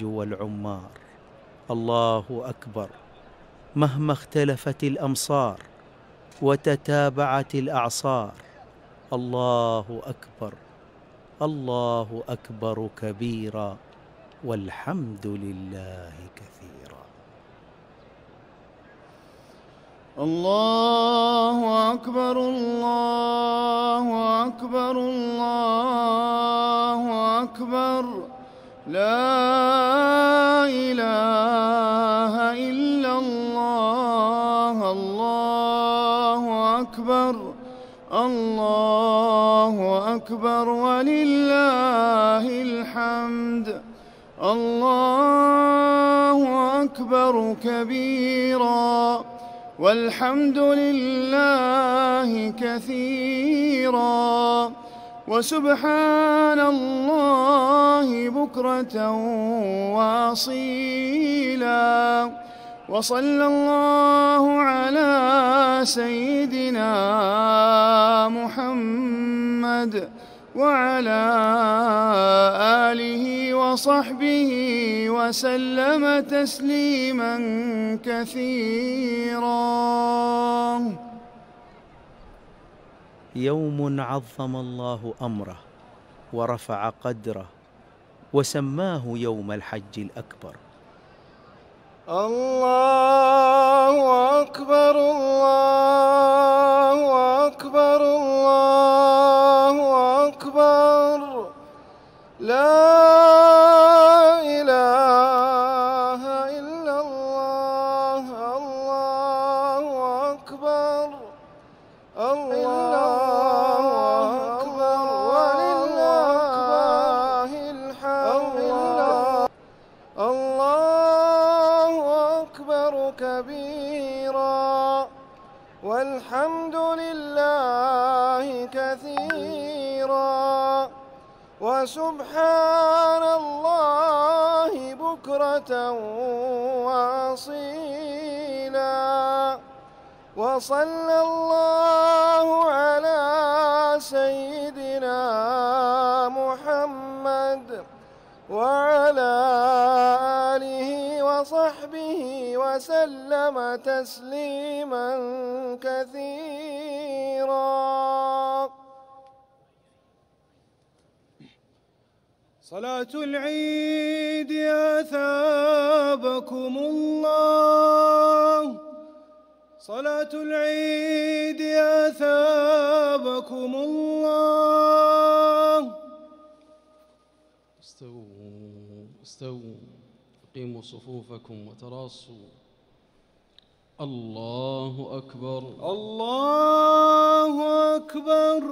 والعمار. الله أكبر. مهما اختلفت الأمصار وتتابعت الأعصار، الله أكبر. الله أكبر كبيرا، والحمد لله كثيرا. الله أكبر الله أكبر الله أكبر. لا إله إلا الله. الله أكبر الله أكبر ولله الحمد. الله أكبر كبيرا، والحمد لله كثيرا، وسبحان الله بكرة وأصيلا. وصلى الله على سيدنا محمد وعلى آله وصحبه وسلم تسليما كثيرا. يوم عظم الله أمره ورفع قدره وسماه يوم الحج الأكبر. الله أكبر الله أكبر الله أكبر. لا إله إلا الله. الله أكبر الله أكبر ولله الحمد. الله أكبر كبيرا، والحمد لله كثيرا، وسبحان الله بكرة وأصيلا. وصلى الله على سيدنا محمد وعلى آله وصحبه وسلم تسليما كثيرا. صلاة العيد أثابكم الله. صلاة العيد أثابكم الله. استووا أقيموا صفوفكم وتراصوا. الله أكبر الله أكبر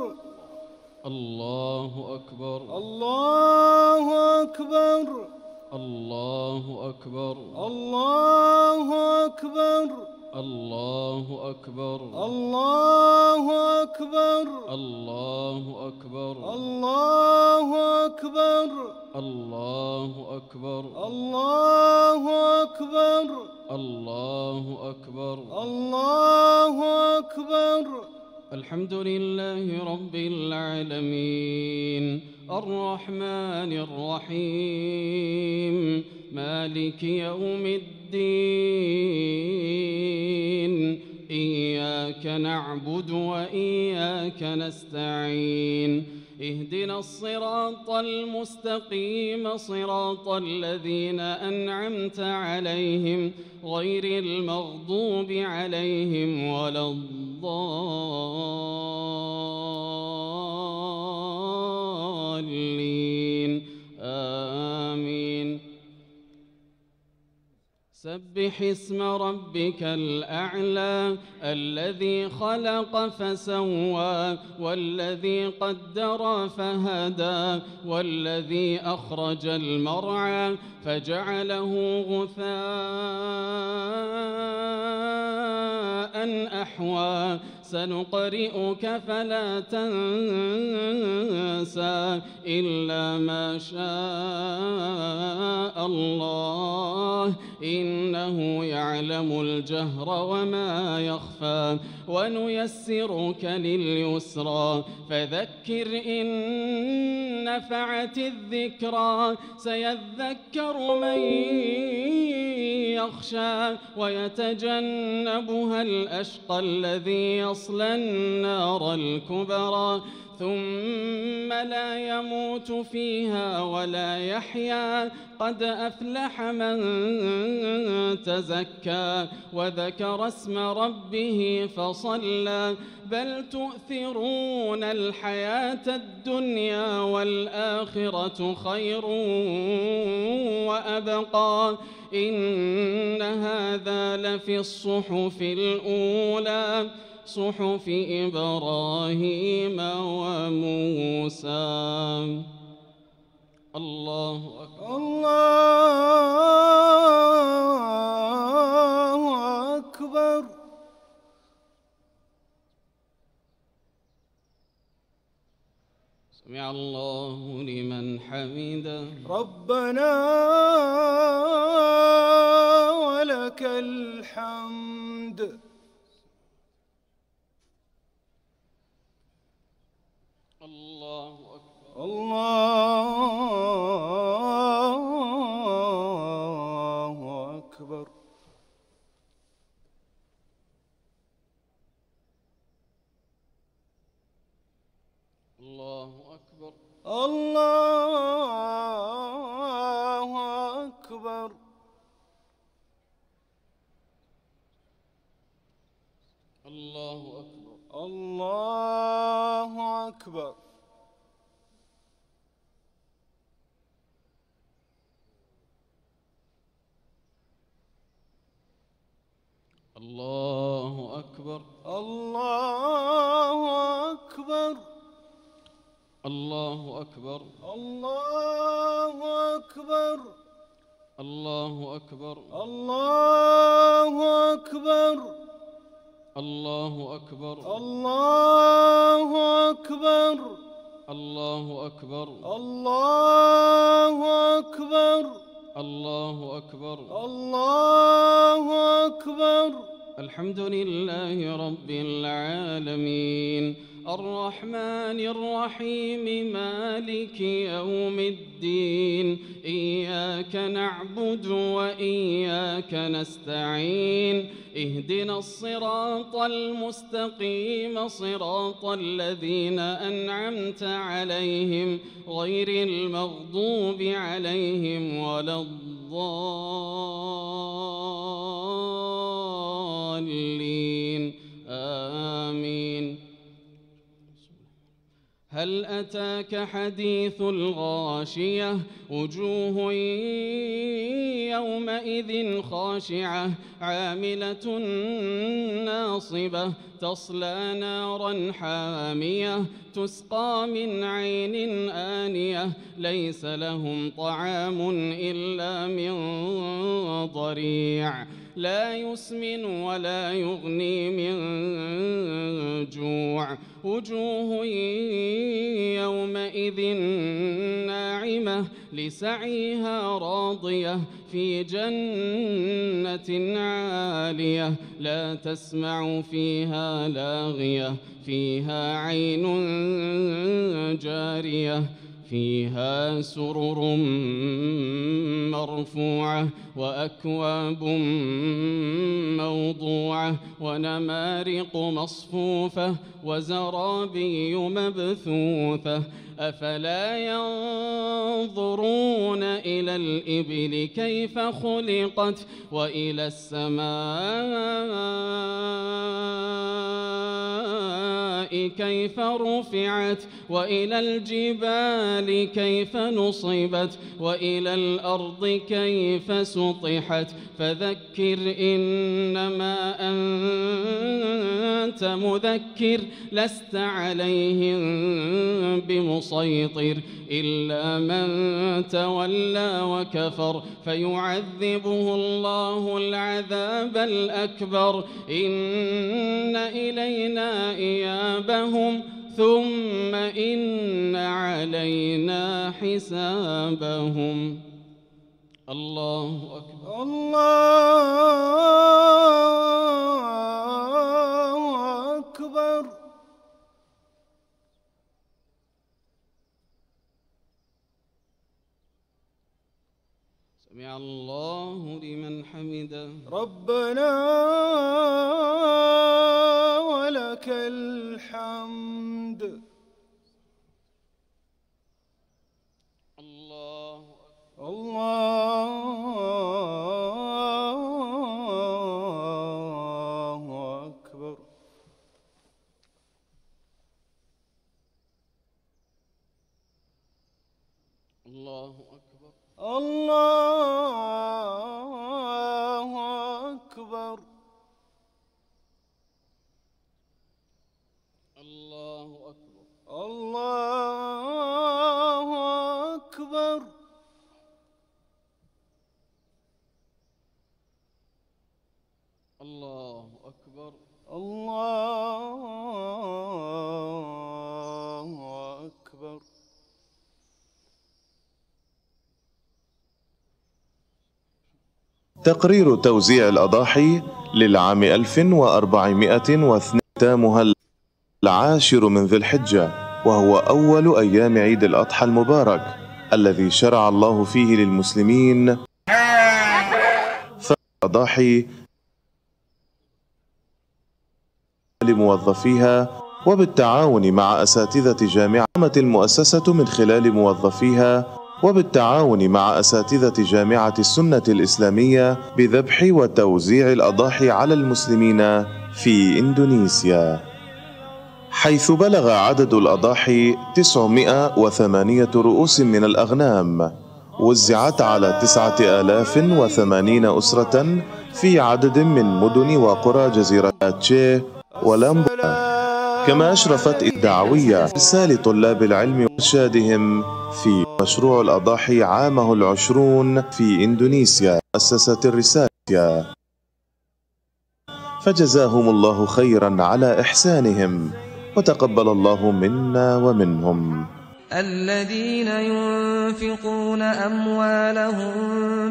الله أكبر الله أكبر الله أكبر الله أكبر الله أكبر الله أكبر الله أكبر الله أكبر الله أكبر الله أكبر الله أكبر الله أكبر. الحمد لله رب العالمين الرحمن الرحيم مالك يوم الدين إياك نعبد وإياك نستعين اهدنا الصراط المستقيم صراط الذين أنعمت عليهم غير المغضوب عليهم ولا الضالين آمين. سبح اسم ربك الأعلى الذي خلق فسوى والذي قدر فهدى والذي أخرج المرعى فجعله غثاء أحوى سنقرئك فلا تنسى إلا ما شاء الله الله إنه يعلم الجهر وما يخفى ونيسرك لليسرى فذكر إن نفعت الذكرى سيذكر من يخشى ويتجنبها الأشقى الذي يصلى النار الكبرى ثم لا يموت فيها ولا يحيا قد أفلح من تزكى وذكر اسم ربه فصلى بل تؤثرون الحياة الدنيا والآخرة خير وأبقى إن هذا لفي الصحف الأولى صحف إبراهيم وموسى. الله أكبر. الله أكبر. سمع الله لمن حمده. ربنا ولك الحمد. الله أكبر. الله أكبر. الله أكبر. الله أكبر. الله أكبر. الله أكبر. الله أكبر. الله أكبر. الله أكبر. الله أكبر. الله أكبر. الله أكبر. الله أكبر. الله أكبر. الله أكبر. الله أكبر. الله أكبر. الله أكبر. الحمد لله رب العالمين الرحمن الرحيم مالك يوم الدين إياك نعبد وإياك نستعين اهدنا الصراط المستقيم صراط الذين أنعمت عليهم غير المغضوب عليهم ولا الضالين آمين. هل أتاك حديث الغاشية وجوه يومئذ خاشعة عاملة ناصبة تصلى نارا حامية تسقى من عين آنية ليس لهم طعام إلا من ضريع لا يسمن ولا يغني من جوع وجوه يومئذ ناعمة لسعيها راضية في جنة عالية لا تسمع فيها لاغية فيها عين جارية فيها سرر مرفوعة وأكواب موضوعة ونمارق مصفوفة وزرابي مبثوثة أفلا ينظرون إلى الإبل كيف خلقت وإلى السماء كيف رفعت وإلى الجبال كيف نصبت وإلى الأرض كيف سطحت فذكر إنما أنت مذكر لست عليهم بمسيطر إلا من تولى وكفر فيعذبه الله العذاب الأكبر إن إلينا إيابهم ثم إن علينا حسابهم. الله أكبر. الله أكبر. سمع الله لمن حمده. ربنا ولك الحمد. الله أكبر. الله أكبر. الله أكبر. الله أكبر. الله أكبر. الله أكبر. الله أكبر. تقرير توزيع الأضاحي للعام 1402 تامها العاشر من ذي الحجة، وهو أول أيام عيد الأضحى المبارك الذي شرع الله فيه للمسلمين الأضاحي لموظفيها وبالتعاون مع أساتذة جامعة المؤسسة من خلال موظفيها وبالتعاون مع أساتذة جامعة السنة الإسلامية بذبح وتوزيع الأضاحي على المسلمين في إندونيسيا، حيث بلغ عدد الأضاحي 908 رؤوس من الأغنام، وزعت على 9080 أسرة في عدد من مدن وقرى جزيرة تشيه ولامبولا. كما أشرفت الدعوية إرسال طلاب العلم وإرشادهم في مشروع الأضاحي عامه العشرون في إندونيسيا مؤسسة الرسالة، فجزاهم الله خيرا على إحسانهم وتقبل الله منا ومنهم. الذين ينفقون أموالهم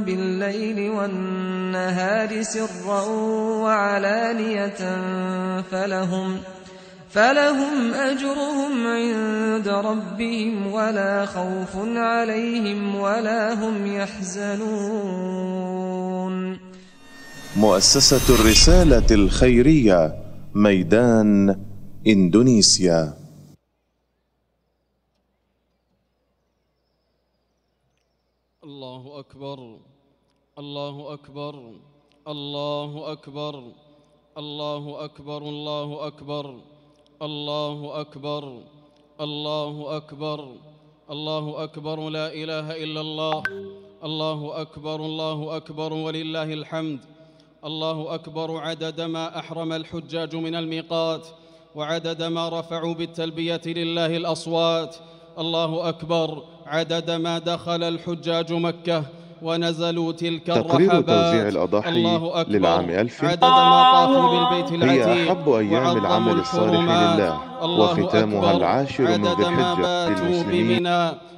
بالليل والنهار سرا وعلانية فلهم أجرهم عند ربهم ولا خوف عليهم ولا هم يحزنون. مؤسسة الرسالة الخيرية، ميدان، إندونيسيا. الله أكبر. الله أكبر. الله أكبر. الله أكبر. الله أكبر. الله أكبر. الله أكبر. الله أكبر. لا إله إلا الله. الله أكبر. الله أكبر ولله الحمد. الله أكبر عدد ما أحرم الحجاج من الميقات وعدد ما رفعوا بالتلبية لله الأصوات. الله أكبر عدد ما دخل الحجاج مكة ونزلوا تلك الرحبات. تقرير توزيع الأضاحي للعام 1000 عدد ما طافوا بالبيت العتيق هي أحب أيام العمل الصالح لله، وختامها العاشر من ذي الحجة للمسلمين.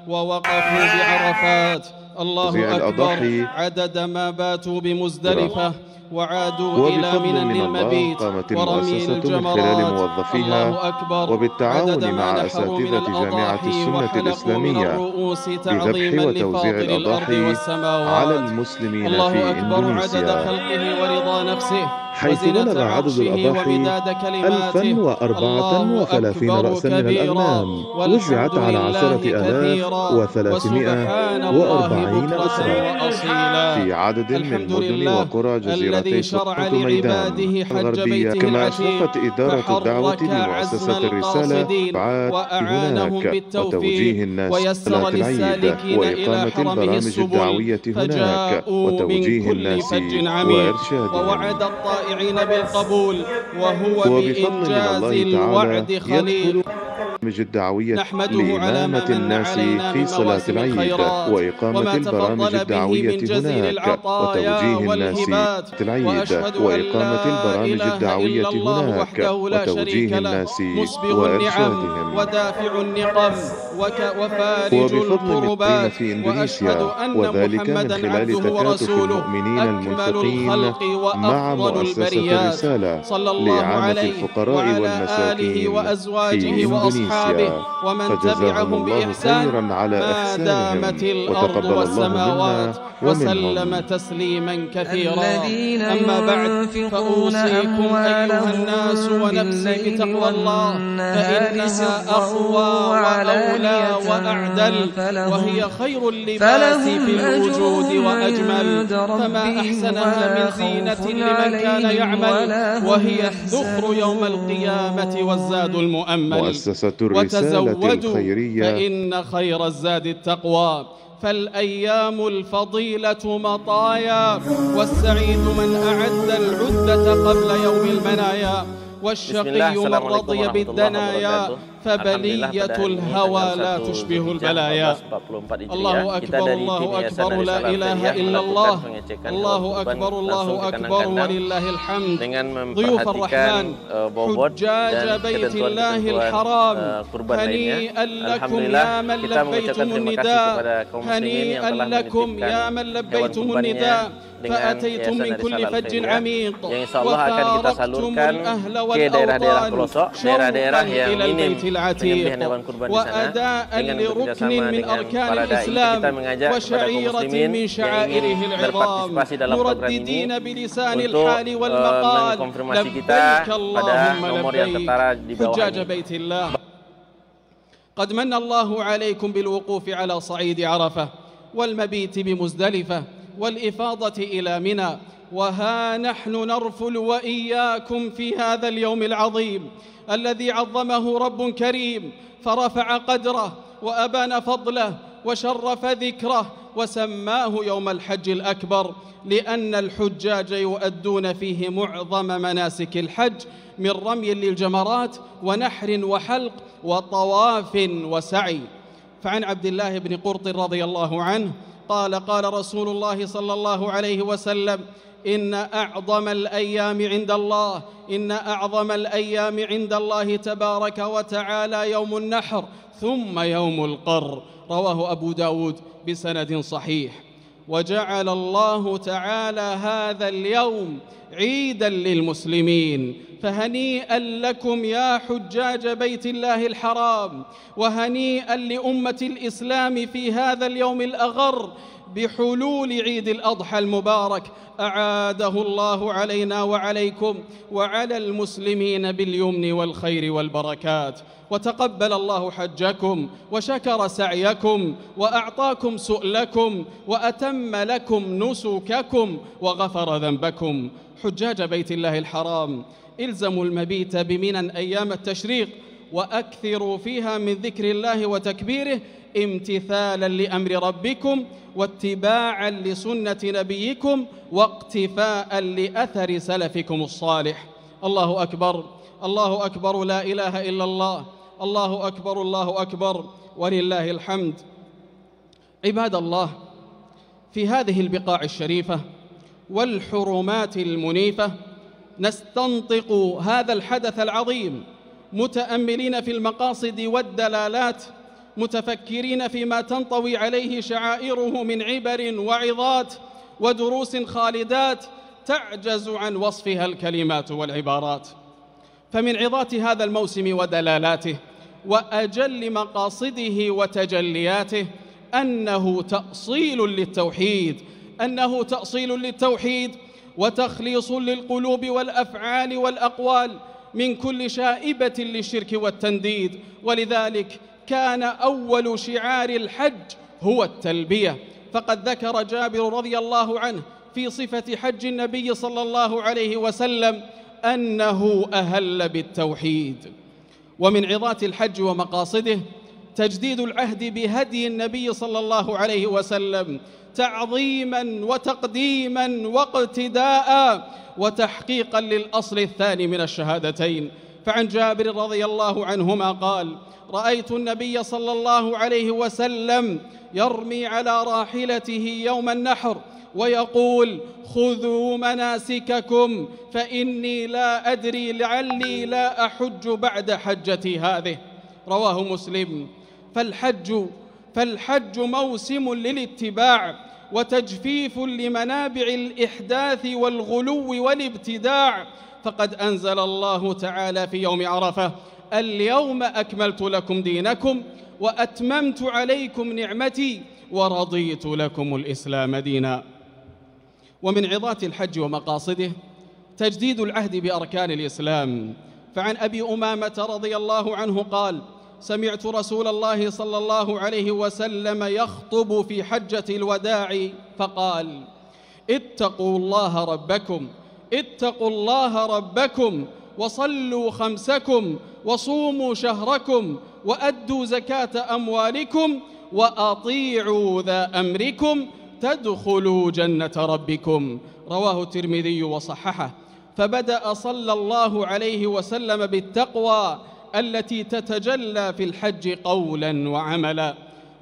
ووقفوا بعرفات. الله أكبر عدد ما باتوا بمزدلفة وعادوا إلى منى للمبيت ورمي الجمرات. الله أكبر وبالتعاون مع أساتذة جامعة السنة الإسلامية بذبح وتوزيع الأضاحي على المسلمين في إندونيسيا، عدد خلقه ورضا نفسه حيث بلغ عدد الأضاحي 1034 رأسا من الأغنام، وزعت على 10,340 أسرة في عدد من مدن وقرى جزيرتي سقط ميدان الغربية. كما أشرفت إدارة الدعوة لمؤسسة الرسالة هناك وتوجيه الناس صلاة العيد وإقامة البرامج الدعوية هناك وتوجيه الناس وإرشادهم، بالقبول وهو بإنجاز الوعد خليل. البرامج الدعوية لإمامة الناس في صلاة العيد وإقامة البرامج الدعوية هناك وتوجيه الناس العيد وإقامة البرامج الدعوية هناك وتوجيه الناس وإرشادهم. ودافع النقم وفارج وبفضل الكربات، المسلمين في وأشهد إندونيسيا، أن وذلك من محمدا خلال عبده تكاتف ورسوله المؤمنين أكمل الملتقين الخلق مع وأفضل مؤسسة البريات، الرسالة صلى الله لعامة عليه الفقراء وعلى آله والمساكين وأزواجه في وأصحابه إندونيسيا، ومن فجزاهم تبعهم الله بإحسان خيرا على ما إحسانهم، دامت الأرض وتقبل الله والسماوات منا وسلم ومنهم. تسليما كثيرا. الذين أما بعد، ينفقون فأوصيكم أيها أموالهم الناس ونفسي بالليل بتقوى الله، والنهار فإنها سرا أقوى وأولى وعلانية وأعدل، وهي خير اللباس فلهم في الوجود أجرهم وأجمل، عند فما ربهم أحسنها ولا من زينة خوف لمن كان عليهم يعمل، ولا هم وهي الذخر يحزنون. يوم القيامة والزاد المؤمل. مؤسسة الرسالة وتزودوا الخيرية فإن خير الزاد التقوى، فالأيام الفضيلة مطايا، والسعيد من أعد العدة قبل يوم المنايا، والشقي من رضي بالدنايا، فبلية الهوى لا تشبه البلايا. الله أكبر الله أكبر لا إله إلا الله، الله أكبر الله أكبر ولله الحمد. ضيوف الرحمن، حجاج بيت الله الحرام، هنيئا لكم يا من لبيتم النداء، هنيئا لكم يا من لبيتم النداء، فأتيتم من كل فج عميق، وفارقتم الأهل والأوطان شوقا إلى البيت العتيق، وأداء لركن من أركان الإسلام وشعيرة من شعائره العظام، مرددين بلسان الحال والمقال لبيك اللهم لبيك. حجاج بيت الله، قد من الله عليكم بالوقوف على صعيد عرفة والمبيت بمزدلفة والإفاضة إلى منى، وها نحن نرفل وإياكم في هذا اليوم العظيم الذي عظمه رب كريم، فرفع قدره وأبان فضله وشرف ذكره وسماه يوم الحج الأكبر، لأن الحجاج يؤدون فيه معظم مناسك الحج من رمي للجمرات ونحر وحلق وطواف وسعي. فعن عبد الله بن قرط رضي الله عنه قال: قال رسول الله صلى الله عليه وسلم: إن أعظم الأيام عند الله تبارك وتعالى يوم النحر ثم يوم القر. رواه أبو داود بسند صحيح. وجعل الله تعالى هذا اليوم عيدا للمسلمين، فهنيئا لكم يا حجاج بيت الله الحرام، وهنيئا لأمة الإسلام في هذا اليوم الأغر بحلول عيد الأضحى المبارك، أعاده الله علينا وعليكم وعلى المسلمين باليمن والخير والبركات. وتقبل الله حجكم وشكر سعيكم وأعطاكم سؤلكم وأتم لكم نسككم وغفر ذنبكم. حجاج بيت الله الحرام، إلزموا المبيت بمنى أيام التشريق، وأكثروا فيها من ذكر الله وتكبيره، امتثالا لأمر ربكم واتباعا لسنة نبيكم واقتفاء لأثر سلفكم الصالح. الله أكبر الله أكبر، لا إله إلا الله، الله أكبر الله أكبر ولله الحمد. عباد الله، في هذه البقاع الشريفة والحرمات المنيفة نستنطق هذا الحدث العظيم متأملين في المقاصد والدلالات، متفكرين فيما تنطوي عليه شعائره من عبر وعظات ودروس خالدات تعجز عن وصفها الكلمات والعبارات. فمن عظات هذا الموسم ودلالاته وأجل مقاصده وتجلياته أنه تأصيل للتوحيد وتخليص للقلوب والأفعال والأقوال من كل شائبة للشرك والتنديد. ولذلك كان أول شعار الحج هو التلبية، فقد ذكر جابر رضي الله عنه في صفة حج النبي صلى الله عليه وسلم أنه أهل بالتوحيد. ومن عظات الحج ومقاصده تجديد العهد بهدي النبي صلى الله عليه وسلم، تعظيما وتقديما واقتداء وتحقيقا للأصل الثاني من الشهادتين. فعن جابر رضي الله عنهما قال: رأيت النبي صلى الله عليه وسلم يرمي على راحلته يوم النحر ويقول: خذوا مناسككم فإني لا أدري لعلي لا أحج بعد حجتي هذه. رواه مسلم. فالحج موسم للاتباع وتجفيف لمنابع الإحداث والغلو والابتداع. فقد أنزل الله تعالى في يوم عرفة: اليوم أكملت لكم دينكم وأتممت عليكم نعمتي ورضيت لكم الإسلام دينا. ومن عظات الحج ومقاصده تجديد العهد بأركان الإسلام. فعن أبي أمامة رضي الله عنه قال: سمعت رسول الله صلى الله عليه وسلم يخطب في حجة الوداع فقال: اتقوا الله ربكم وصلوا خمسكم وصوموا شهركم وأدوا زكاة أموالكم وأطيعوا ذا أمركم تدخلوا جنة ربكم. رواه الترمذي وصححه. فبدأ صلى الله عليه وسلم بالتقوى التي تتجلى في الحج قولا وعملا،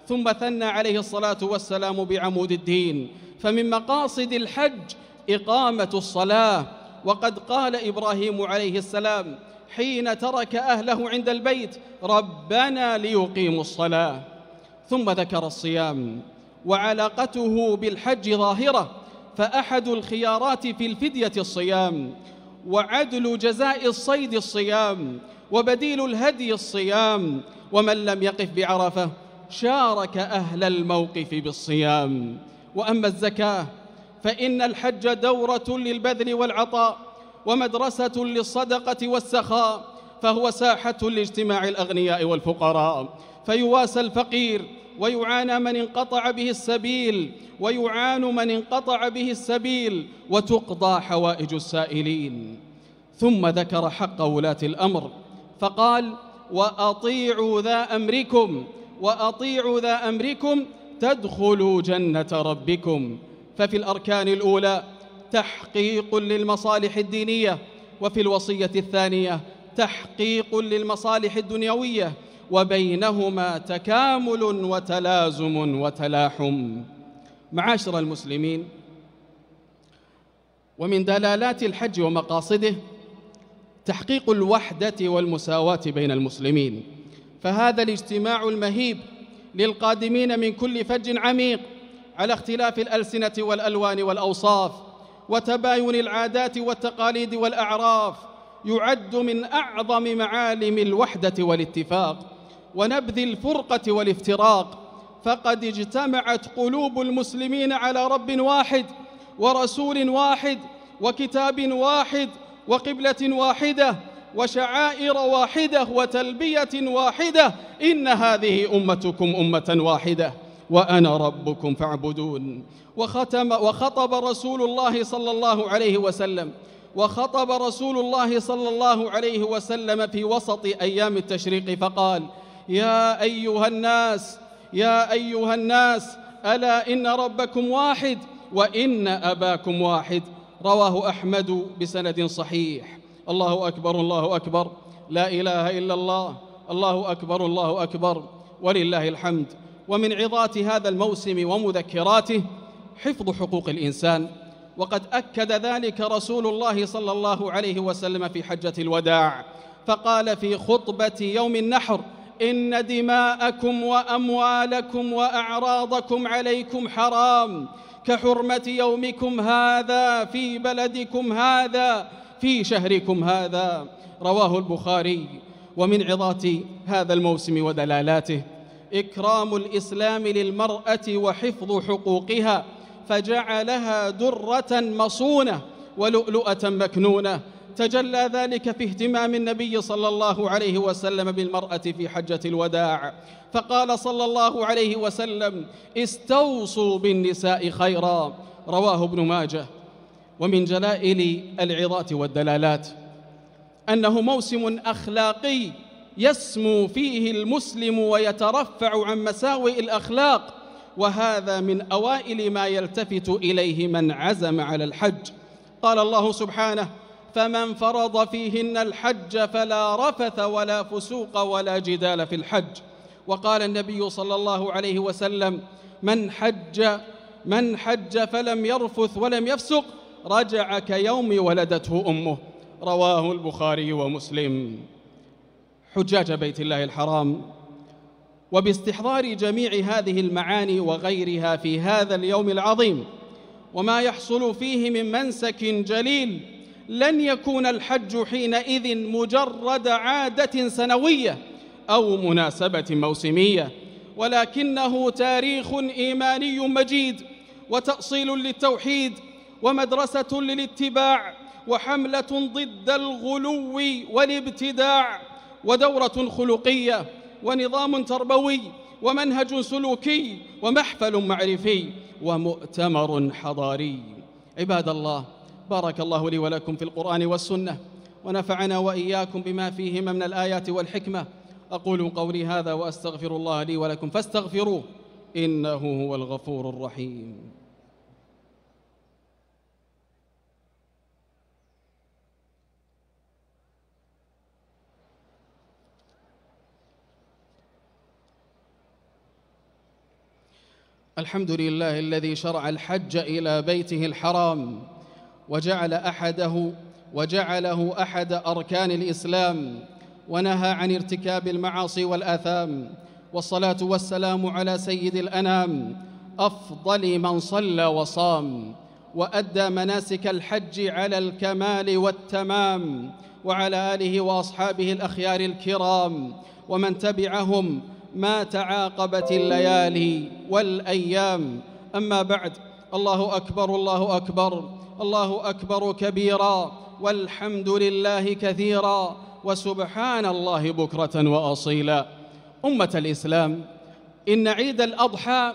ثم ثنى عليه الصلاة والسلام بعمود الدين. فمن مقاصد الحج إقامة الصلاة، وقد قال إبراهيم عليه السلام حين ترك أهله عند البيت: ربنا ليقيموا الصلاة. ثم ذكر الصيام وعلاقته بالحج ظاهرة، فأحد الخيارات في الفدية الصيام، وعدل جزاء الصيد الصيام، وبديل الهدي الصيام. ومن لم يقف بعرفة شارك أهل الموقف بالصيام. وأما الزكاة فإن الحج دورة للبذل والعطاء ومدرسة للصدقة والسخاء، فهو ساحة لاجتماع الأغنياء والفقراء، فيواسى الفقير ويعان من انقطع به السبيل وتقضى حوائج السائلين. ثم ذكر حق ولاة الأمر فقال: وأطيعوا ذا أمركم تدخلوا جنة ربكم. ففي الأركان الأولى تحقيق للمصالح الدينية، وفي الوصية الثانية تحقيق للمصالح الدنيوية، وبينهما تكامل وتلازم وتلاحم. معاشر المسلمين، ومن دلالات الحج ومقاصده تحقيق الوحدة والمساواة بين المسلمين، فهذا الاجتماع المهيب للقادمين من كل فج عميق على اختلاف الألسنة والألوان والأوصاف وتباين العادات والتقاليد والأعراف يعد من أعظم معالم الوحدة والاتفاق ونبذ الفرقة والافتراق. فقد اجتمعت قلوب المسلمين على رب واحد ورسول واحد وكتاب واحد وقبلة واحدة وشعائر واحدة وتلبية واحدة: إن هذه أمتكم أمة واحدة وأنا ربكم فاعبدون. وخطب رسول الله صلى الله عليه وسلم في وسط أيام التشريق فقال: يا أيها الناس ألا إن ربكم واحد وإن أباكم واحد. رواه أحمد بسند صحيح. الله أكبر الله أكبر، لا إله إلا الله، الله أكبر الله أكبر، ولله الحمد. ومن عظات هذا الموسم ومذكراته حفظ حقوق الإنسان، وقد أكد ذلك رسول الله صلى الله عليه وسلم في حجة الوداع، فقال في خطبة يوم النحر: إن دماءكم وأموالكم وأعراضكم عليكم حرام كحرمة يومكم هذا في بلدكم هذا في شهركم هذا. رواه البخاري. ومن عظات هذا الموسم ودلالاته إكرام الإسلام للمرأة وحفظ حقوقها، فجعلها درة مصونة ولؤلؤة مكنونة. تجلى ذلك في اهتمام النبي صلى الله عليه وسلم بالمرأة في حجة الوداع، فقال صلى الله عليه وسلم: استوصوا بالنساء خيرا. رواه ابن ماجه. ومن جلائل العظات والدلالات أنه موسم أخلاقي يسمو فيه المسلم ويترفع عن مساوئ الأخلاق، وهذا من أوائل ما يلتفت إليه من عزم على الحج. قال الله سبحانه: فمن فرض فيهن الحج فلا رفث ولا فسوق ولا جدال في الحج. وقال النبي صلى الله عليه وسلم: من حج فلم يرفث ولم يفسق رجع كيوم ولدته أمه. رواه البخاري ومسلم. حجاج بيت الله الحرام، وباستحضار جميع هذه المعاني وغيرها في هذا اليوم العظيم وما يحصل فيه من منسك جليل، لن يكون الحج حينئذ مجرد عادة سنوية أو مناسبة موسمية، ولكنه تاريخ إيماني مجيد وتأصيل للتوحيد ومدرسة للاتباع وحملة ضد الغلو والابتداع ودورة خلقية ونظام تربوي ومنهج سلوكي ومحفل معرفي ومؤتمر حضاري. عباد الله، بارك الله لي ولكم في القرآن والسنة، ونفعنا وإياكم بما فيهما من الآيات والحكمة. أقول قولي هذا وأستغفر الله لي ولكم فاستغفروه إنه هو الغفور الرحيم. الحمد لله الذي شرع الحج إلى بيته الحرام وجعله أحد أركان الإسلام، ونهى عن ارتكاب المعاصي والآثام، والصلاة والسلام على سيد الأنام أفضل من صلى وصام وأدى مناسك الحج على الكمال والتمام، وعلى آله وأصحابه الأخيار الكرام ومن تبعهم ما تعاقبت الليالي والأيام. أما بعد، الله أكبر الله أكبر الله أكبر كبيرا، والحمد لله كثيرا، وسبحان الله بكرة وأصيلا. أمة الإسلام، إن عيد الأضحى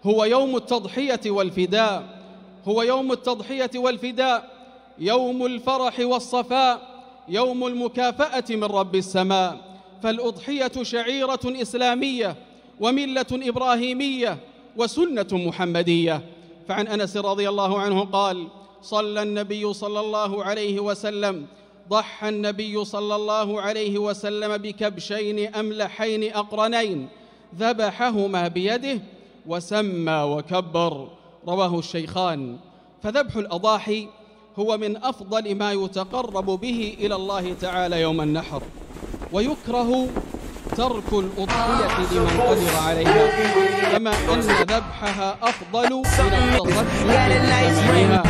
هو يوم التضحية والفداء، هو يوم التضحية والفداء، يوم الفرح والصفاء، يوم المكافأة من رب السماء. فالأضحية شعيرة إسلامية وملة إبراهيمية وسنة محمدية. فعن أنس رضي الله عنه قال: صلى النبي صلى الله عليه وسلم ضحى النبي صلى الله عليه وسلم بكبشين أملحين أقرنين ذبحهما بيده وسمى وكبر، رواه الشيخان. فذبح الأضاحي هو من أفضل ما يتقرب به إلى الله تعالى يوم النحر، ويكره ترك الأضحية لمن قدر عليها، كما أن ذبحها أفضل من التصدق بثمنها.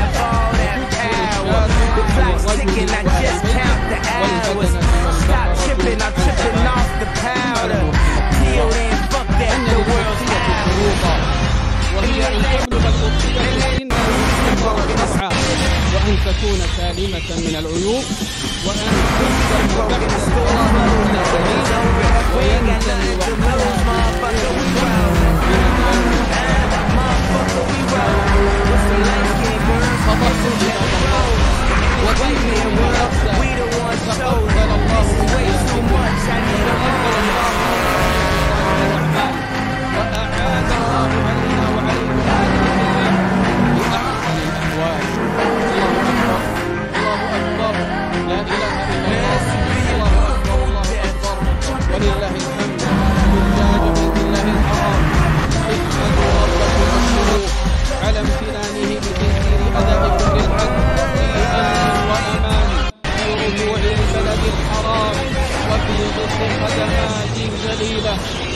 وهي أن تبلغ الأضحية سنة وأن تكون سالمة من العيوب، وأن تقدم بعد الصلاة إلى سبيل وينتهي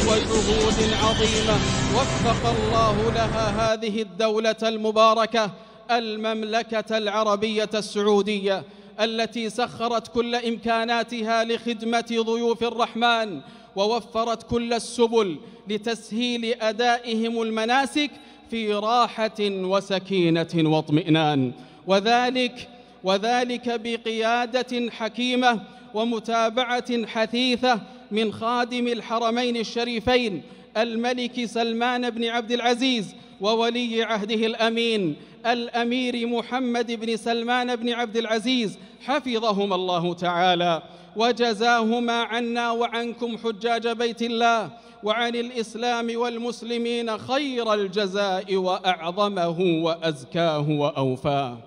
وجهود عظيمة وفق الله لها هذه الدولة المباركة المملكة العربية السعودية، التي سخرت كل إمكاناتها لخدمة ضيوف الرحمن، ووفرت كل السبل لتسهيل أدائهم المناسك في راحة وسكينة واطمئنان، وذلك بقيادة حكيمة ومتابعة حثيثة من خادم الحرمين الشريفين الملك سلمان بن عبد العزيز وولي عهده الأمين الأمير محمد بن سلمان بن عبد العزيز، حفظهما الله تعالى وجزاهما عنا وعنكم حجاج بيت الله وعن الإسلام والمسلمين خير الجزاء وأعظمه وأزكاه وأوفاه.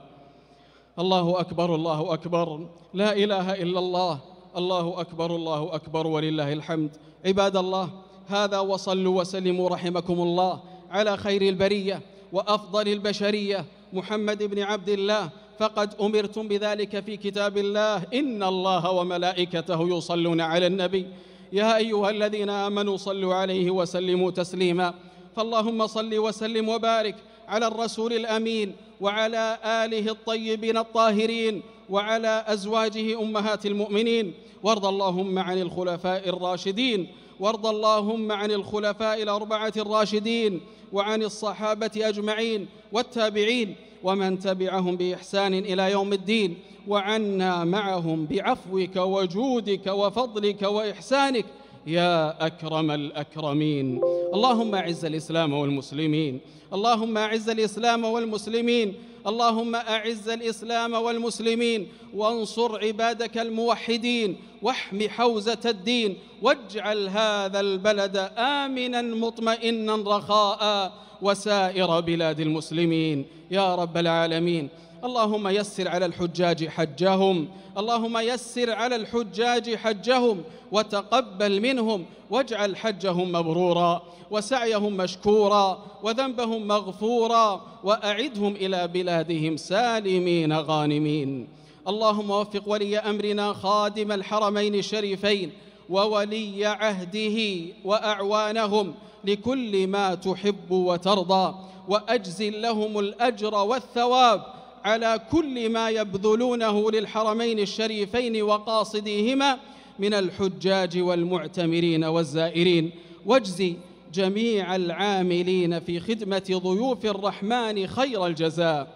الله أكبر الله أكبر، لا إله إلا الله، الله أكبر الله أكبر ولله الحمد. عباد الله، هذا وصلوا وسلموا رحمكم الله على خير البرية وأفضل البشرية محمد بن عبد الله، فقد أمرتم بذلك في كتاب الله: إن الله وملائكته يصلون على النبي يا أيها الذين آمنوا صلوا عليه وسلموا تسليما. فاللهم صل وسلم وبارك على الرسول الأمين وعلى آله الطيبين الطاهرين وعلى أزواجه أمهات المؤمنين، وارض اللهم عن الخلفاء الراشدين، وارض اللهم عن الخلفاء الأربعة الراشدين وعن الصحابة أجمعين والتابعين ومن تبعهم بإحسان إلى يوم الدين، وعنا معهم بعفوك وجودك وفضلك وإحسانك يا أكرم الأكرمين. اللهم أعز الإسلام والمسلمين، اللهم أعز الإسلام والمسلمين، اللهم أعز الإسلام والمسلمين، وانصر عبادك الموحدين، واحم حوزة الدين، واجعل هذا البلد آمنا مطمئنا رخاء وسائر بلاد المسلمين يا رب العالمين. اللهم يسر على الحجاج حجهم، اللهم يسر على الحجاج حجهم وتقبل منهم، واجعل حجهم مبرورا وسعيهم مشكورا وذنبهم مغفورا، وأعدهم إلى بلادهم سالمين غانمين. اللهم وفق ولي أمرنا خادم الحرمين الشريفين وولي عهده وأعوانهم لكل ما تحب وترضى، وأجزل لهم الأجر والثواب على كل ما يبذلونه للحرمين الشريفين وقاصديهما من الحجاج والمعتمرين والزائرين، واجزي جميع العاملين في خدمة ضيوف الرحمن خير الجزاء.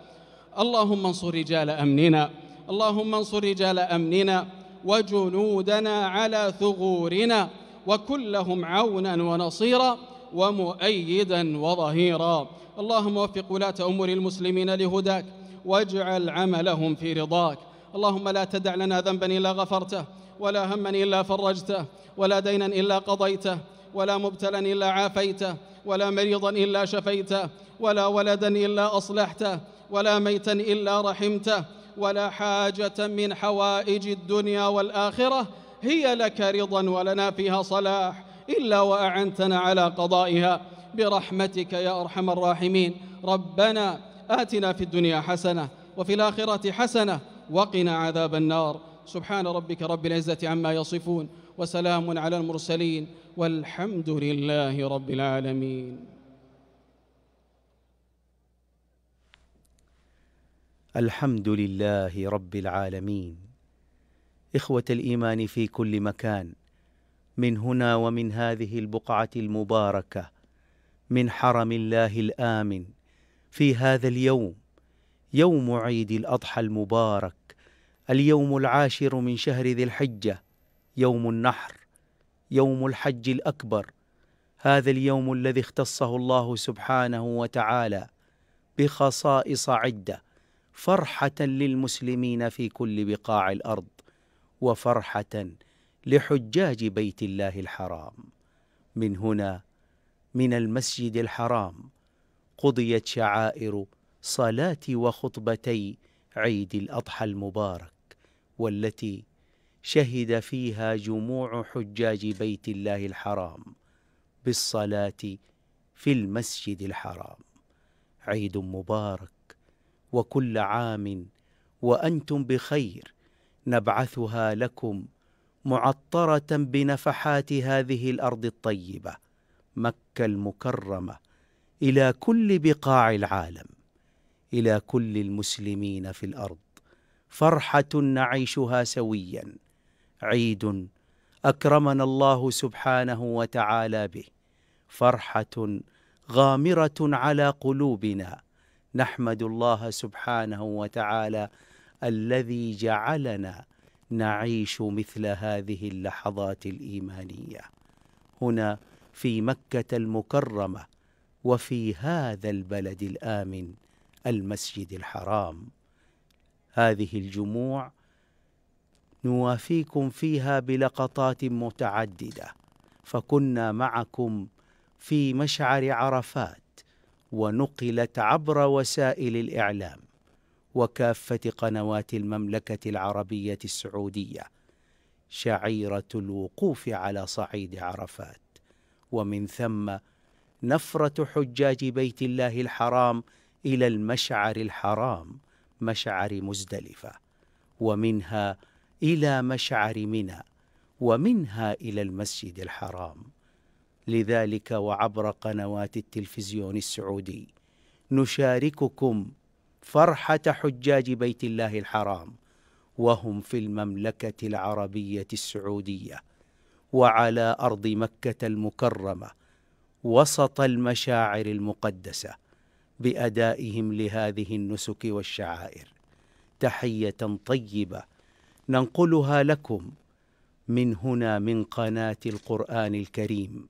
اللهم انصر رجال أمننا، اللهم انصر رجال أمننا وجنودنا على ثغورنا، وكن لهم عونا ونصيرا ومؤيدا وظهيرا. اللهم وفق ولاة أمور المسلمين لهداك، واجعل عملهم في رضاك. اللهم لا تدع لنا ذنبا إلا غفرته، ولا هما إلا فرجته، ولا دينا إلا قضيته، ولا مبتلا إلا عافيته، ولا مريضا إلا شفيته، ولا ولدا إلا أصلحته، ولا ميتا إلا رحمته، ولا حاجة من حوائج الدنيا والآخرة هي لك رضا ولنا فيها صلاح إلا وأعنتنا على قضائها برحمتك يا أرحم الراحمين. ربنا آتنا في الدنيا حسنة وفي الآخرة حسنة وقنا عذاب النار. سبحان ربك رب العزة عما يصفون، وسلام على المرسلين، والحمد لله رب العالمين. الحمد لله رب العالمين. إخوة الإيمان في كل مكان، من هنا ومن هذه البقعة المباركة من حرم الله الآمن، في هذا اليوم، يوم عيد الأضحى المبارك، اليوم العاشر من شهر ذي الحجة، يوم النحر، يوم الحج الأكبر، هذا اليوم الذي اختصه الله سبحانه وتعالى بخصائص عدة، فرحة للمسلمين في كل بقاع الأرض، وفرحة لحجاج بيت الله الحرام. من هنا، من المسجد الحرام، قضيت شعائر صلاة وخطبتي عيد الأضحى المبارك، والتي شهد فيها جموع حجاج بيت الله الحرام بالصلاة في المسجد الحرام. عيد مبارك، وكل عام وأنتم بخير، نبعثها لكم معطرة بنفحات هذه الأرض الطيبة، مكة المكرمة، إلى كل بقاع العالم، إلى كل المسلمين في الأرض، فرحة نعيشها سويا، عيد أكرمنا الله سبحانه وتعالى به، فرحة غامرة على قلوبنا، نحمد الله سبحانه وتعالى الذي جعلنا نعيش مثل هذه اللحظات الإيمانية هنا في مكة المكرمة، وفي هذا البلد الآمن المسجد الحرام. هذه الجموع نوافيكم فيها بلقطات متعددة، فكنا معكم في مشعر عرفات، ونقلت عبر وسائل الإعلام وكافة قنوات المملكة العربية السعودية شعيرة الوقوف على صعيد عرفات، ومن ثم نفرة حجاج بيت الله الحرام إلى المشعر الحرام مشعر مزدلفة، ومنها إلى مشعر منى، ومنها إلى المسجد الحرام. لذلك وعبر قنوات التلفزيون السعودي نشارككم فرحة حجاج بيت الله الحرام وهم في المملكة العربية السعودية وعلى أرض مكة المكرمة وسط المشاعر المقدسة بأدائهم لهذه النسك والشعائر. تحية طيبة ننقلها لكم من هنا من قناة القرآن الكريم،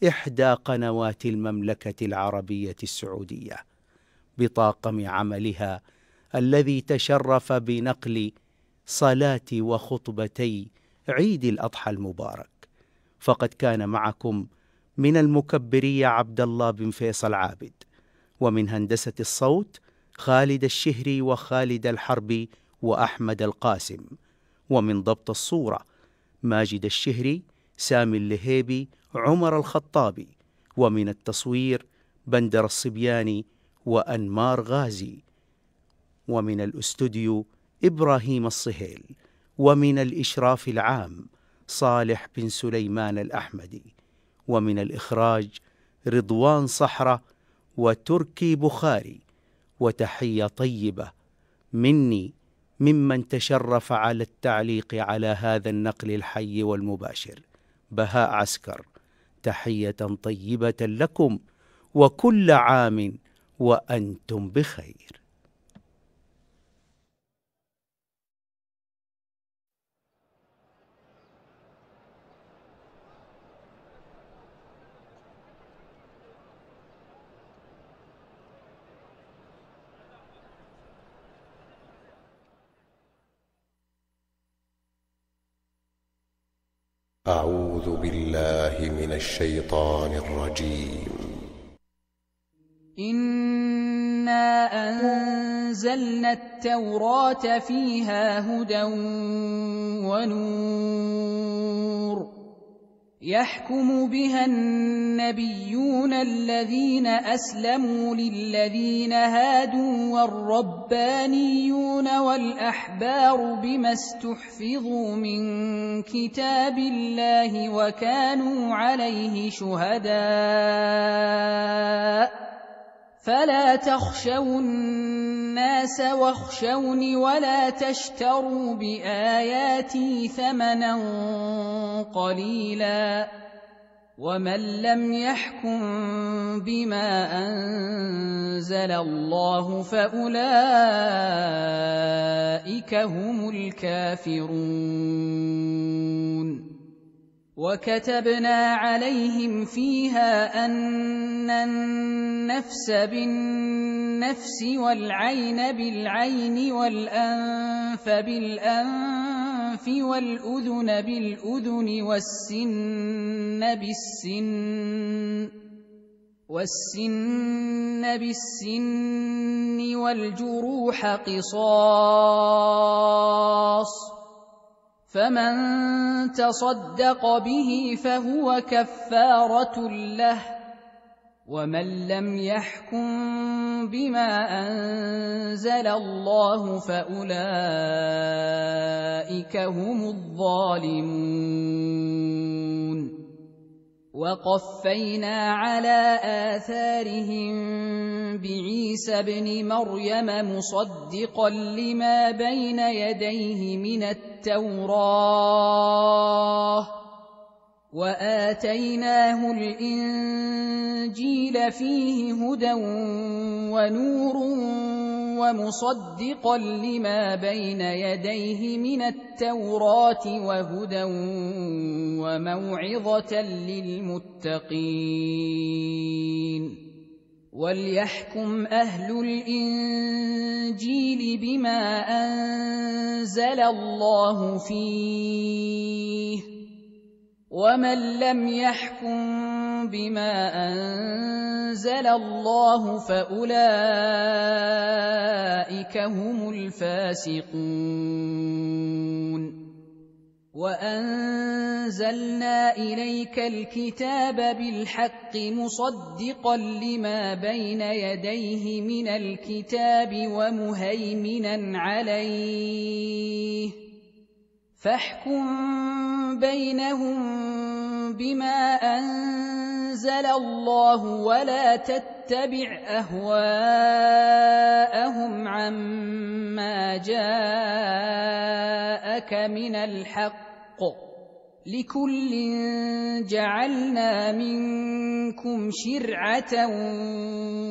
إحدى قنوات المملكة العربية السعودية، بطاقم عملها الذي تشرف بنقل صلاة وخطبتي عيد الأضحى المبارك. فقد كان معكم من المكبرية عبد الله بن فيصل عابد، ومن هندسة الصوت خالد الشهري وخالد الحربي وأحمد القاسم، ومن ضبط الصورة ماجد الشهري، سامي اللهيبي، عمر الخطابي، ومن التصوير بندر الصبياني وأنمار غازي، ومن الأستوديو إبراهيم الصهيل، ومن الإشراف العام صالح بن سليمان الأحمدي، ومن الإخراج رضوان صحرة وتركي بخاري. وتحية طيبة مني ممن تشرف على التعليق على هذا النقل الحي والمباشر، بهاء عسكر. تحية طيبة لكم وكل عام وأنتم بخير. أعوذ بالله من الشيطان الرجيم. إنا أنزلنا التوراة فيها هدى ونور يحكم بها النبيون الذين أسلموا للذين هادوا والربانيون والأحبار بما استحفظوا من كتاب الله وكانوا عليه شهداء فلا تخشوا الناس واخشوني ولا تشتروا بآياتي ثمنا قليلا ومن لم يحكم بما أنزل الله فأولئك هم الكافرون. وكتبنا عليهم فيها أن النفس بالنفس والعين بالعين والأنف بالأنف والأذن بالأذن والسن بالسن والجروح قصاص فمن تصدق به فهو كفارة له ومن لم يحكم بما أنزل الله فأولئك هم الظالمون. وقفينا على آثارهم بعيسى ابن مريم مصدقا لما بين يديه من التوراة وآتيناه الإنجيل فيه هدى ونور ومصدقا لما بين يديه من التوراة وهدى وموعظة للمتقين. وليحكم أهل الإنجيل بما أنزل الله فيه ومن لم يحكم بما أنزل الله فأولئك هم الفاسقون. وأنزلنا إليك الكتاب بالحق مصدقا لما بين يديه من الكتاب ومهيمنا عليه فاحكم بينهم بما أنزل الله ولا تتبع أهواءهم عما جاءك من الحق، لكل جعلنا منكم شرعة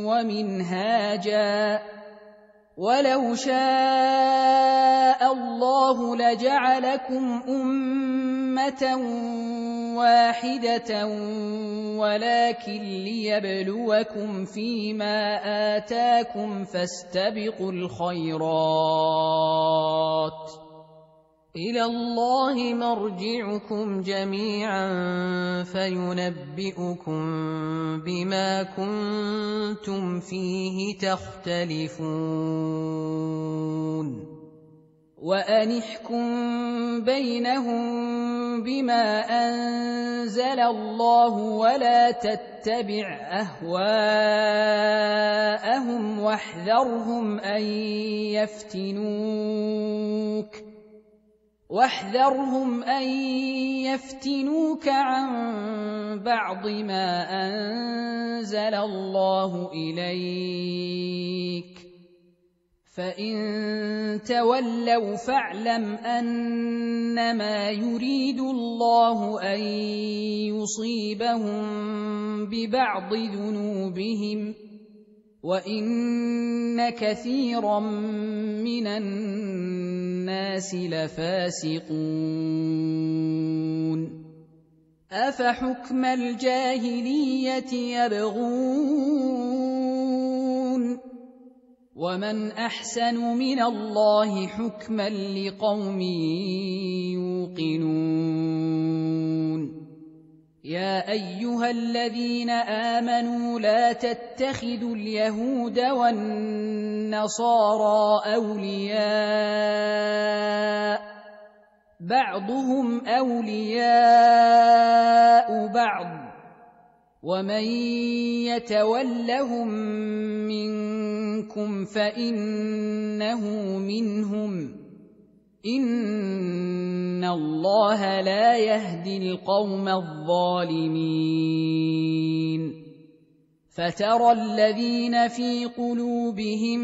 ومنهاجا، ولو شاء الله لجعلكم أمة واحدة ولكن ليبلوكم فيما آتاكم فاستبقوا الخيرات، إلى الله مرجعكم جميعا فينبئكم بما كنتم فيه تختلفون. وأن احكم بينهم بما أنزل الله ولا تتبع أهواءهم واحذرهم أن يفتنوك عن بعض ما أنزل الله إليك، فإن تولوا فاعلم أنما يريد الله أن يصيبهم ببعض ذنوبهم، وإن كثيرا من الناس لفاسقون. أفحكم الجاهلية يبغون ومن أحسن من الله حكما لقوم يوقنون. يا أيها الذين آمنوا لا تتخذوا اليهود والنصارى أولياء، بعضهم أولياء بعض، ومن يتولهم منكم فإنه منهم، إن الله لا يهدي القوم الظالمين. فترى الذين في قلوبهم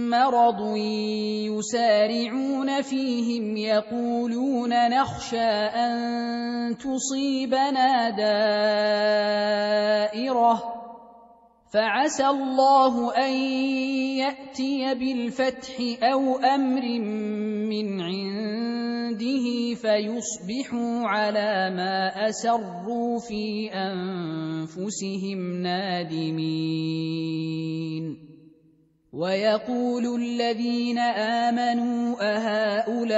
مرض يسارعون فيهم يقولون نخشى أن تصيبنا دائرة، فعسى الله أن يأتي بالفتح أو أمر من عنده فيصبحوا على ما أسروا في أنفسهم نادمين. ويقول الذين آمنوا أهؤلاء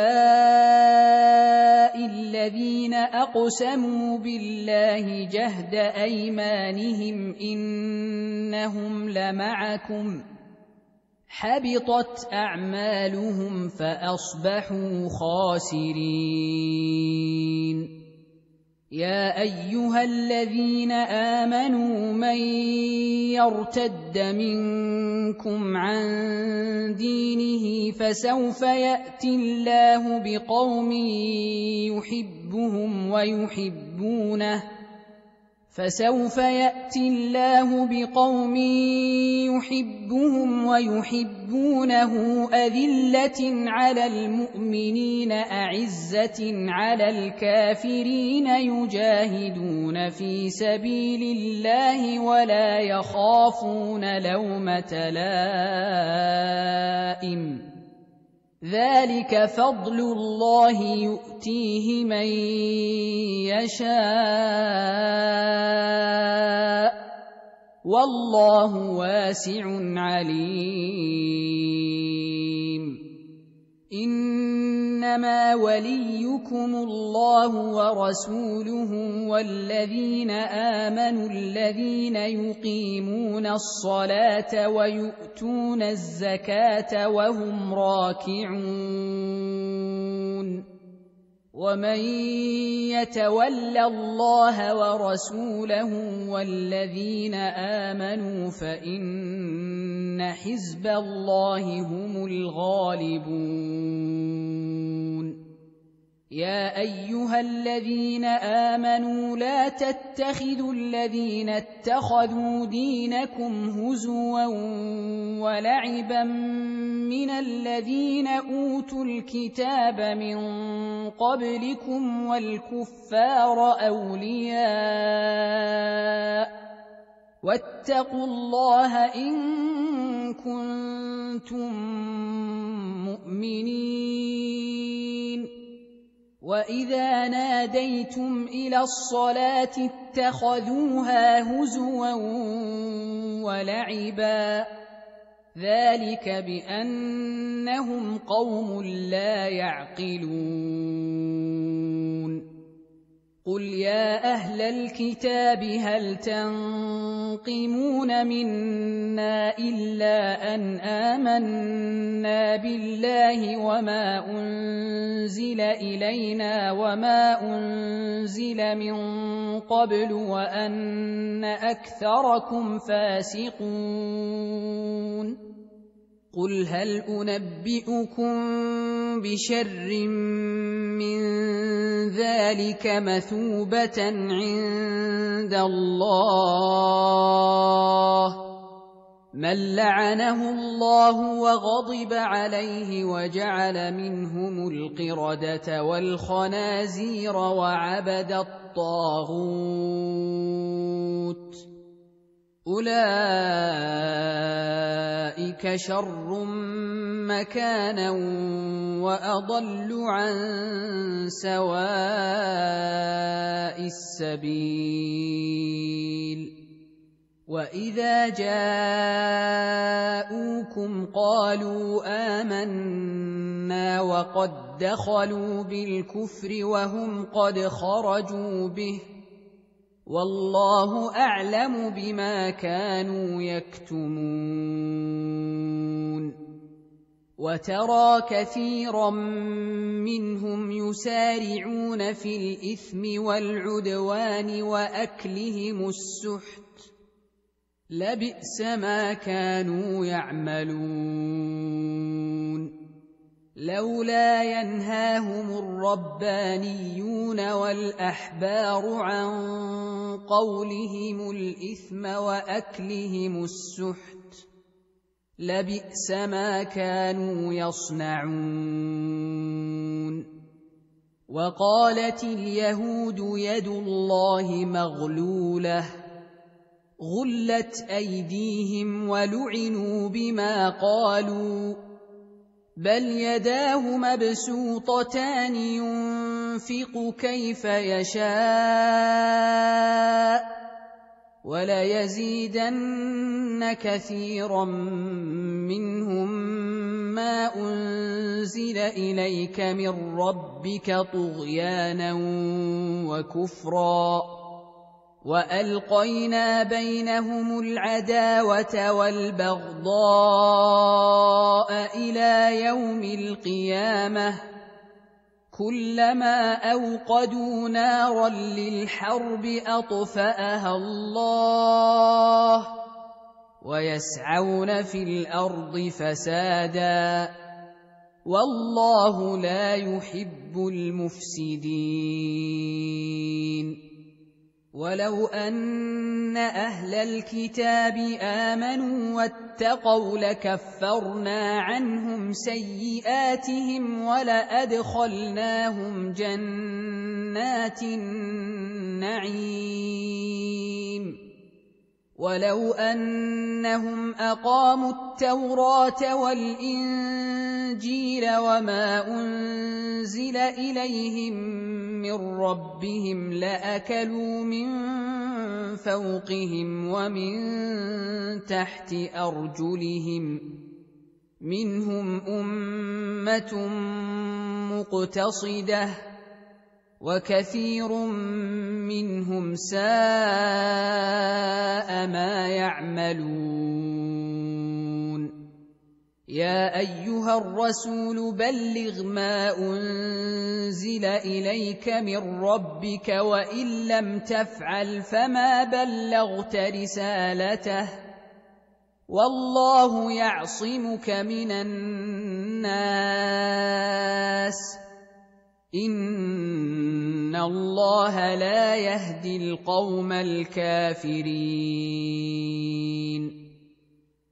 الذين أقسموا بالله جهد أيمانهم إنهم لمعكم، حبطت أعمالهم فأصبحوا خاسرين. يا أيها الذين آمنوا من يرتد منكم عن دينه فسوف يأتي الله بقوم يحبهم ويحبونه أذلة على المؤمنين أعزة على الكافرين يجاهدون في سبيل الله ولا يخافون لومة لائم، ذلك فضل الله يؤتيه من يشاء والله واسع عليم. إنما وليكم الله ورسوله والذين آمنوا الذين يقيمون الصلاة ويؤتون الزكاة وهم راكعون. ومن يتول الله ورسوله والذين آمنوا فإن حزب الله هم الغالبون. يا أيها الذين آمنوا لا تتخذوا الذين اتخذوا دينكم هزوا ولعبا من الذين أوتوا الكتاب من قبلكم والكفار أولياء واتقوا الله إن كنتم مؤمنين. وإذا ناديتم إلى الصلاة اتخذوها هزوا ولعبا ذلك بأنهم قوم لا يعقلون. قل يا أهل الكتاب هل تنقمون منا إلا أن آمنا بالله وما أنزل إلينا وما أنزل من قبل وأن أكثركم فاسقون. قل هل أنبئكم بشر من ذلك مثوبة عند الله من لعنه الله وغضب عليه وجعل منهم القردة والخنازير وعبد الطاغوت أولئك شر مكانا وأضل عن سواء السبيل. وإذا جاءوكم قالوا آمنا وقد دخلوا بالكفر وهم قد خرجوا به والله أعلم بما كانوا يكتمون. وترى كثيرا منهم يسارعون في الإثم والعدوان وأكلهم السحت لبئس ما كانوا يعملون. لولا ينهاهم الربانيون والأحبار عن قولهم الإثم وأكلهم السحت لبئس ما كانوا يصنعون. وقالت اليهود يد الله مغلولة غلت أيديهم ولعنوا بما قالوا بل يداه مبسوطتان ينفق كيف يشاء وليزيدن كثيرا منهم ما أنزل إليك من ربك طغيانا وكفرا وألقينا بينهم العداوة والبغضاء إلى يوم القيامة كلما أوقدوا نارا للحرب أطفأها الله ويسعون في الأرض فسادا والله لا يحب المفسدين. ولو أن أهل الكتاب آمنوا واتقوا لكفرنا عنهم سيئاتهم ولأدخلناهم جنات النعيم. ولو أنهم أقاموا التوراة والإنجيل وما أنزل إليهم من ربهم لأكلوا من فوقهم ومن تحت أرجلهم منهم أمة مقتصدة وكثير منهم ساء ما يعملون. يا أيها الرسول بلغ ما أنزل إليك من ربك وإن لم تفعل فما بلغت رسالته والله يعصمك من الناس إن الله لا يهدي القوم الكافرين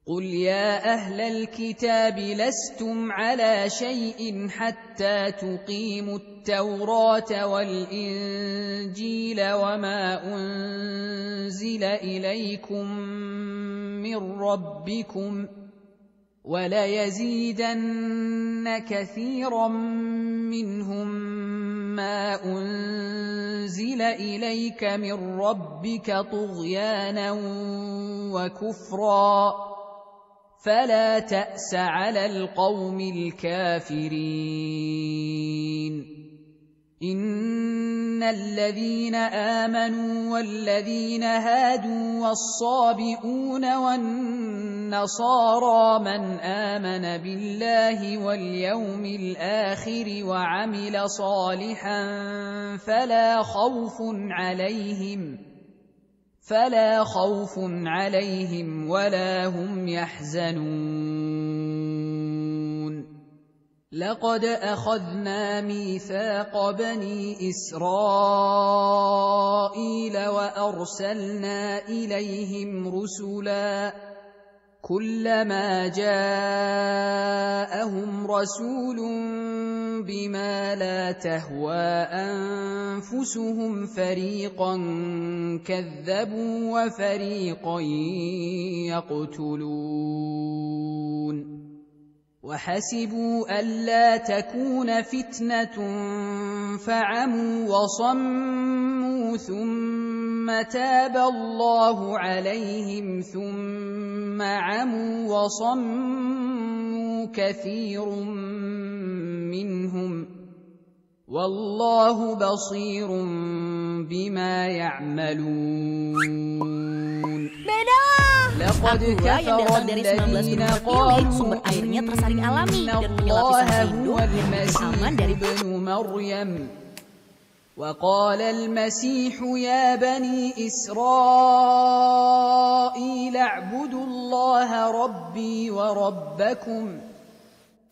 قل يا أهل الكتاب لستم على شيء حتى تقيموا التوراة والإنجيل وما أنزل إليكم من ربكم وليزيدن كثيرا منهم ما أنزل إليك من ربك طغيانا وكفرا فلا تأس على القوم الكافرين إن الذين آمنوا والذين هادوا والصابئون والنصارى من آمن بالله واليوم الآخر وعمل صالحا فلا خوف عليهم ولا هم يحزنون لقد أخذنا ميثاق بني إسرائيل وأرسلنا إليهم رسلا كلما جاءهم رسول بما لا تهوى أنفسهم فريقا كذبوا وفريقا يقتلون وحسبوا ألا تكون فتنة فعموا وصموا ثم تاب الله عليهم ثم عموا وصموا كثير منهم والله بصير بما يعملون لقد كفر الذين قالوا إن الله هو المسيح ابن مريم وقال المسيح يا بني إسرائيل اعبدوا الله ربي وربكم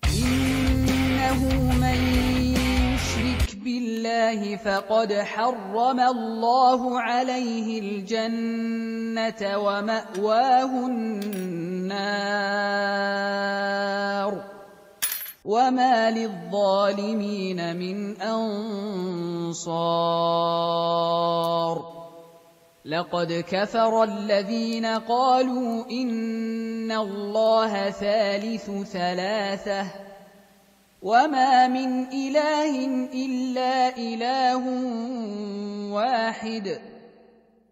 إنه من يشرك بالله فقد حرم الله عليه الجنة ومأواه النار وما للظالمين من أنصار لقد كفر الذين قالوا إن الله ثالث ثلاثة وما من إله إلا إله واحد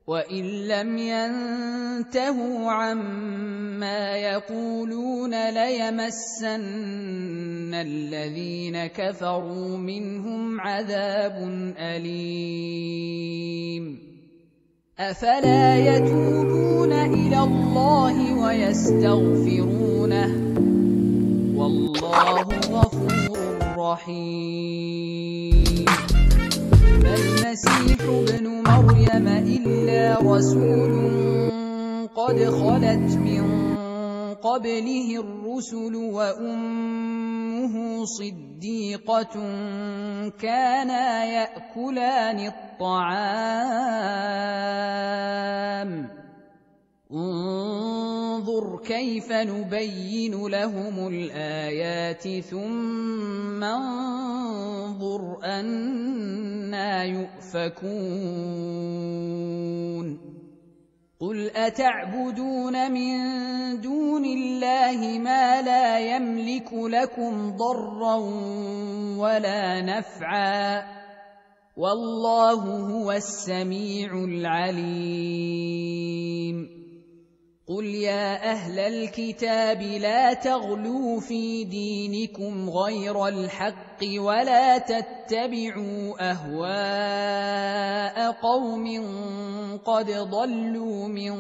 وإن لم ينتهوا عما يقولون ليمسن الذين كفروا منهم عذاب أليم أفلا يتوبون إلى الله ويستغفرونه والله غفور رحيم ما المسيح ابن مريم إلا رسول قد خلت من قبله الرسل وأمه صديقة كانا يأكلان الطعام انظر كيف نبين لهم الآيات ثم انظر أنى يؤفكون قل أتعبدون من دون الله ما لا يملك لكم ضرا ولا نفعا والله هو السميع العليم قل يا أهل الكتاب لا تغلوا في دينكم غير الحق ولا تتبعوا أهواء قوم قد ضلوا من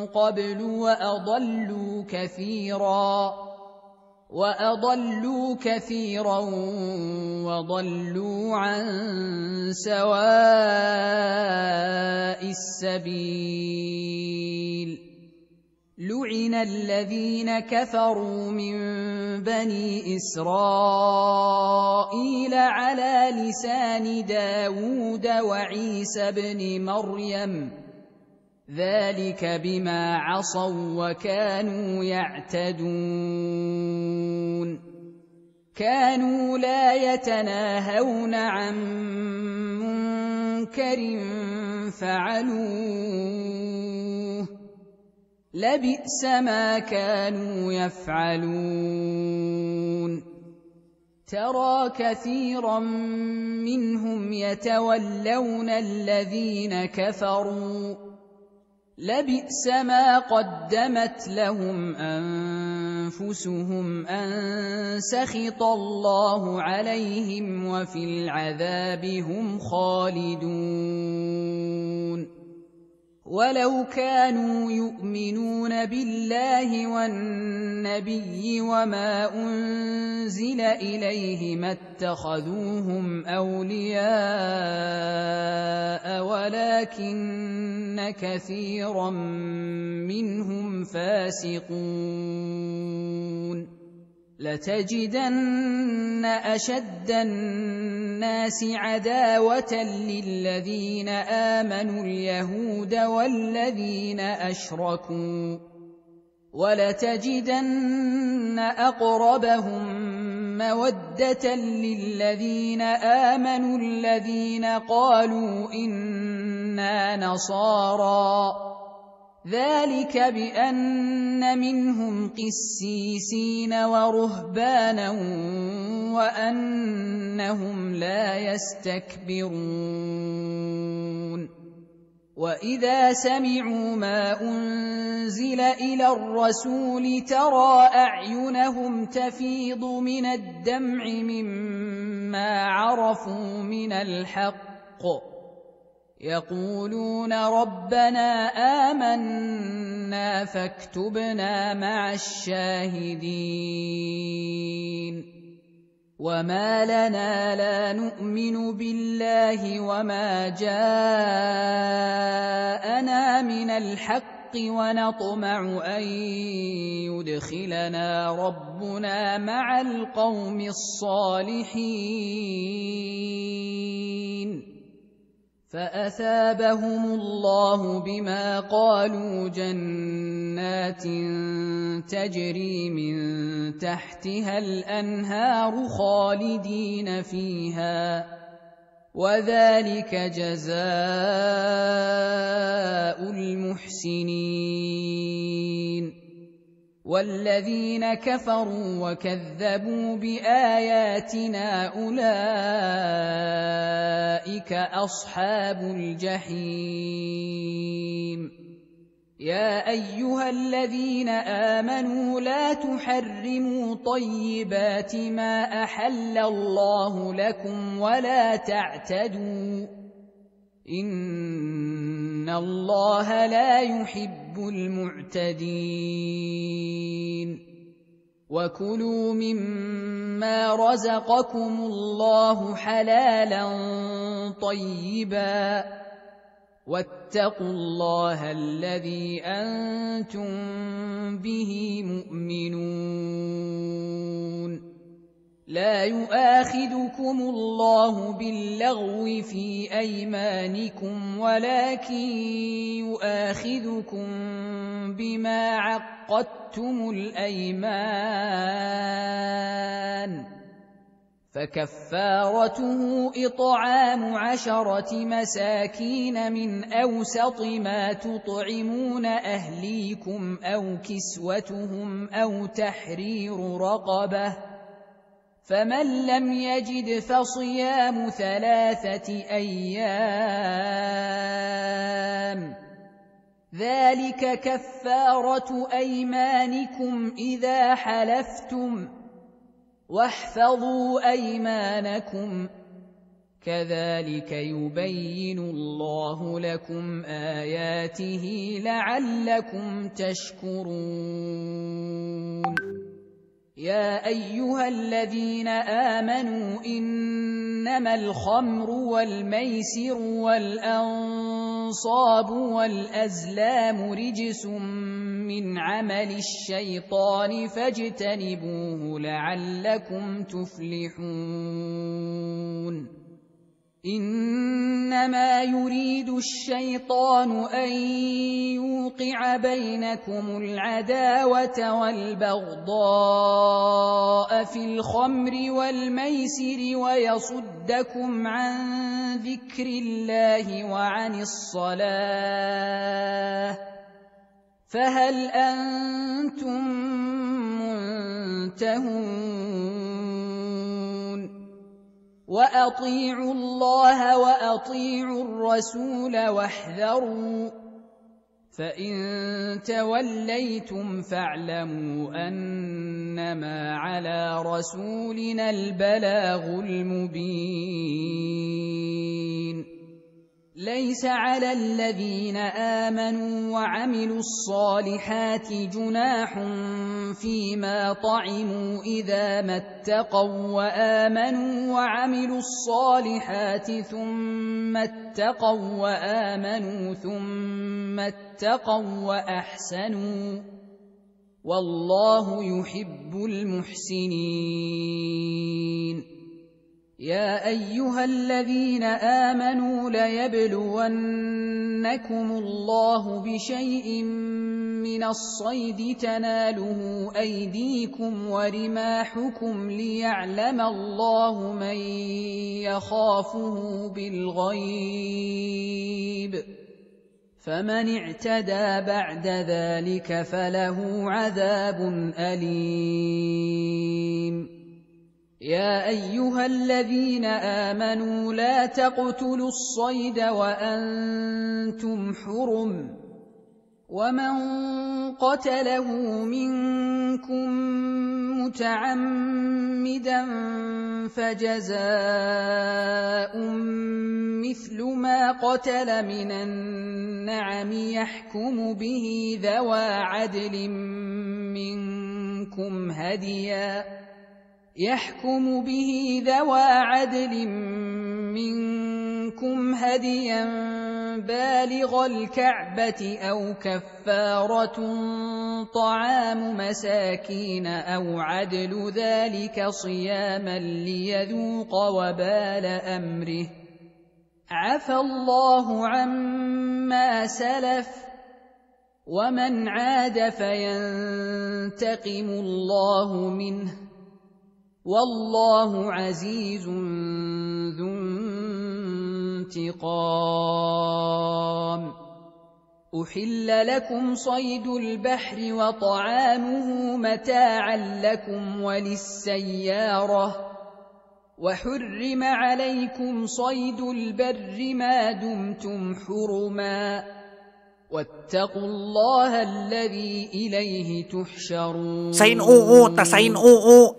قبل وأضلوا كثيرا وضلوا عن سواء السبيل لعن الذين كفروا من بني إسرائيل على لسان داود وعيسى بن مريم ذلك بما عصوا وكانوا يعتدون كانوا لا يتناهون عن منكر فعلوه لبئس ما كانوا يفعلون ترى كثيرا منهم يتولون الذين كفروا لبئس ما قدمت لهم أنفسهم أن سخط الله عليهم وفي العذاب هم خالدون ولو كانوا يؤمنون بالله والنبي وما أنزل إليه ما اتخذوهم أولياء ولكن كثيرا منهم فاسقون لتجدن أشد الناس عداوة للذين آمنوا اليهود والذين أشركوا ولتجدن أقربهم مودة للذين آمنوا الذين قالوا إنا نصارى ذلك بأن منهم قسيسين ورهبانا وأنهم لا يستكبرون وإذا سمعوا ما أنزل إلى الرسول ترى أعينهم تفيض من الدمع مما عرفوا من الحق يقولون ربنا آمنا فاكتبنا مع الشاهدين وما لنا لا نؤمن بالله وما جاءنا من الحق ونطمع أن يدخلنا ربنا مع القوم الصالحين فأثابهم الله بما قالوا جنات تجري من تحتها الأنهار خالدين فيها وذلك جزاء المحسنين والذين كفروا وكذبوا بآياتنا أولئك أصحاب الجحيم يا أيها الذين آمنوا لا تحرموا طيبات ما أحل الله لكم ولا تعتدوا إن الله لا يحب المعتدين وكلوا مما رزقكم الله حلالا طيبا واتقوا الله الذي أنتم به مؤمنون لا يؤاخذكم الله باللغو في أيمانكم ولكن يؤاخذكم بما عقدتم الأيمان فكفارته إطعام 10 مساكين من أوسط ما تطعمون أهليكم أو كسوتهم أو تحرير رقبة فمن لم يجد فصيام 3 أيام ذلك كفارة أيمانكم إذا حلفتم واحفظوا أيمانكم كذلك يبين الله لكم آياته لعلكم تشكرون يا أيها الذين آمنوا إنما الخمر والميسر والأنصاب والأزلام رجس من عمل الشيطان فاجتنبوه لعلكم تفلحون إنما يريد الشيطان أن يوقع بينكم العداوة والبغضاء في الخمر والميسر ويصدكم عن ذكر الله وعن الصلاة فهل أنتم منتهون وأطيعوا الله وأطيعوا الرسول واحذروا فإن توليتم فاعلموا أنما على رسولنا البلاغ المبين ليس على الذين آمنوا وعملوا الصالحات جناح فيما طعموا إذا ما اتقوا وآمنوا وعملوا الصالحات ثم اتقوا وآمنوا ثم اتقوا وأحسنوا والله يحب المحسنين يا أيها الذين آمنوا ليبلونكم الله بشيء من الصيد تناله أيديكم ورماحكم ليعلم الله من يخافه بالغيب فمن اعتدى بعد ذلك فله عذاب أليم يا أيها الذين آمنوا لا تقتلوا الصيد وأنتم حرم ومن قتله منكم متعمدا فجزاء مثل ما قتل من النعم يحكم به ذوى عدل منكم هديا بالغ الكعبة أو كفارة طعام مساكين أو عدل ذلك صياما ليذوق وبال أمره عفى الله عما سلف ومن عاد فينتقم الله منه والله عزيز ذو انتقام أحل لكم صيد البحر وطعامه متاعا لكم وللسيارة وحرم عليكم صيد البر ما دمتم حرما واتقوا الله الذي إليه تحشرون. Sain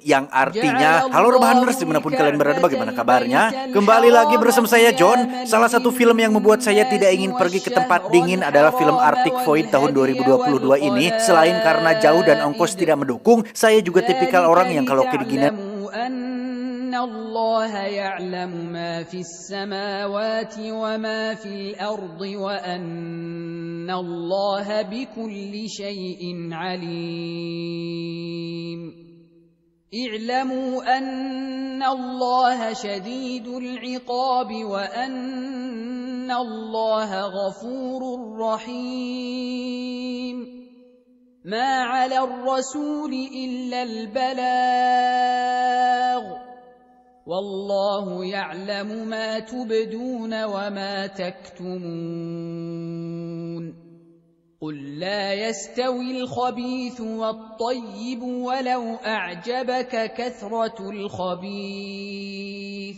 yang artinya halo rebahaners dimanapun kalian berada, bagaimana kabarnya? Kembali lagi bersama saya John. Salah satu film yang membuat saya tidak ingin pergi ke tempat dingin adalah film Arctic Void tahun 2022 ini. Selain karena jauh dan ongkos tidak mendukung, saya juga tipikal orang yang kalau kedinginan الله يعلم ما في السماوات وما في الأرض وأن الله بكل شيء عليم اعلموا أن الله شديد العقاب وأن الله غفور رحيم ما على الرسول إلا البلاغ والله يعلم ما تبدون وما تكتمون قل لا يستوي الخبيث والطيب ولو أعجبك كثرة الخبيث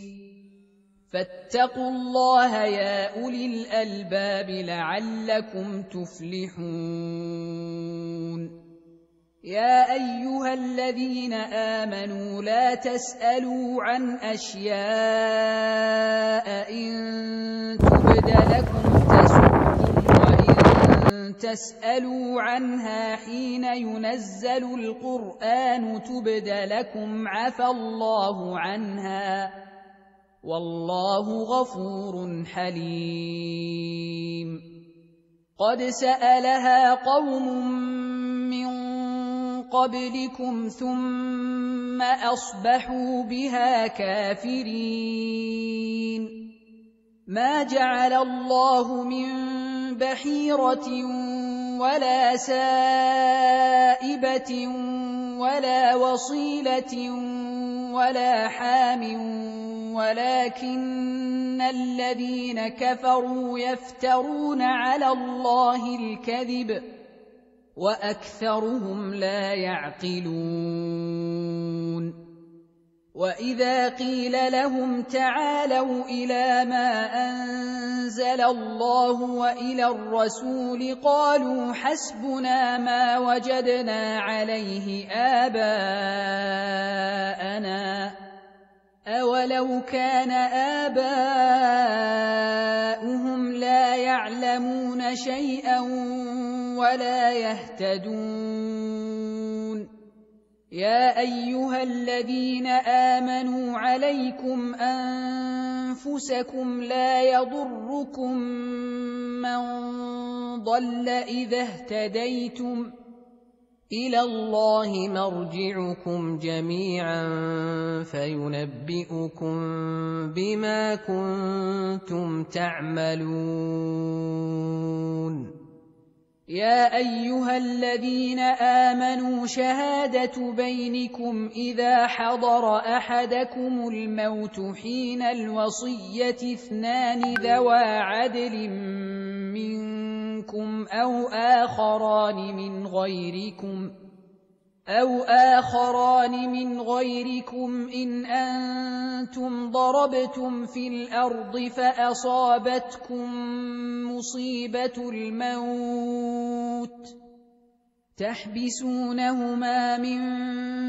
فاتقوا الله يا أولي الألباب لعلكم تفلحون يا أيها الذين آمنوا لا تسألوا عن أشياء إن تبد لكم تسؤكم وإن تسألوا عنها حين ينزل القرآن تبد لكم عفى الله عنها والله غفور حليم. قد سألها قوم من قبلكم ثم أصبحوا بها كافرين. ما جعل الله من بحيرة ولا سائبة ولا وصيلة ولا حام ولكن الذين كفروا يفترون على الله الكذب وأكثرهم لا يعقلون. وإذا قيل لهم تعالوا إلى ما أنزل الله وإلى الرسول قالوا حسبنا ما وجدنا عليه آباءنا أولو كان آباؤهم لا يعلمون شيئا ولا يهتدون. يا أيها الذين آمنوا عليكم أنفسكم لا يضركم من ضل إذا اهتديتم إلى الله مرجعكم جميعا فينبئكم بما كنتم تعملون. يا أيها الذين آمنوا شهادة بينكم إذا حضر أحدكم الموت حين الوصية اثنان ذوى عدل منكم أو آخران من غيركم إن أنتم ضربتم في الأرض فأصابتكم مصيبة الموت تحبسونهما من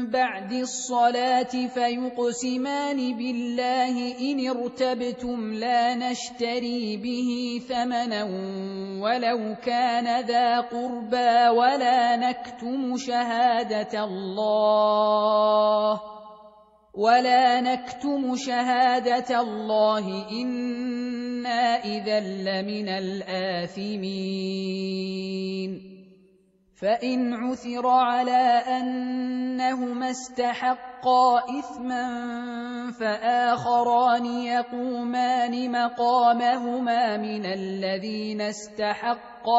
بعد الصلاة فيقسمان بالله إن ارتبتم لا نشتري به ثمنا ولو كان ذا قربى ولا نكتم شهادة الله إنا إذا لمن الآثمين. فإن عثر على أنهما استحقا إثما فآخران يقومان مقامهما من الذين استحق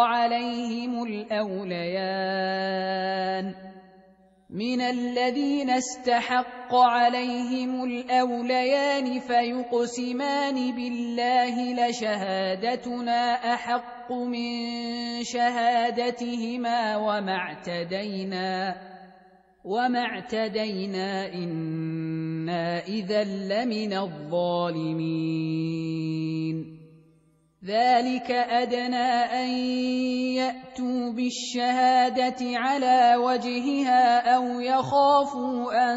عليهم الأوليان فيقسمان بالله لشهادتنا أحق من شهادتهما وما اعتدينا إنا إذا لمن الظالمين. ذلك أدنى أن يأتوا بالشهادة على وجهها أو يخافوا أن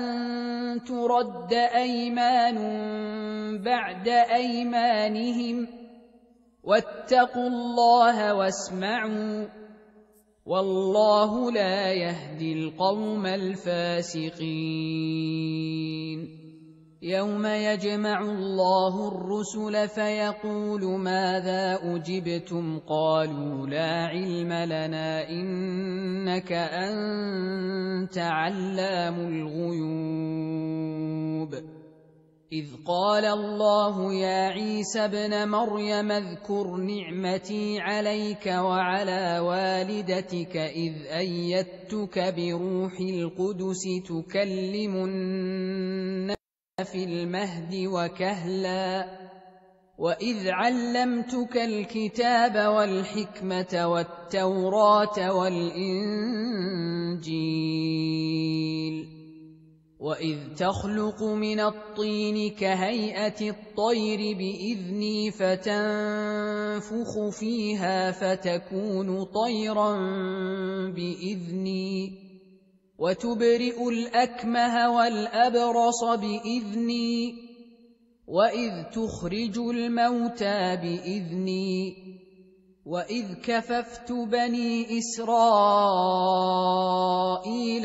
ترد أيمان بعد أيمانهم واتقوا الله واسمعوا والله لا يهدي القوم الفاسقين. يوم يجمع الله الرسل فيقول ماذا أجبتم قالوا لا علم لنا إنك أنت علام الغيوب. إذ قال الله يا عيسى ابن مريم اذكر نعمتي عليك وعلى والدتك إذ أيدتك بروح القدس تكلم الناس في المهد وكهلا وإذ علمتك الكتاب والحكمة والتوراة والإنجيل وإذ تخلق من الطين كهيئة الطير بإذني فتنفخ فيها فتكون طيرا بإذني وتبرئ الأكمه والأبرص بإذني وإذ تخرج الموتى بإذني وإذ كففت بني إسرائيل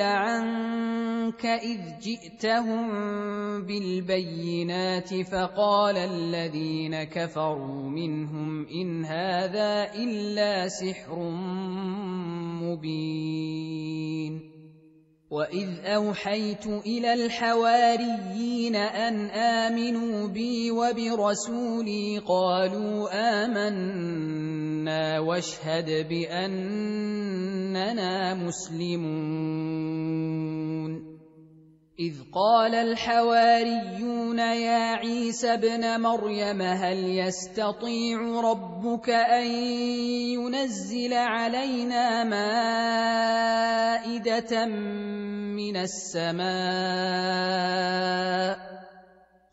عنك إذ جئتهم بالبينات فقال الذين كفروا منهم إن هذا إلا سحر مبين وإذ أوحيت إلى الحواريين أن آمنوا بي وبرسولي قالوا آمنا واشهد بأننا مسلمون إذ قال الحواريون يا عيسى ابن مريم هل يستطيع ربك أن ينزل علينا مائدة من السماء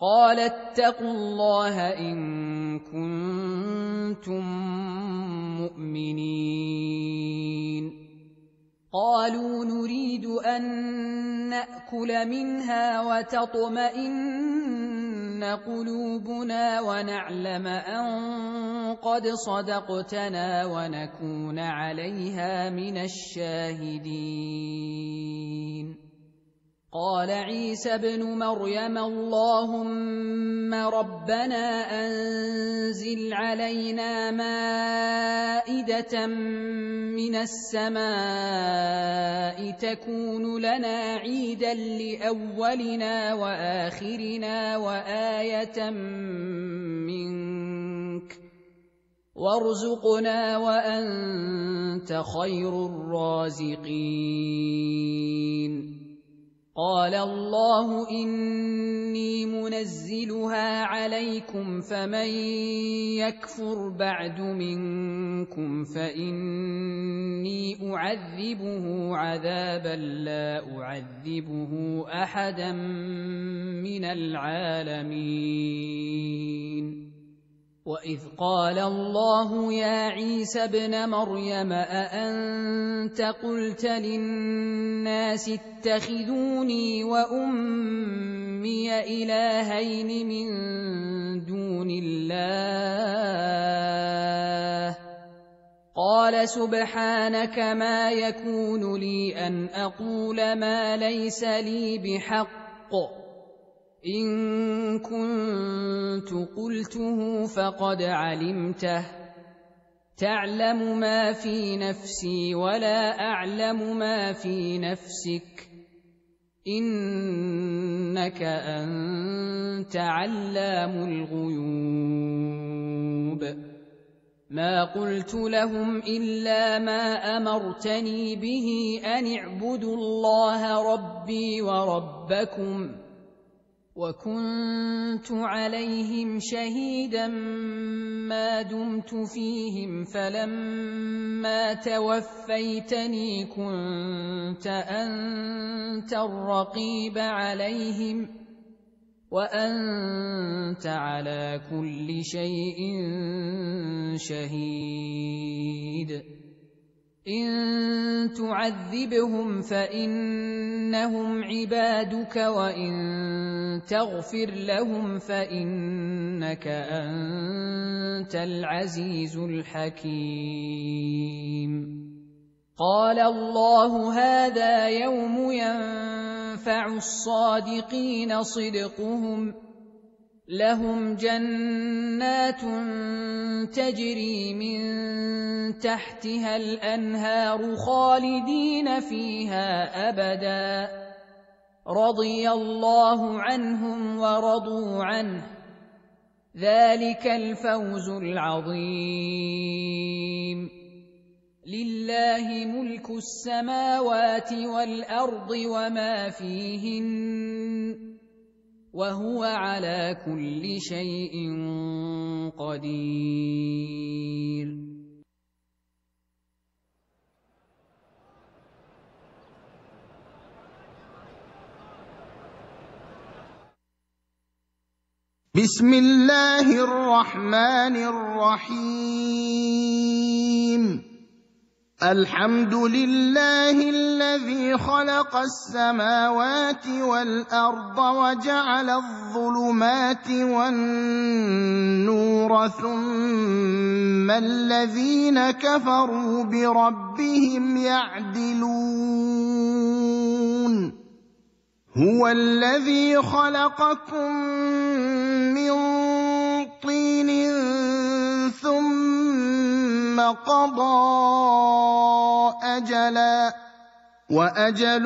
قال اتقوا الله إن كنتم مؤمنين قالوا نريد أن نأكل منها وتطمئن قلوبنا ونعلم أن قد صدقتنا ونكون عليها من الشاهدين قال عيسى ابن مريم اللهم ربنا أنزل علينا مائدة من السماء تكون لنا عيدا لأولنا وآخرنا وآية منك وارزقنا وأنت خير الرازقين قال الله إني منزلها عليكم فمن يكفر بعد منكم فإني أعذبه عذابا لا أعذبه أحدا من العالمين وإذ قال الله يا عيسى ابن مريم أأنت قلت للناس اتخذوني وأمي إلهين من دون الله قال سبحانك ما يكون لي أن أقول ما ليس لي بحق إن كنت قلته فقد علمته تعلم ما في نفسي ولا أعلم ما في نفسك إنك أنت علام الغيوب ما قلت لهم إلا ما أمرتني به أن اعبدوا الله ربي وربكم وكنت عليهم شهيدا ما دمت فيهم فلما توفيتني كنت أنت الرقيب عليهم وأنت على كل شيء شهيد إن تعذبهم فإنهم عبادك وإن تغفر لهم فإنك أنت العزيز الحكيم قال الله هذا يوم ينفع الصادقين صدقهم لهم جنات تجري من تحتها الأنهار خالدين فيها أبدا رضي الله عنهم ورضوا عنه ذلك الفوز العظيم لله ملك السماوات والأرض وما فيهن وهو على كل شيء قدير بسم الله الرحمن الرحيم الحمد لله الذي خلق السماوات والأرض وجعل الظلمات والنور ثم الذين كفروا بربهم يعدلون هو الذي خلقكم من طين ثم قضى أجلا وأجل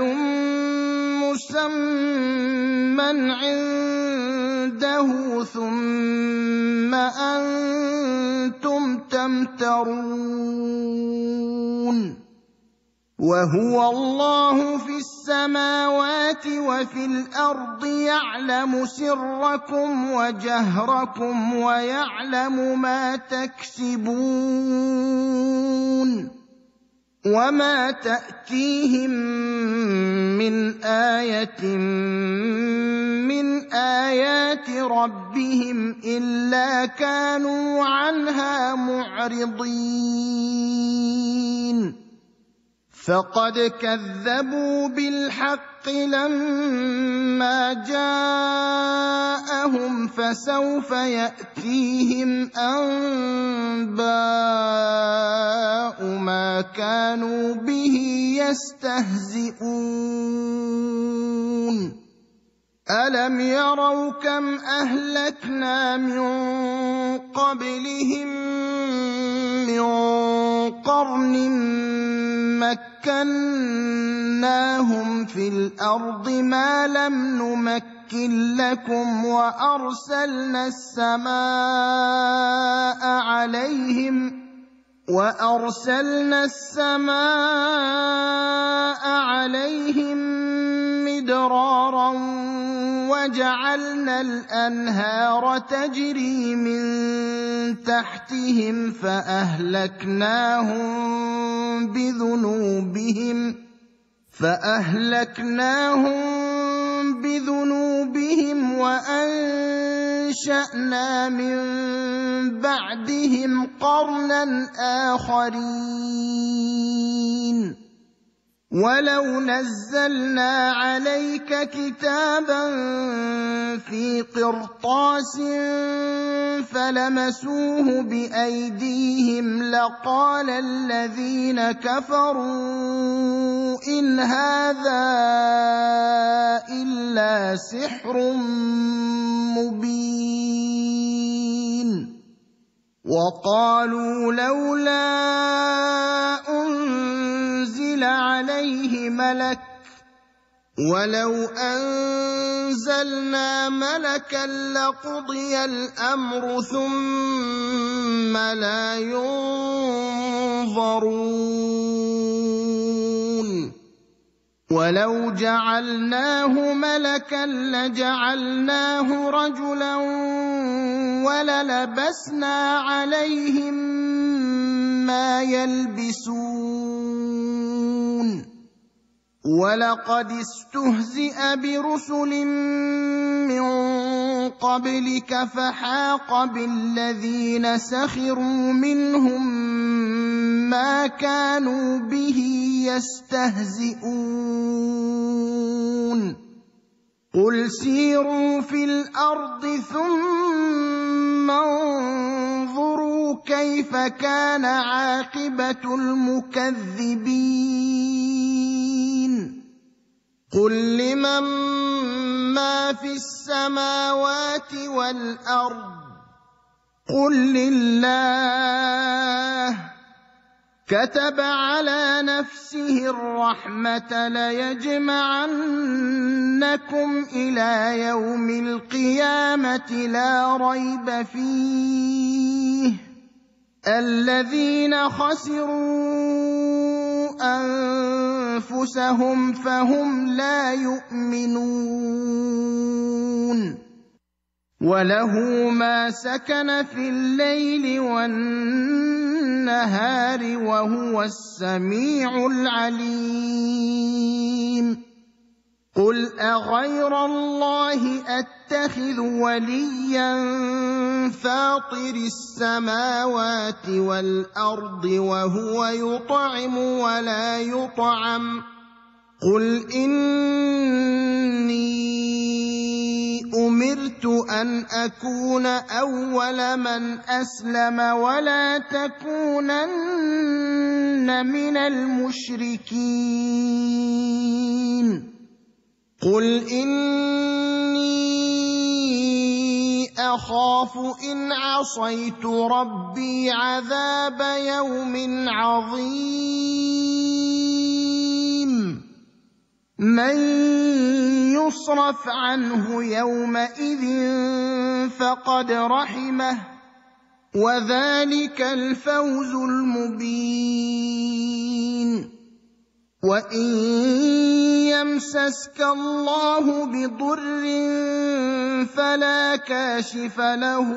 مسمى عنده ثم أنتم تمترون وهو الله في السماوات وفي الأرض يعلم سركم وجهركم ويعلم ما تكسبون وما تأتيهم من آية من آيات ربهم إلا كانوا عنها معرضين فقد كذبوا بالحق لما جاءهم فسوف يأتيهم أنباء ما كانوا به يستهزئون ألم يروا كم أهلكنا من قبلهم من قرن مكناهم في الأرض ما لم نمكن لكم وأرسلنا السماء عليهم مدرارا وجعلنا الأنهار تجري من تحتهم فأهلكناهم بذنوبهم وأنشأنا من بعدهم قرنا آخرين ولو نزلنا عليك كتابا في قرطاس فلمسوه بأيديهم لقال الذين كفروا إن هذا إلا سحر مبين وقالوا لولا أنزل عليه ملك ولو أنزلنا ملكا لقضي الأمر ثم لا ينظرون ولو جعلناه ملكا لجعلناه رجلا وللبسنا عليهم ما يلبسون ولقد استهزئ برسل من قبلك فحاق بالذين سخروا منهم ما كانوا به يستهزئون قل سيروا في الأرض ثم انظروا كيف كان عاقبة المكذبين قل لمن ما في السماوات والأرض قل لله كتب على نفسه الرحمة ليجمعنكم إلى يوم القيامة لا ريب فيه الذين خسروا أنفسهم فهم لا يؤمنون وله ما سكن في الليل والنهار وهو السميع العليم قل أغير الله أتخذ وليا فاطر السماوات والأرض وهو يطعم ولا يطعم قل إني أمرت أن أكون أول من أسلم ولا تكونن من المشركين قل إني أخاف إن عصيت ربي عذاب يوم عظيم من يصرف عنه يومئذ فقد رحمه وذلك الفوز المبين وإن يمسسك الله بضر فلا كاشف له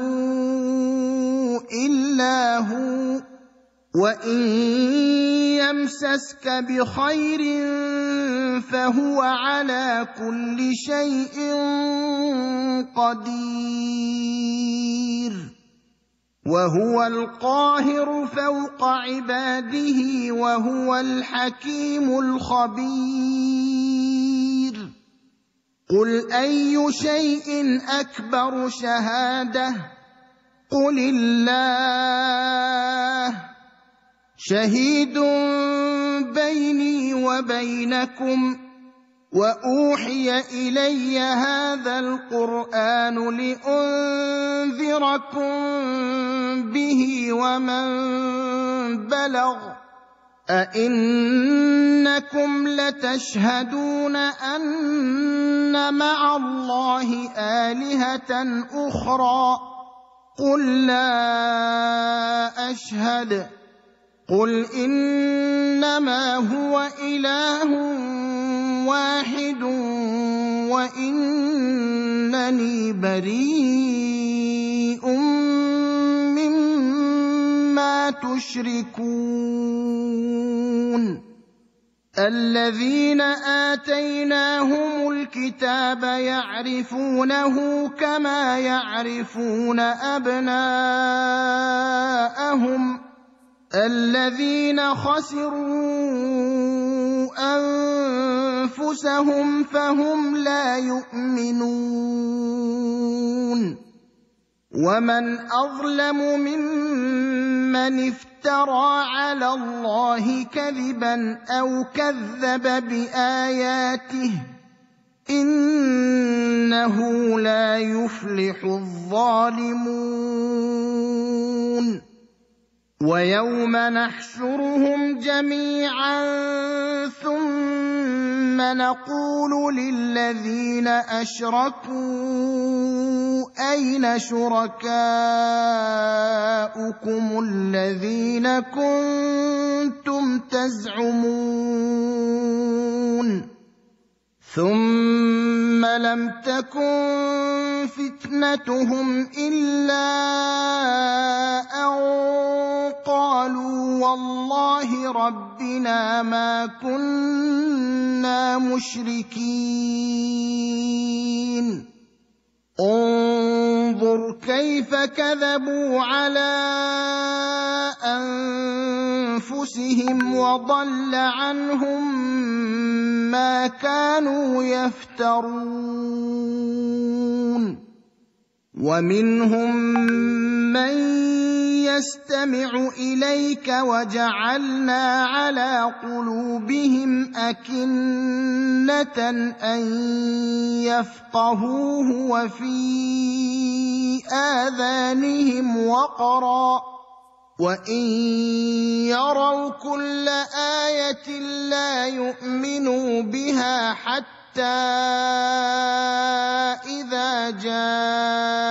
إلا هو وإن يمسسك بخير فهو على كل شيء قدير وهو القاهر فوق عباده وهو الحكيم الخبير قل أي شيء أكبر شهادة قل الله شهيد بيني وبينكم وأوحي إلي هذا القرآن لأنذركم به ومن بلغ أئنكم لتشهدون أن مع الله آلهة أخرى قل لا أشهد قل إنما هو إله واحد وإنني بريء مما تشركون الذين آتيناهم الكتاب يعرفونه كما يعرفون أبناءهم الذين خسروا أنفسهم فهم لا يؤمنون ومن أظلم ممن افترى على الله كذبا أو كذب بآياته إنه لا يفلح الظالمون ويوم نحشرهم جميعا ثم نقول للذين أشركوا أين شركاؤكم الذين كنتم تزعمون ثم لم تكن فتنتهم إلا أن قالوا والله ربنا ما كنا مشركين انظر كيف كذبوا على أنفسهم وضل عنهم ما كانوا يفترون ومنهم من يستمع إليك وجعلنا على قلوبهم أكنة أن يفقهوه وفي آذانهم وقرا وإن يروا كل آية لا يؤمنوا بها حتى إذا جاءوك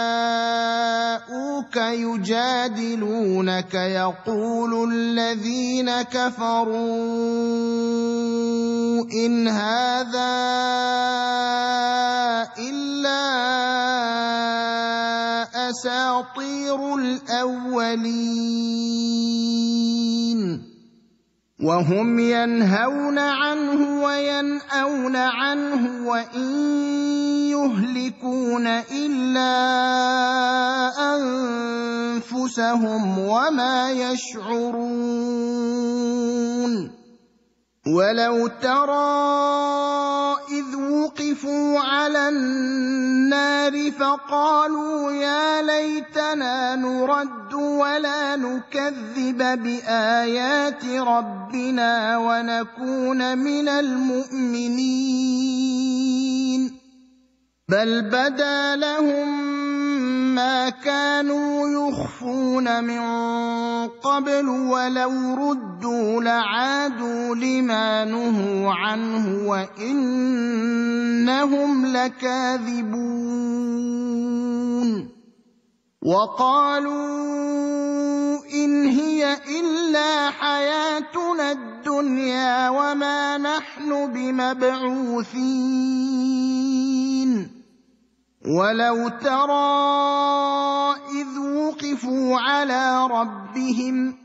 يجادلونك يقول الذين كفروا إن هذا إلا أساطير الأولين وهم ينهون عنه وينأون عنه وإن يهلكون إلا أنفسهم وما يشعرون ولو ترى إذ وقفوا على النار فقالوا يا ليتنا نرد ولا نكذب بآيات ربنا ونكون من المؤمنين بل بدا لهم ما كانوا يخفون من قبل ولو ردوا لعادوا لما نهوا عنه وإنهم لكاذبون وقالوا إن هي إلا حياتنا الدنيا وما نحن بمبعوثين ولو ترى إذ وقفوا على ربهم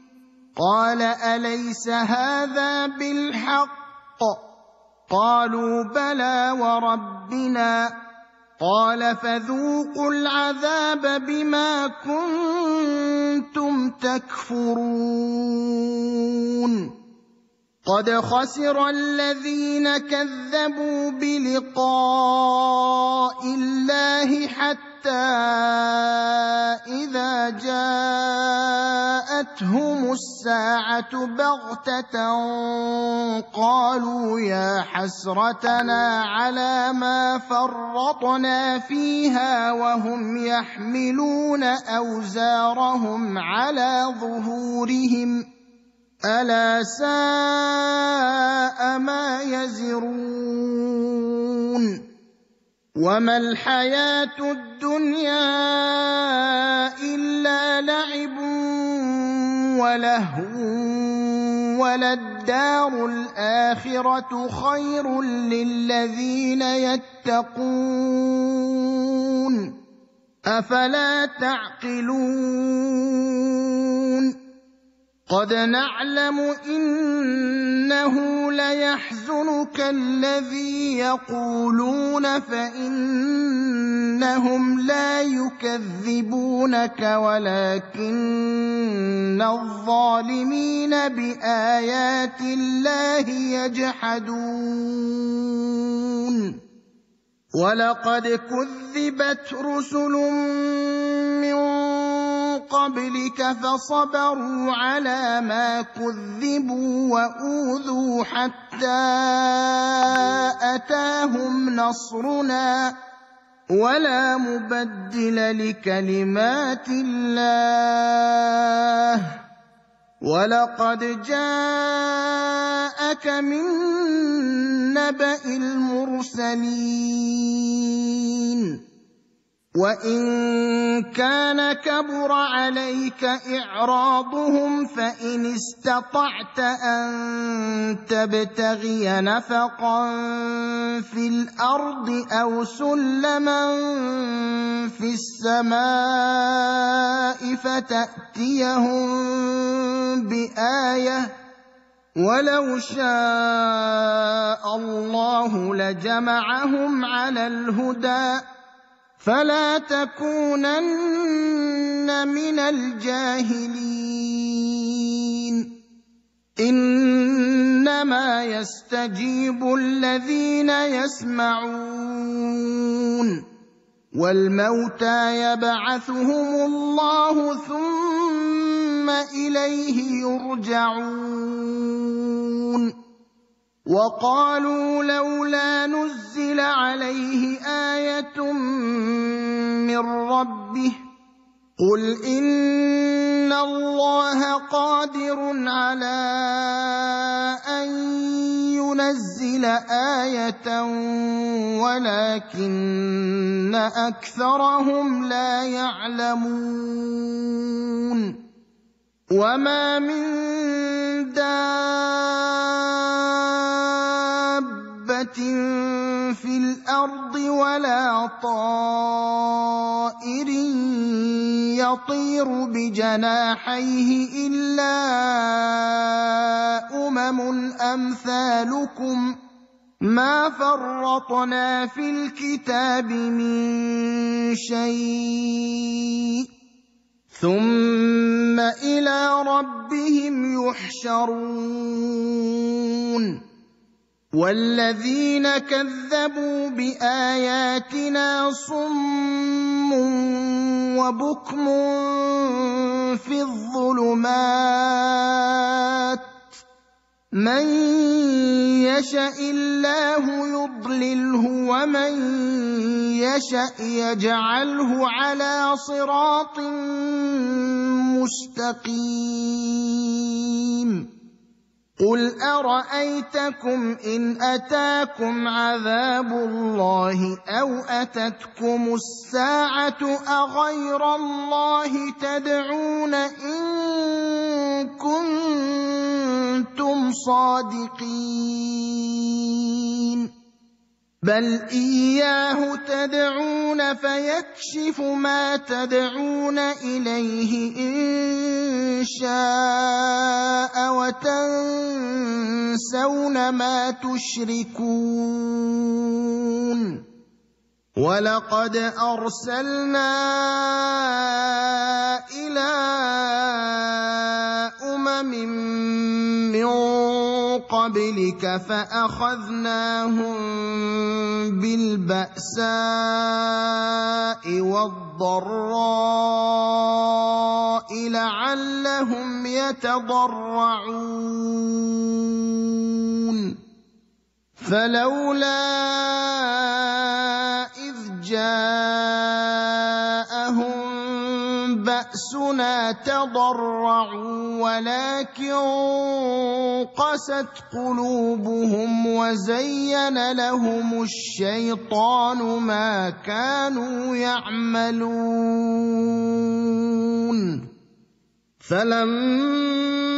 قال أليس هذا بالحق قالوا بلى وربنا قال فذوقوا العذاب بما كنتم تكفرون قد خسر الذين كذبوا بلقاء الله حتى إذا جاءتهم الساعة بغتة قالوا يا حسرتنا على ما فرطنا فيها وهم يحملون أوزارهم على ظهورهم ألا ساء ما يزرون وما الحياة الدنيا إلا لعب ولهو وللدار الآخرة خير للذين يتقون أفلا تعقلون قد نعلم إنه ليحزنك الذي يقولون فإنهم لا يكذبونك ولكن الظالمين بآيات الله يجحدون ولقد كذبت رسل من قبلك فصبروا على ما كذبوا وأوذوا حتى أتاهم نصرنا ولا مبدل لكلمات الله ولقد جاءك من نبأ المرسلين وإن كان كبر عليك إعراضهم فإن استطعت أن تبتغي نفقا في الأرض أو سلما في السماء فتأتيهم بآية ولو شاء الله لجمعهم على الهدى فلا تكونن من الجاهلين إنما يستجيب الذين يسمعون والموتى يبعثهم الله ثم إليه يرجعون وقالوا لولا نزل عليه آية من ربه قل إن الله قادر على أن ينزل آية ولكن أكثرهم لا يعلمون وما من دابة في الأرض ولا طائر يطير بجناحيه إلا أمثالكم ما فرطنا في الكتاب من شيء ثم يحشرون والذين كذبوا بآياتنا صم وبكم في الظلمات من يشاء الله يضلله ومن يشاء يجعله على صراط مستقيم قل أرأيتكم إن أتاكم عذاب الله أو أتتكم الساعة أغير الله تدعون إن كنتم صادقين بل إياه تدعون فيكشف ما تدعون إليه إن شاء وتنسون ما تشركون ولقد أرسلنا إلى من قبلك فأخذناهم بالبأساء والضراء لعلهم يتضرعون فلولا إذ جاءهم بأسنا تضرعوا ولكن قست قلوبهم وزين لهم الشيطان ما كانوا يعملون فلما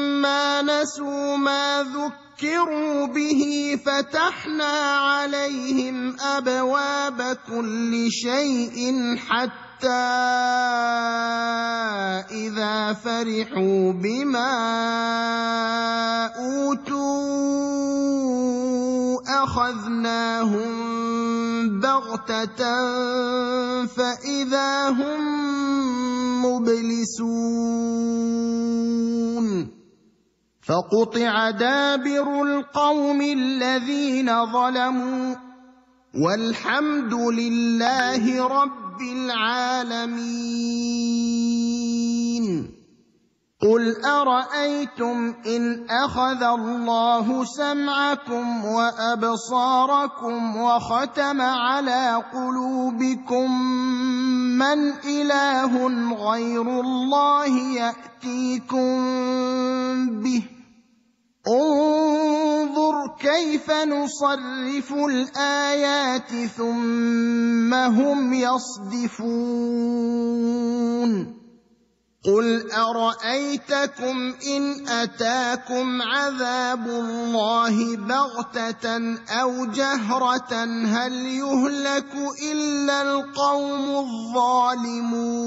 نسوا ما ذكروا به فتحنا عليهم أبواب كل شيء حتى إذا فرحوا بما أوتوا أخذناهم بغتة فإذا هم مبلسون فقطع دابر القوم الذين ظلموا والحمد لله رب العالمين قل أرأيتم إن أخذ الله سمعكم وأبصاركم وختم على قلوبكم من إله غير الله يأتيكم به انظر كيف نصرف الآيات ثم هم يصدفون قل أرأيتكم إن أتاكم عذاب الله بغتة أو جهرة هل يهلك إلا القوم الظالمون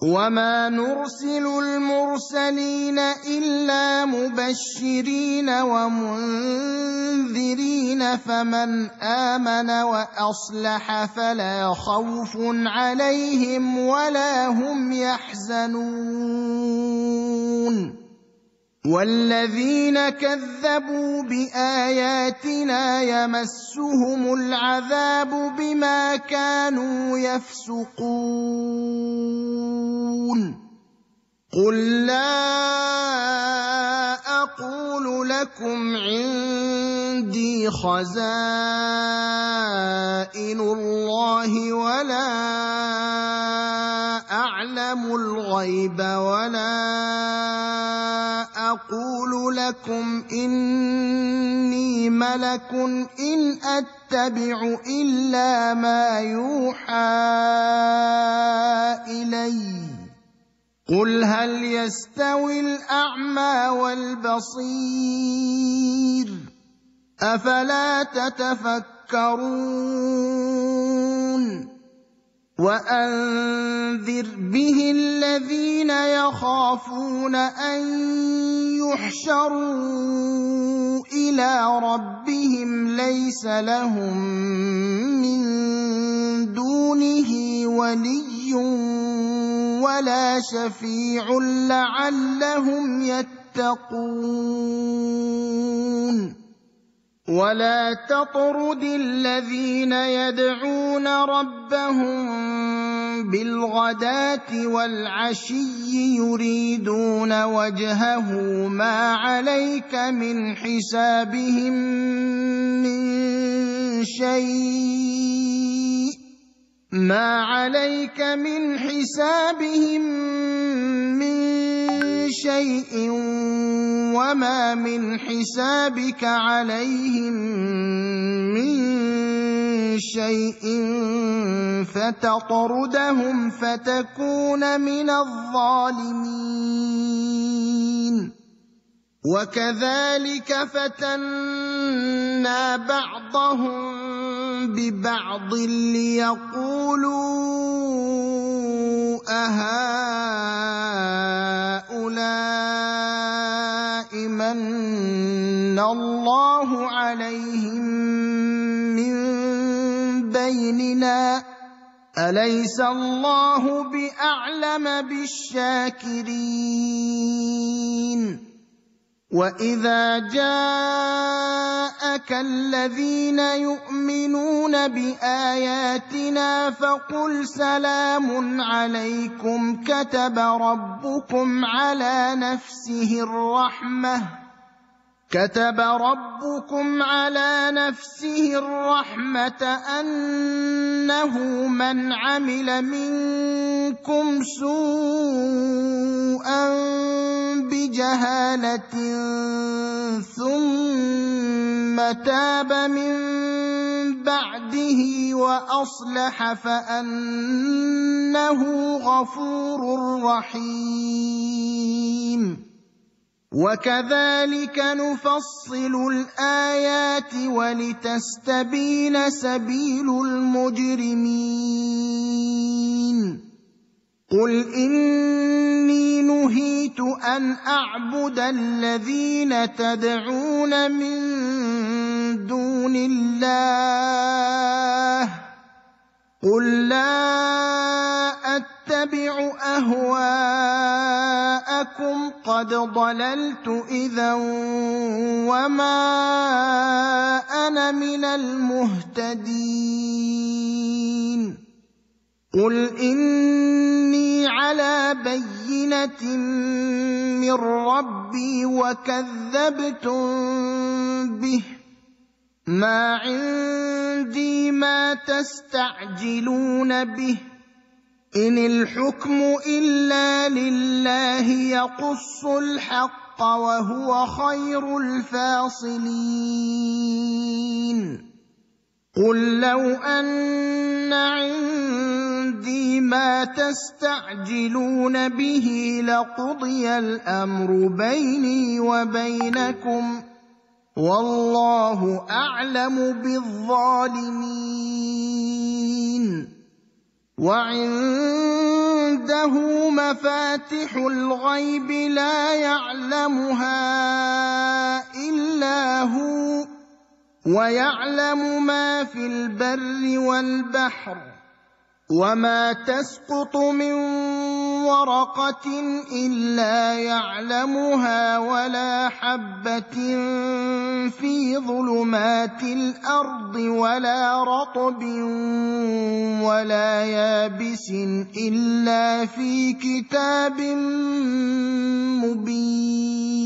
وما نرسل المرسلين إلا مبشرين ومنذرين فمن آمن وأصلح فلا خوف عليهم ولا هم يحزنون والذين كذبوا بآياتنا يمسهم العذاب بما كانوا يفسقون قل لا أقول لكم عندي خزائن الله ولا أعلم الغيب ولا أقول لكم إني ملك إن أتبع إلا ما يوحى إلي قل هل يستوي الأعمى والبصير أفلا تتفكرون وأنذر به الذين يخافون أن يحشروا إلى ربهم ليس لهم من دونه ولي ولا شفيع لعلهم يتقون ولا تطرد الذين يدعون ربهم بالغداة والعشي يريدون وجهه ما عليك من حسابهم من شيء وما من حسابك عليهم من شيء فتطردهم فتكون من الظالمين وكذلك فتنا بعضهم ببعض ليقولوا أهؤلاء من الله عليهم من بيننا أليس الله بأعلم بالشاكرين وإذا جاءك الذين يؤمنون بآياتنا فقل سلام عليكم كتب ربكم على نفسه الرحمة أنه من عمل منكم سوءا بجهالة ثم تاب من بعده وأصلح فأنه غفور رحيم وكذلك نفصل الآيات ولتستبين سبيل المجرمين قل إني نهيت أن أعبد الذين تدعون من دون الله قل لا أتبع أهواءكم قد ضللت إذا وما أنا من المهتدين قل إني على بينة من ربي وكذبتم به ما عندي ما تستعجلون به إن الحكم إلا لله يقص الحق وهو خير الفاصلين قل لو أن عندي ما تستعجلون به لقضي الأمر بيني وبينكم والله أعلم بالظالمين وعنده مفاتح الغيب لا يعلمها إلا هو ويعلم ما في البر والبحر وما تسقط من ورقة إلا يعلمها ولا حبة في ظلمات الأرض ولا رطب ولا يابس إلا في كتاب مبين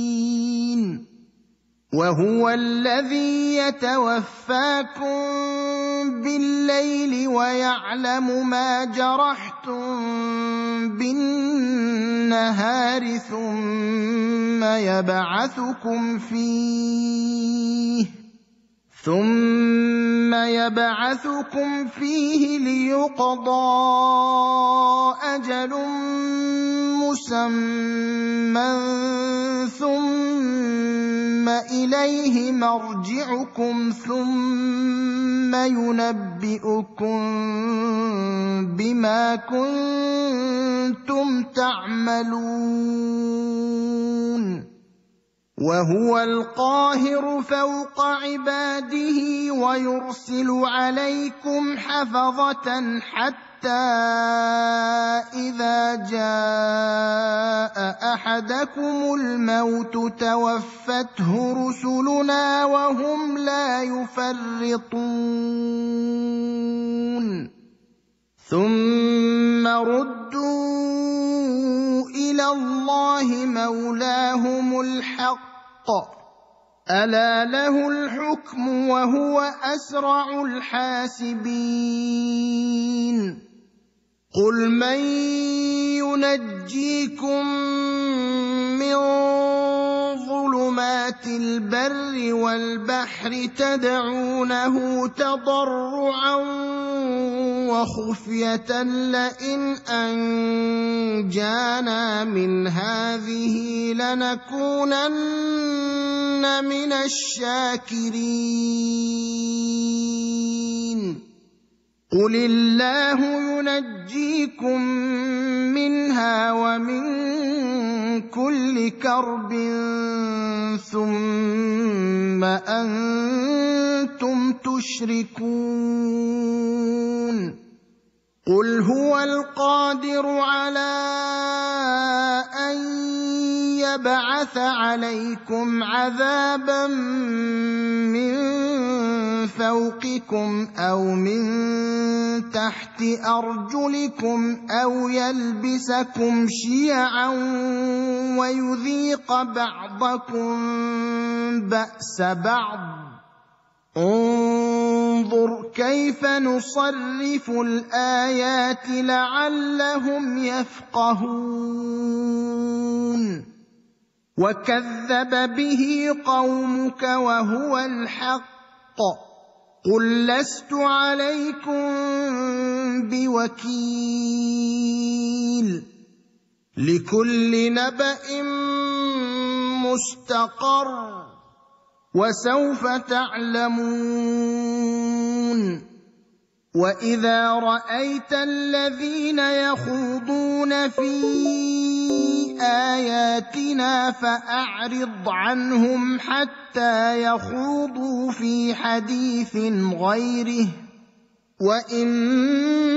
وهو الذي يتوفاكم بالليل ويعلم ما جرحتم بالنهار ثم يبعثكم فيه ليقضى أجل مسمى ثم إليه مرجعكم ثم ينبئكم بما كنتم تعملون وهو القاهر فوق عباده ويرسل عليكم حفظة حتى إذا جاء أحدكم الموت توفته رسلنا وهم لا يفرطون ثم ردوا إلى الله مولاهم الحق ألا له الحكم وهو أسرع الحاسبين قل من ينجيكم من ظلمات البر والبحر تدعونه تضرعا وخفية لئن أنجانا من هذه لنكونن من الشاكرين قل الله ينجيكم منها ومن كل كرب ثم أنتم تشركون قل هو القادر على أن يبعث عليكم عذابا من فوقكم أو من تحت أرجلكم أو يلبسكم شيعا ويذيق بعضكم بأس بعض انظر كيف نصرف الآيات لعلهم يفقهون وكذب به قومك وهو الحق قل لست عليكم بوكيل لكل نبأ مستقر وسوف تعلمون وإذا رأيت الذين يخوضون في آياتنا فأعرض عنهم حتى يخوضوا في حديث غيره وإما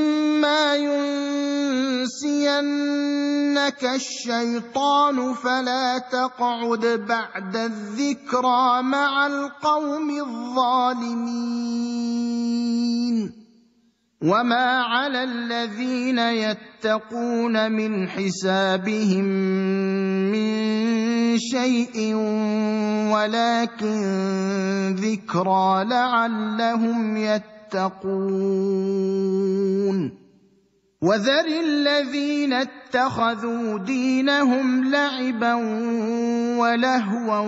ينسينك الشيطان فلا تقعد بعد الذكرى مع القوم الظالمين وما على الذين يتقون من حسابهم من شيء ولكن ذكرى لعلهم يتقون وذر الذين اتخذوا دينهم لعبا ولهوا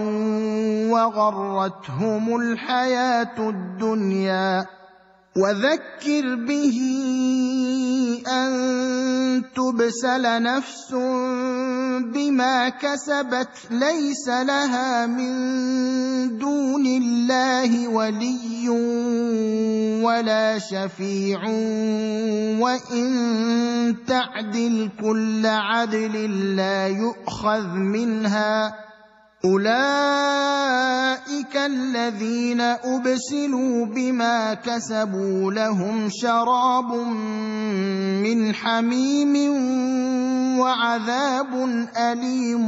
وغرتهم الحياة الدنيا وذكر به أن تبسل نفس بما كسبت ليس لها من دون الله ولي ولا شفيع وإن تعدل كل عدل لا يؤخذ منها أولئك الذين أبسلوا بما كسبوا لهم شراب من حميم وعذاب أليم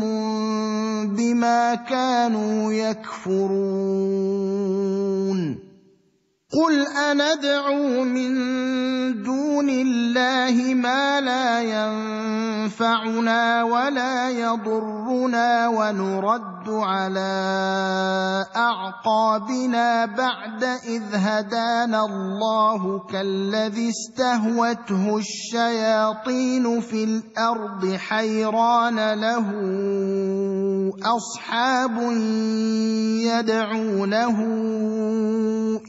بما كانوا يكفرون قل أندعو من دون الله ما لا ينفعنا ولا يضرنا ونرد على أعقابنا بعد إذ هدانا الله كالذي استهوته الشياطين في الأرض حيران له أصحاب يدعونه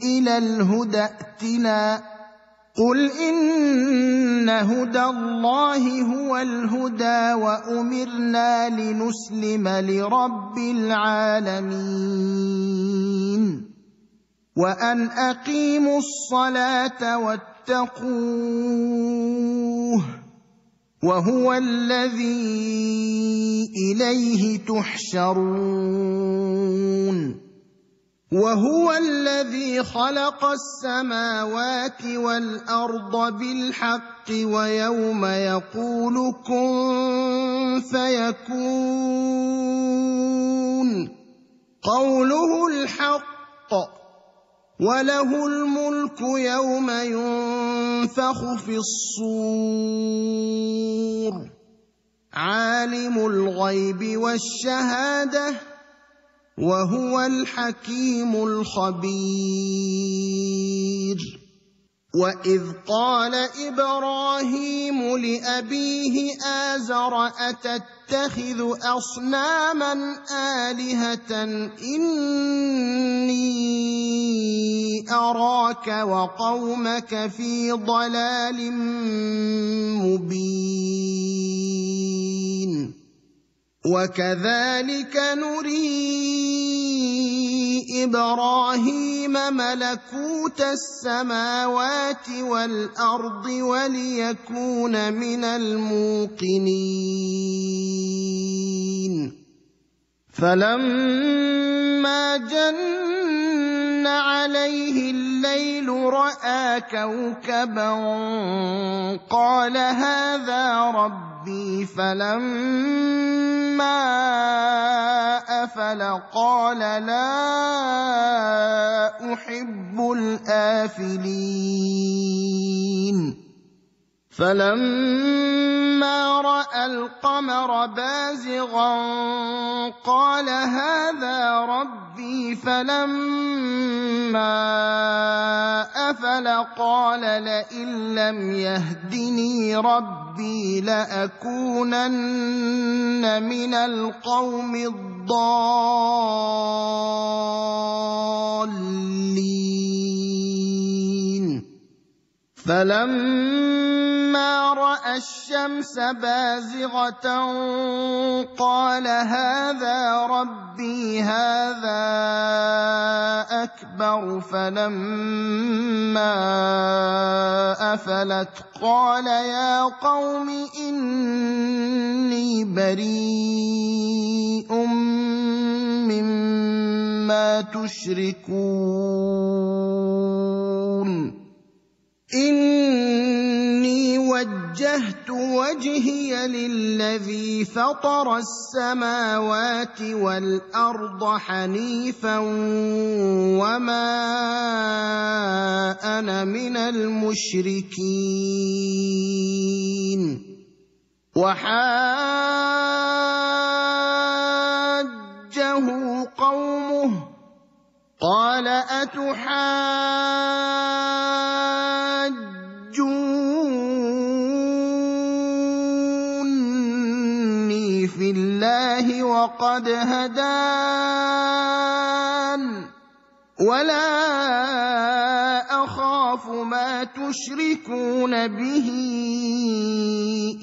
إلى الهدى ائتنا قل إن هدى الله هو الهدى وأمرنا لنسلم لرب العالمين وأن أقيموا الصلاة واتقوه وهو الذي إليه تحشرون وهو الذي خلق السماوات والأرض بالحق ويوم يقول كن فيكون قوله الحق وله الملك يوم ينفخ في الصور عالم الغيب والشهادة وهو الحكيم الخبير وإذ قال إبراهيم لأبيه آزر أتتخذ أصناما آلهة إني أراك وقومك في ضلال مبين وكذلك نري إبراهيم ملكوت السماوات والأرض وليكون من الموقنين فلما جن عليه الليل رأى كوكبا قال هذا ربي فلما أفل قال لا أحب الآفلين فلما رأى القمر بازغا قال هذا ربي فلما أفل قال لئن لم يهدني ربي لأكونن من القوم الضالين فلما رأى الشمس بازغة قال هذا ربي هذا أكبر فلما أفلت قال يا قوم إني بريء مما تشركون إني وجهت وجهي للذي فطر السماوات والأرض حنيفا وما أنا من المشركين وحاجه قومه قال أتحاجوني في الله وقد هدان ولا أخاف ما تشركون به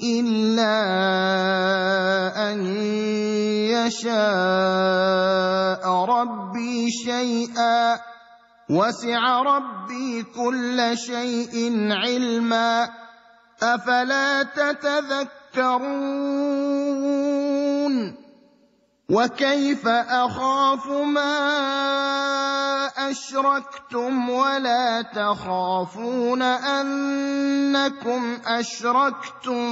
إلا أن يشاء ربي شيئا وسع ربي كل شيء علما أفلا تتذكرون وكيف أخاف ما أشركتم ولا تخافون أنكم أشركتم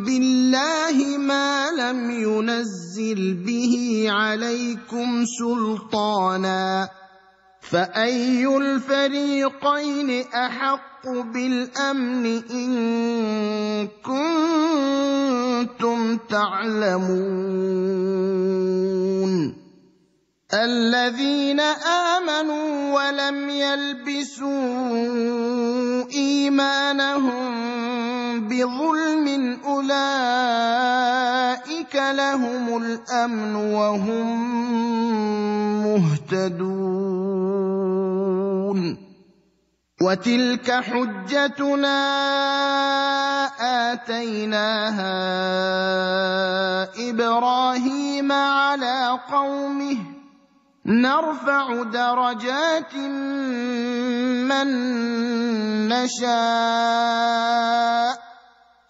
بالله ما لم ينزل به عليكم سلطانا فأي الفريقين أحق بالأمن إن كنتم تعلمون الذين آمنوا ولم يلبسوا إيمانهم بظلم أولئك لهم الأمن وهم مهتدون وتلك حجتنا آتيناها إبراهيم على قومه نرفع درجات من نشاء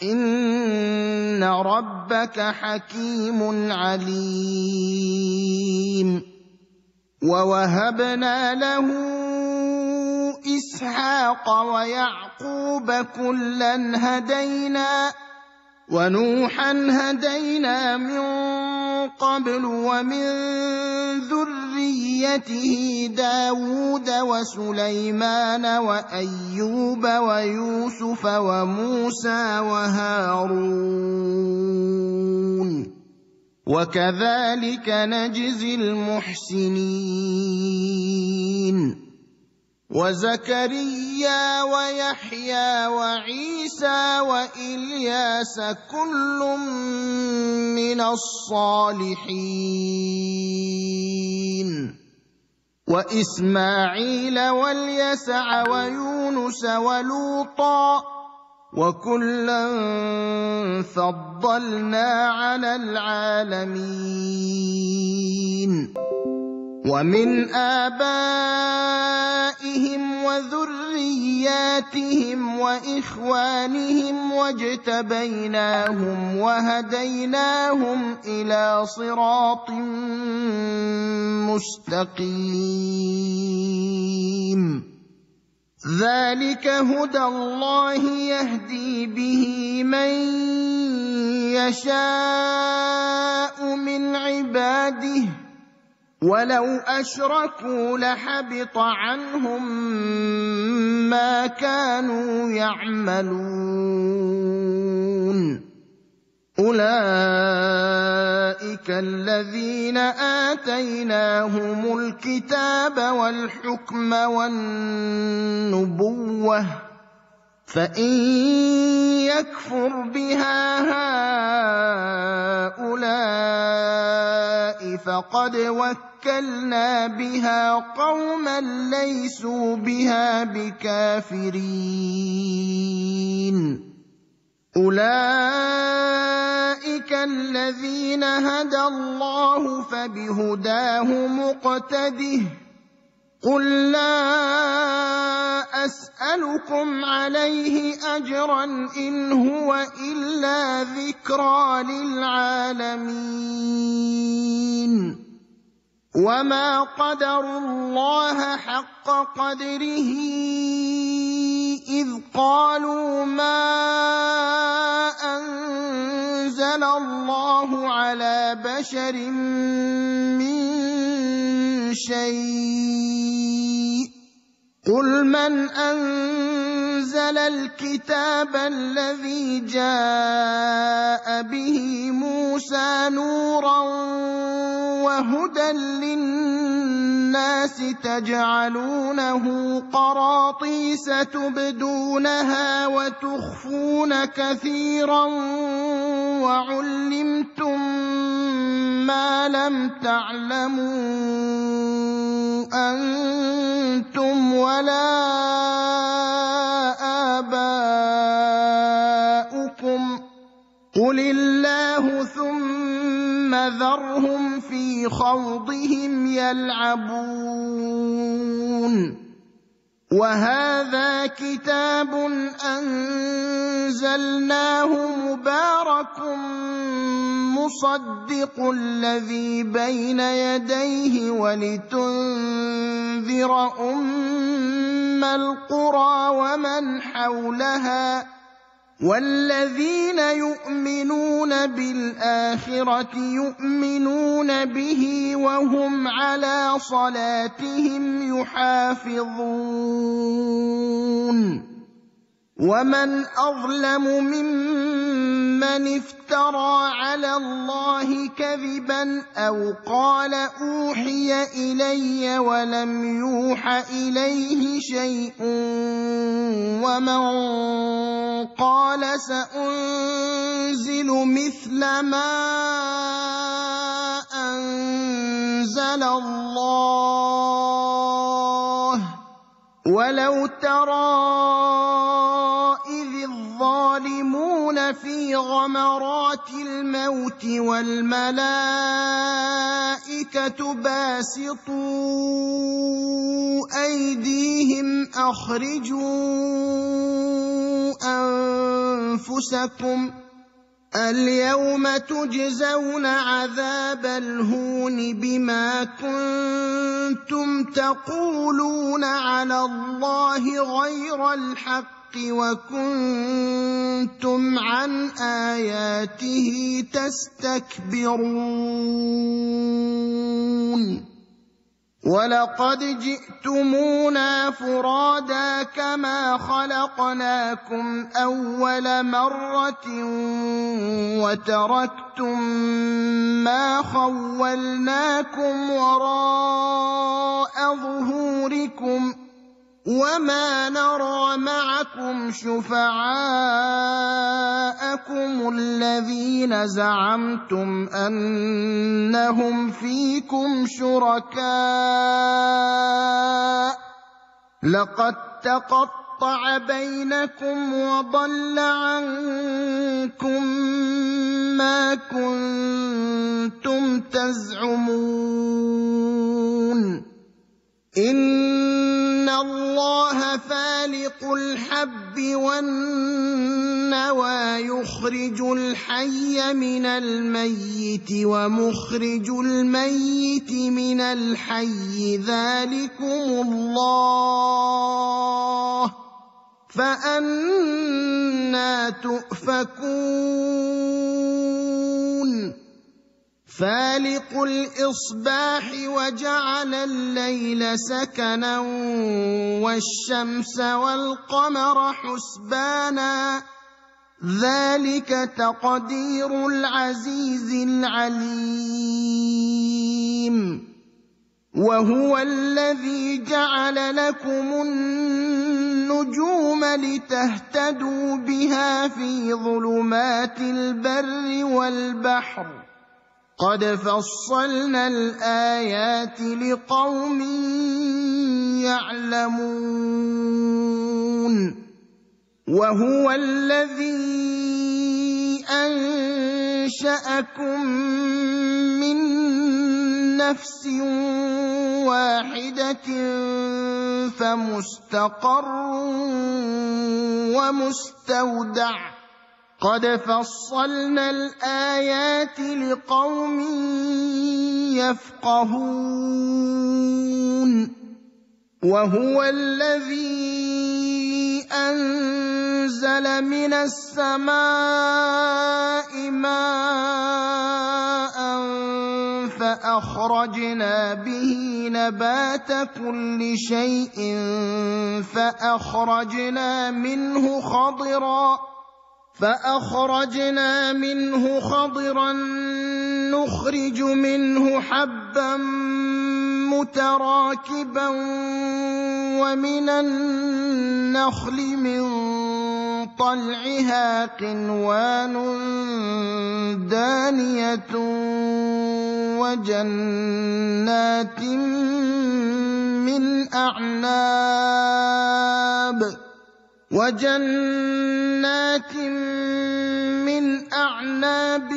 إن ربك حكيم عليم ووهبنا له إسحاق ويعقوب كلا هدينا ونوحا هدينا من قبل ومن ذريته داود وسليمان وأيوب ويوسف وموسى وهارون وكذلك نجزي المحسنين وزكريا ويحيى وعيسى وإلياس كل من الصالحين وإسماعيل واليسع ويونس ولوطا وكلا فضلنا على العالمين ومن آبائهم وذرياتهم وإخوانهم واجتبيناهم وهديناهم إلى صراط مستقيم ذلك هدى الله يهدي به من يشاء من عباده ولو أشركوا لحبط عنهم ما كانوا يعملون أولئك الذين آتيناهم الكتاب والحكم والنبوة فإن يكفر بها هؤلاء فقد وكلنا بها قوما ليسوا بها بكافرين أولئك الذين هدى الله فبهداه مقتده قل لا أسألكم عليه أجرا إن هو إلا ذكرى للعالمين وما قدروا الله حق قدره إذ قالوا ما أنزل الله على بشر من شيء قل من أنزل الكتاب الذي جاء به موسى نورا وهدى للناس تجعلونه قراطيس تبدونها وتخفون كثيرا وعلمتم ما لم تعلموا أنتم ولا آباؤكم قل الله ثم ذرهم في خوضهم يلعبون وهذا كتاب أنزلناه مبارك مصدق الذي بين يديه ولتنذر أم القرى ومن حولها والذين يؤمنون بالآخرة يؤمنون به وهم على صلاتهم يحافظون ومن أظلم ممن افترى على الله كذبا أو قال أوحي إلي ولم يوح إليه شيء ومن قال سأنزل مثل ما أنزل الله ولو ترى إذ الظالمون في غمرات الموت والملائكة باسطوا أيديهم أخرجوا اليوم تجزون عذاب الهون بما كنتم تقولون على الله غير الحق وكنتم عن آياته تستكبرون ولقد جئتمونا فرادا كما خلقناكم أول مرة وتركتم ما خولناكم وراء ظهوركم وما نرى معكم شفعاءكم الذين زعمتم أنهم فيكم شركاء لقد تقطع بينكم وضل عنكم ما كنتم تزعمون إن الله فالق الحب والنوى يخرج الحي من الميت ومخرج الميت من الحي ذلكم الله فأنى تؤفكون فالق الإصباح وجعل الليل سكنا والشمس والقمر حسبانا ذلك تقدير العزيز العليم وهو الذي جعل لكم النجوم لتهتدوا بها في ظلمات البر والبحر قد فصلنا الآيات لقوم يعلمون وهو الذي أنشأكم من نفس واحدة فمستقر ومستودع قد فصلنا الآيات لقوم يفقهون وهو الذي أنزل من السماء ماء فأخرجنا به نبات كل شيء فأخرجنا منه خضرا نخرج منه حبا متراكبا ومن النخل من طلعها قنوان دانية وجنات من أعناب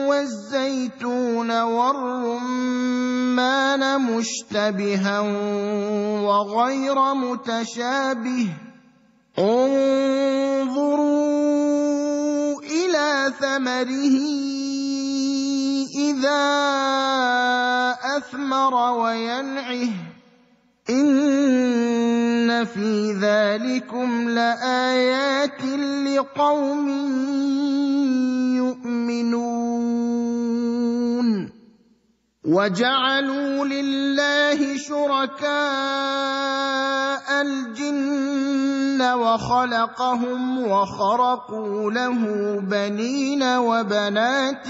والزيتون والرمان مشتبها وغير متشابه انظروا إلى ثمره إذا أثمر وينعه إن في ذلكم لآيات لقوم يؤمنون وجعلوا لله شركاء الجن وخلقهم وخرقوا له بنين وبنات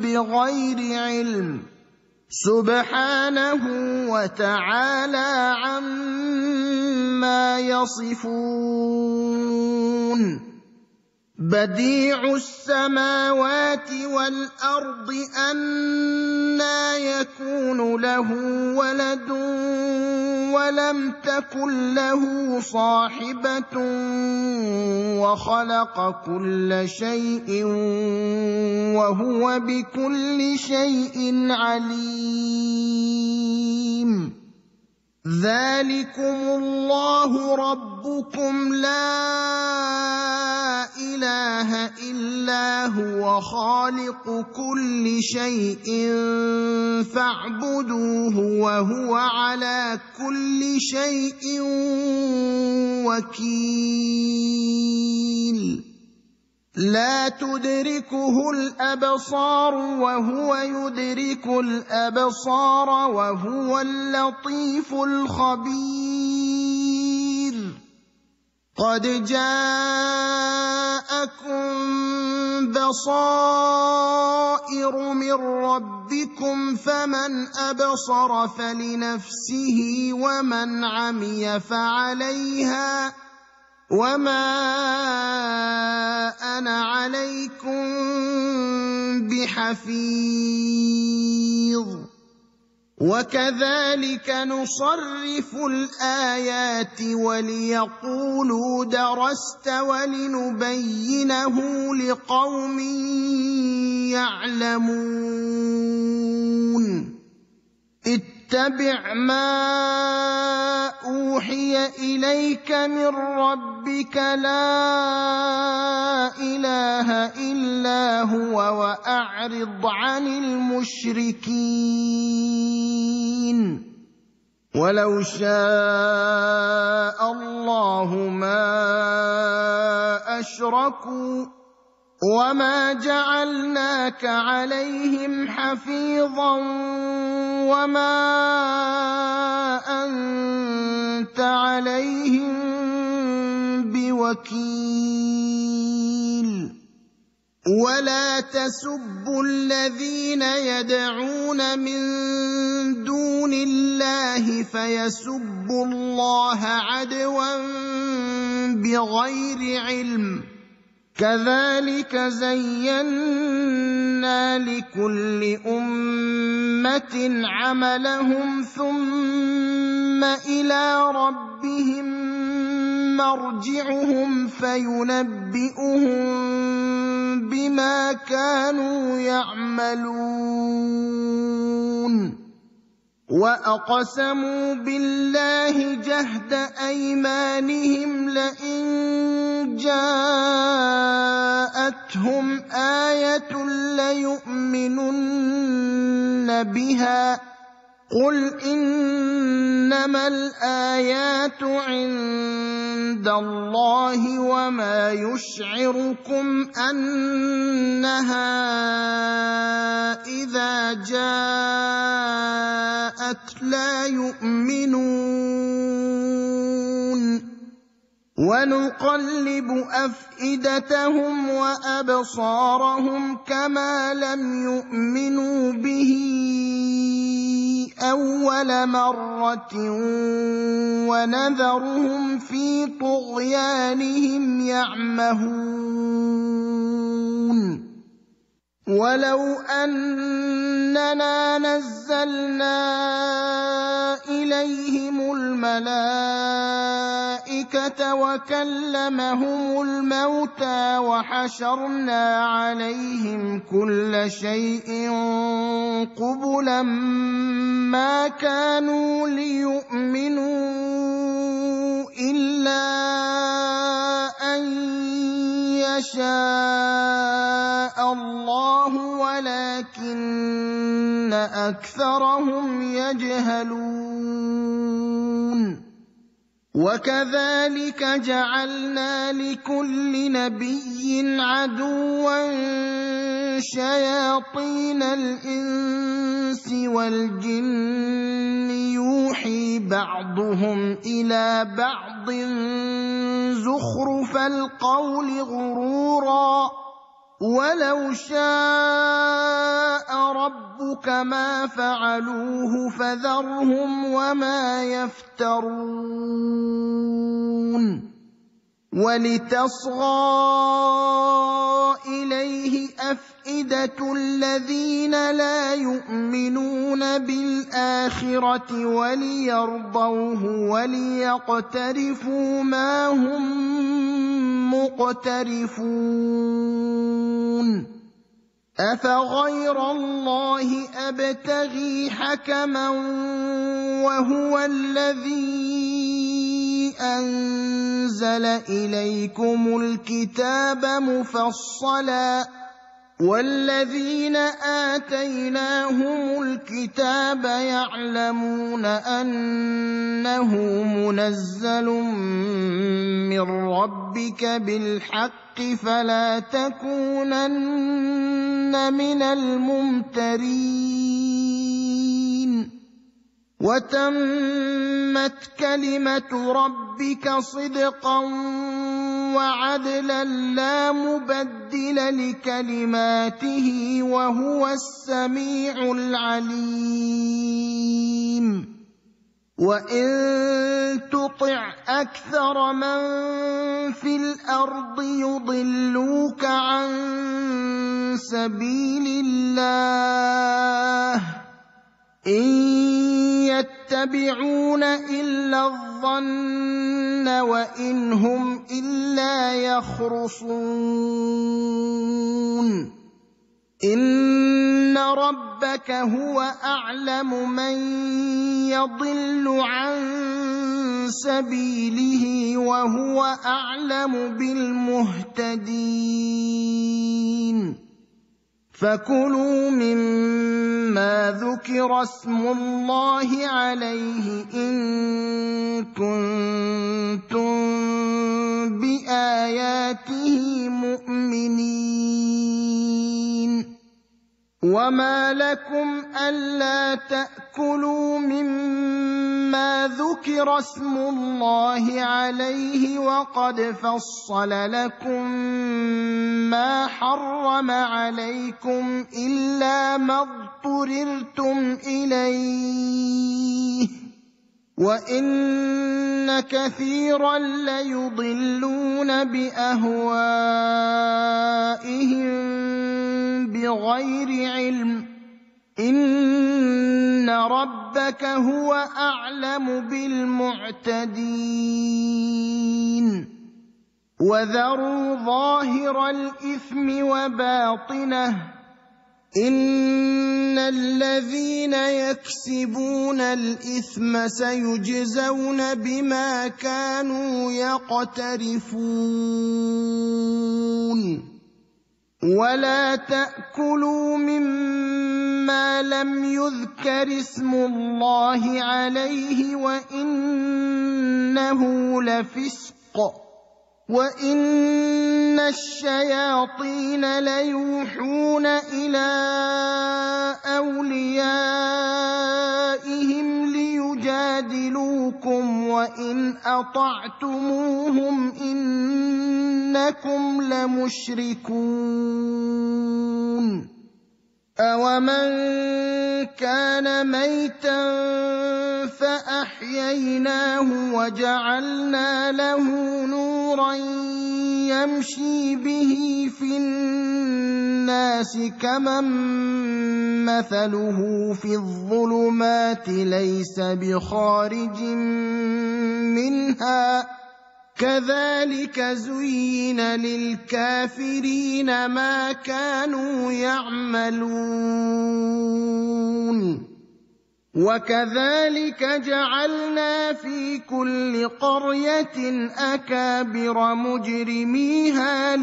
بغير علم سبحانه وتعالى عما يصفون بديع السماوات والأرض أنى يكون له ولد ولم تكن له صاحبة وخلق كل شيء وهو بكل شيء عليم ذلكم الله ربكم لا إله إله إلا هو خالق كل شيء فاعبدوه وهو على كل شيء وكيل لا تدركه الأبصار وهو يدرك الأبصار وهو اللطيف الخبير قد جاءكم بصائر من ربكم فمن أبصر فلنفسه ومن عمي فعليها وما أنا عليكم بحفيظ وكذلك نصرف الآيات وليقولوا درست ولنبينه لقوم يعلمون اتبع ما أوحي إليك من ربك لا إله إلا هو وأعرض عن المشركين ولو شاء الله ما أشركوا وما جعلناك عليهم حفيظا وما أنت عليهم بوكيل ولا تسبوا الذين يدعون من دون الله فيسبوا الله عدوا بغير علم كذلك زينا لكل أمة عملهم ثم إلى ربهم مرجعهم فينبئهم بما كانوا يعملون وأقسموا بالله جهد أيمانهم لئن جاءتهم آية ليؤمنن بها قل إنما الآيات عند الله وما يشعركم أنها إذا جاءت لا يؤمنون ونقلب أفئدتهم وأبصارهم كما لم يؤمنوا به أول مرة ونذرهم في طغيانهم يعمهون ولو أننا نزلنا إليهم الملائكة وكلمهم الموتى وحشرنا عليهم كل شيء قبلا ما كانوا ليؤمنوا إلا أن يشاء الله ولكن أكثرهم يجهلون وكذلك جعلنا لكل نبي عدوا شياطين الإنس والجن يوحي بعضهم إلى بعض زخرف القول غرورا ولو شاء ربك ما فعلوه فذرهم وما يفترون ولتصغى إليه أفئدة الذين لا يؤمنون بالآخرة وليرضوه وليقترفوا ما هم مقترفون أفغير الله أبتغي حكما وهو الذي أنزل إليكم الكتاب مفصلا والذين آتيناهم الكتاب يعلمون أنه منزل من ربك بالحق فلا تكونن من الممترين وتمت كلمة ربك صدقا وعدلا لا مبدل لكلماته وهو السميع العليم وإن تطع أكثر من في الأرض يضلوك عن سبيل الله إن يتبعون إلا الظن وإن هم إلا يخرصون إن ربك هو أعلم من يضل عن سبيله وهو أعلم بالمهتدين فكلوا مما ذكر اسم الله عليه إن كنتم بآياته مؤمنين وما لكم ألا تأكلوا مما ذكر اسم الله عليه وقد فصل لكم ما حرم عليكم إلا ما اضطررتم إليه وإن كثيرا ليضلون بأهوائهم بغير علم إن ربك هو أعلم بالمعتدين وذروا ظاهر الإثم وباطنه إن الذين يكسبون الإثم سيجزون بما كانوا يقترفون ولا تأكلوا مما لم يذكر اسم الله عليه وإنه لفسق وإن الشياطين ليوحون إلى أوليائهم ليجادلوكم وإن أطعتموهم إنكم لمشركون أَوَمَنْ كَانَ مَيْتًا فَأَحْيَيْنَاهُ وَجَعَلْنَا لَهُ نُورًا يَمْشِي بِهِ فِي النَّاسِ كَمَنْ مَثَلُهُ فِي الظُّلُمَاتِ لَيْسَ بِخَارِجٍ مِنْهَا كَذَلِكَ زُيِّنَ لِلْكَافِرِينَ مَا كَانُوا يَعْمَلُونَ وَكَذَلِكَ جَعَلْنَا فِي كُلِّ قَرْيَةٍ أَكَابِرَ مُجْرِمِيهَا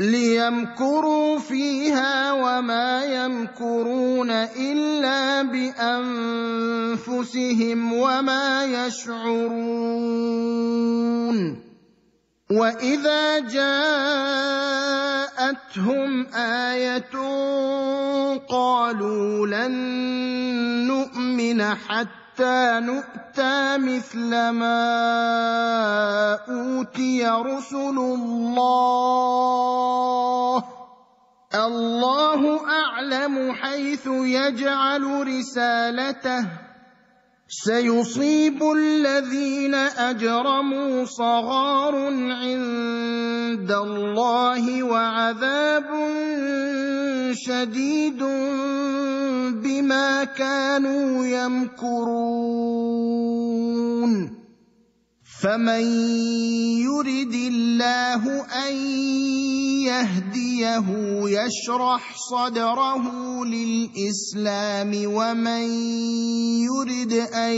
لِيَمْكُرُوا فِيهَا وَمَا يَمْكُرُونَ إِلَّا بِأَنفُسِهِمْ وَمَا يَشْعُرُونَ وَإِذَا جَاءَتْهُمْ آيَةٌ قَالُوا لَن نُّؤْمِنَ حَتَّىٰ نُؤْتَىٰ مِثْلَ مَا أُوتِيَ رُسُلُ اللَّهِ اللَّهُ أَعْلَمُ حَيْثُ يَجْعَلُ رِسَالَتَهُ سيصيب الذين أجرموا صغار عند الله وعذاب شديد بما كانوا يمكرون فمن يرد الله أن يهديه يشرح صدره للإسلام ومن يرد أن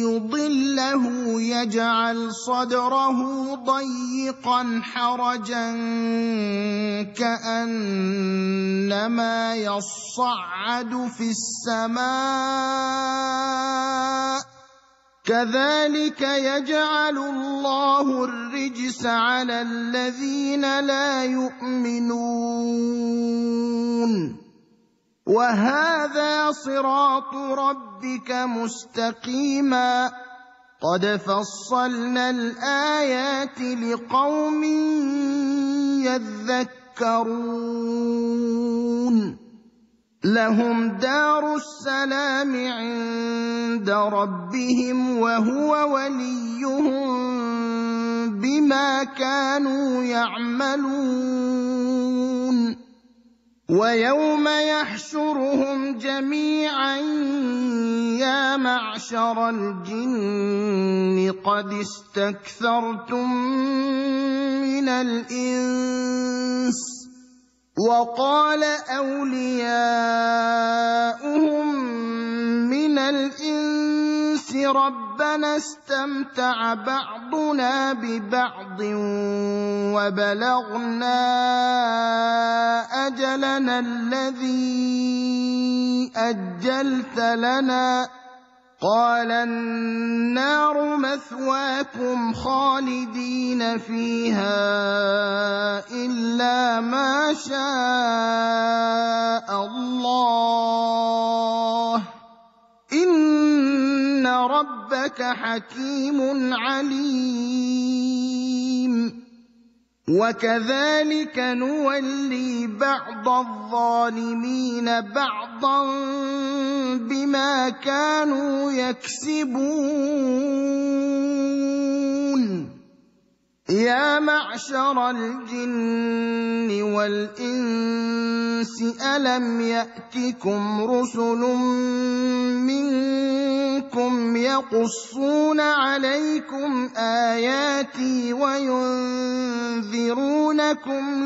يضله يجعل صدره ضيقا حرجا كأنما يصعد في السماء كذلك يجعل الله الرجس على الذين لا يؤمنون وهذا صراط ربك مستقيما قد فصلنا الآيات لقوم يذكرون لهم دار السلام عند ربهم وهو وليهم بما كانوا يعملون ويوم يحشرهم جميعا يا معشر الجن قد استكثرتم من الإنس وقال أولياؤهم من الإنس ربنا استمتع بعضنا ببعض وبلغنا أجلنا الذي أجلت لنا قال النار مثواكم خالدين فيها إلا ما شاء الله إن ربك حكيم عليم وكذلك نولي بعض الظالمين بعضا بما كانوا يكسبون يا معشر الجن والإنس ألم يأتكم رسل منكم يقصون عليكم آياتي وينذرونكم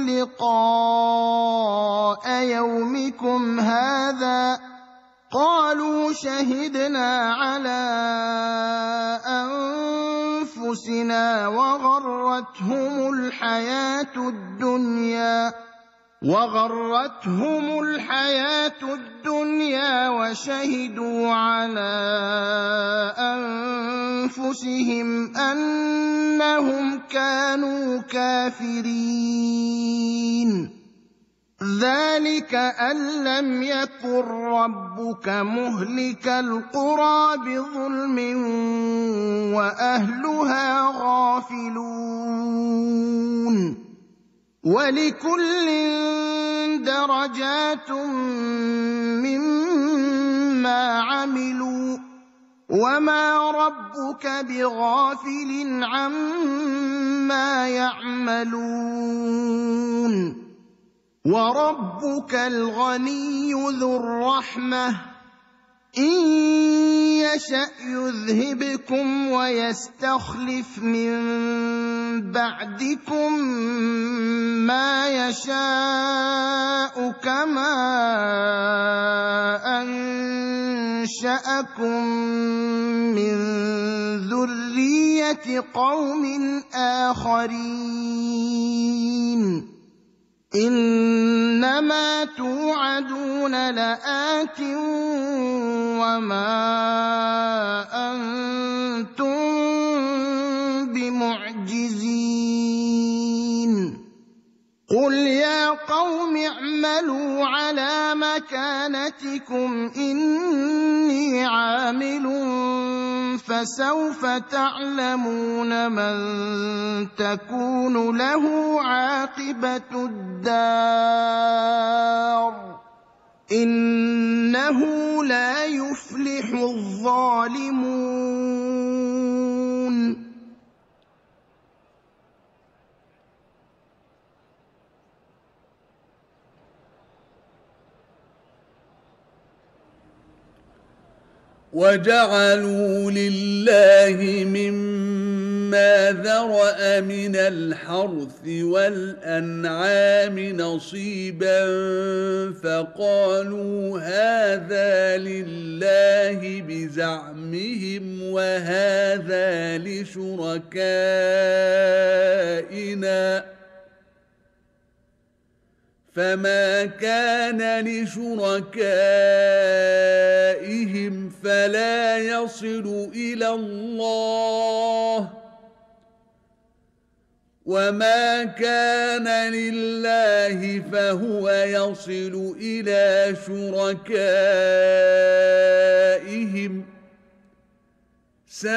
لقاء يومكم هذا قالوا شهدنا على أنفسنا وغرتهم الحياة الدنيا وشهدوا على أنفسهم أنهم كانوا كافرين ذلك أن لم يكن ربك مهلك القرى بظلم وأهلها غافلون ولكل درجات مما عملوا وما ربك بغافل عما يعملون وربك الغني ذو الرحمة إن يشأ يذهبكم ويستخلف من بعدكم ما يشاء كما أنشأكم من ذرية قوم آخرين إنما توعدون لآت وما أنتم بمعجزين قل يا قوم اعملوا على مكانتكم إني عامل فسوف تعلمون من تكون له عاقبة الدار إنه لا يفلح الظالمون وجعلوا لله مما مما ذرأ من الحرث والأنعام نصيبا فقالوا هذا لله بزعمهم وهذا لشركائنا فما كان لشركائهم فلا يصل إلى الله وما كان لله فهو يصل إلى شركائهم ساء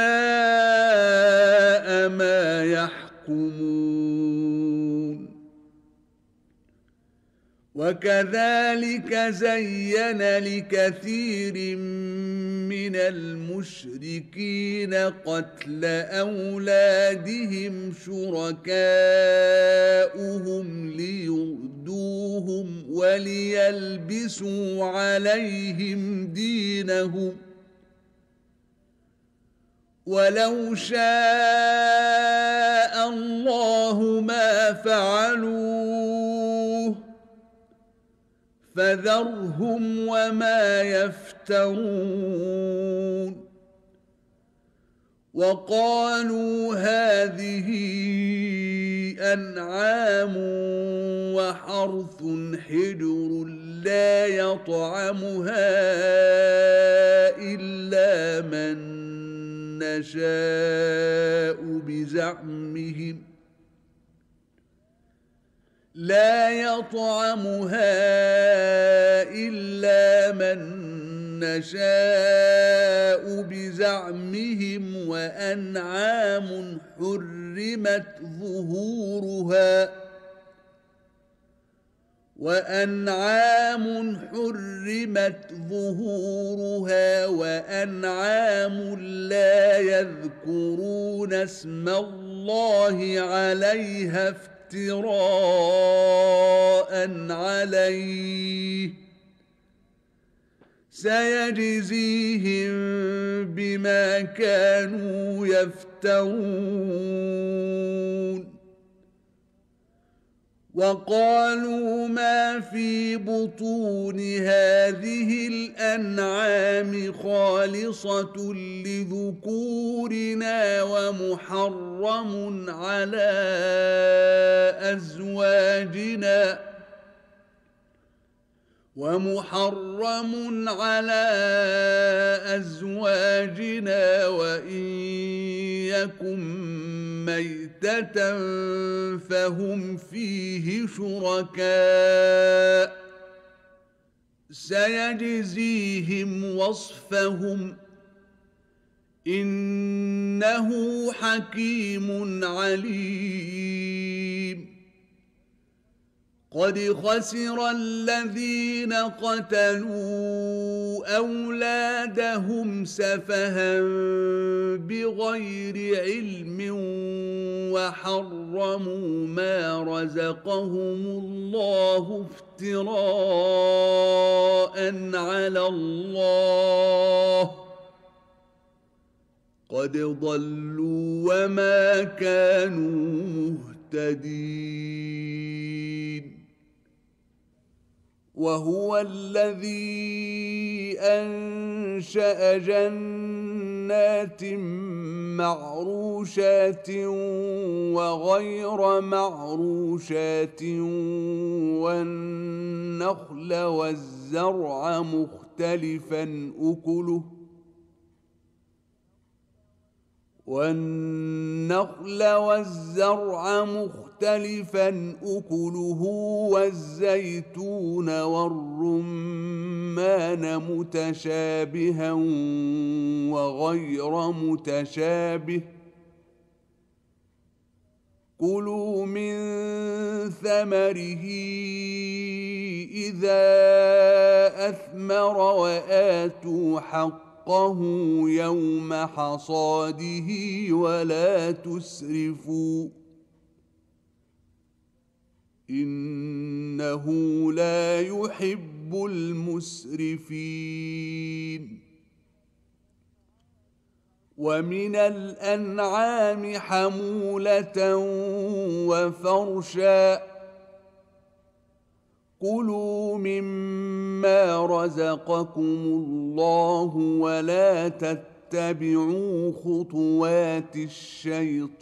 ما يحكمون وكذلك زين لكثير من المشركين قتل أولادهم شركاؤهم ليردوهم وليلبسوا عليهم دينهم ولو شاء الله ما فعلوه فذرهم وما يفترون وقالوا هذه أنعام وحرث حجر لا يطعمها إلا من نشاء بزعمهم لا يطعمها إلا من نشاء بزعمهم وأنعام حرمت ظهورها وأنعام لا يذكرون اسم الله عليها افتراء عليه سيجزيهم بما كانوا يفترون وقالوا ما في بطون هذه الأنعام خالصة لذكورنا ومحرم على أزواجنا وإن يكن ميتة فهم فيه شركاء سيجزيهم وصفهم إنه حكيم عليم قد خسر الذين قتلوا أولادهم سفها بغير علم وحرموا ما رزقهم الله افتراء على الله قد ضلوا وما كانوا مهتدين وهو الذي أنشأ جنات معروشات وغير معروشات والنخل والزرع مختلفا أكله والزيتون والرمان متشابها وغير متشابه كلوا من ثمره إذا أثمر وآتوا حقه يوم حصاده ولا تسرفوا إنه لا يحب المسرفين ومن الأنعام حمولة وفرشا كلوا مما رزقكم الله ولا تتبعوا خطوات الشيطان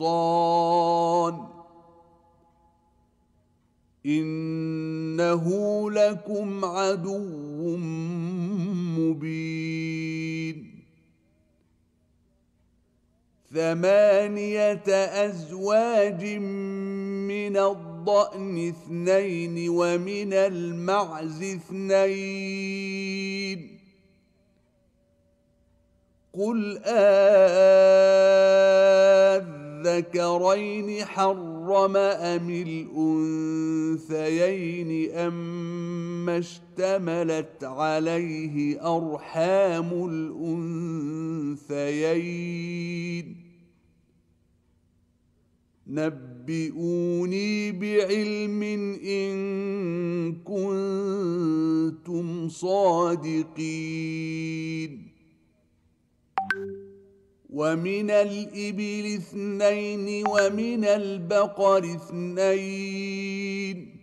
إنه لكم عدو مبين 8 أزواج من الضأن 2 ومن المعز 2 قل الذكرين حرم أم الأنثيين أما اشتملت عليه أرحام الأنثيين نبئوني بعلم إن كنتم صادقين ومن الإبل 2 ومن البقر 2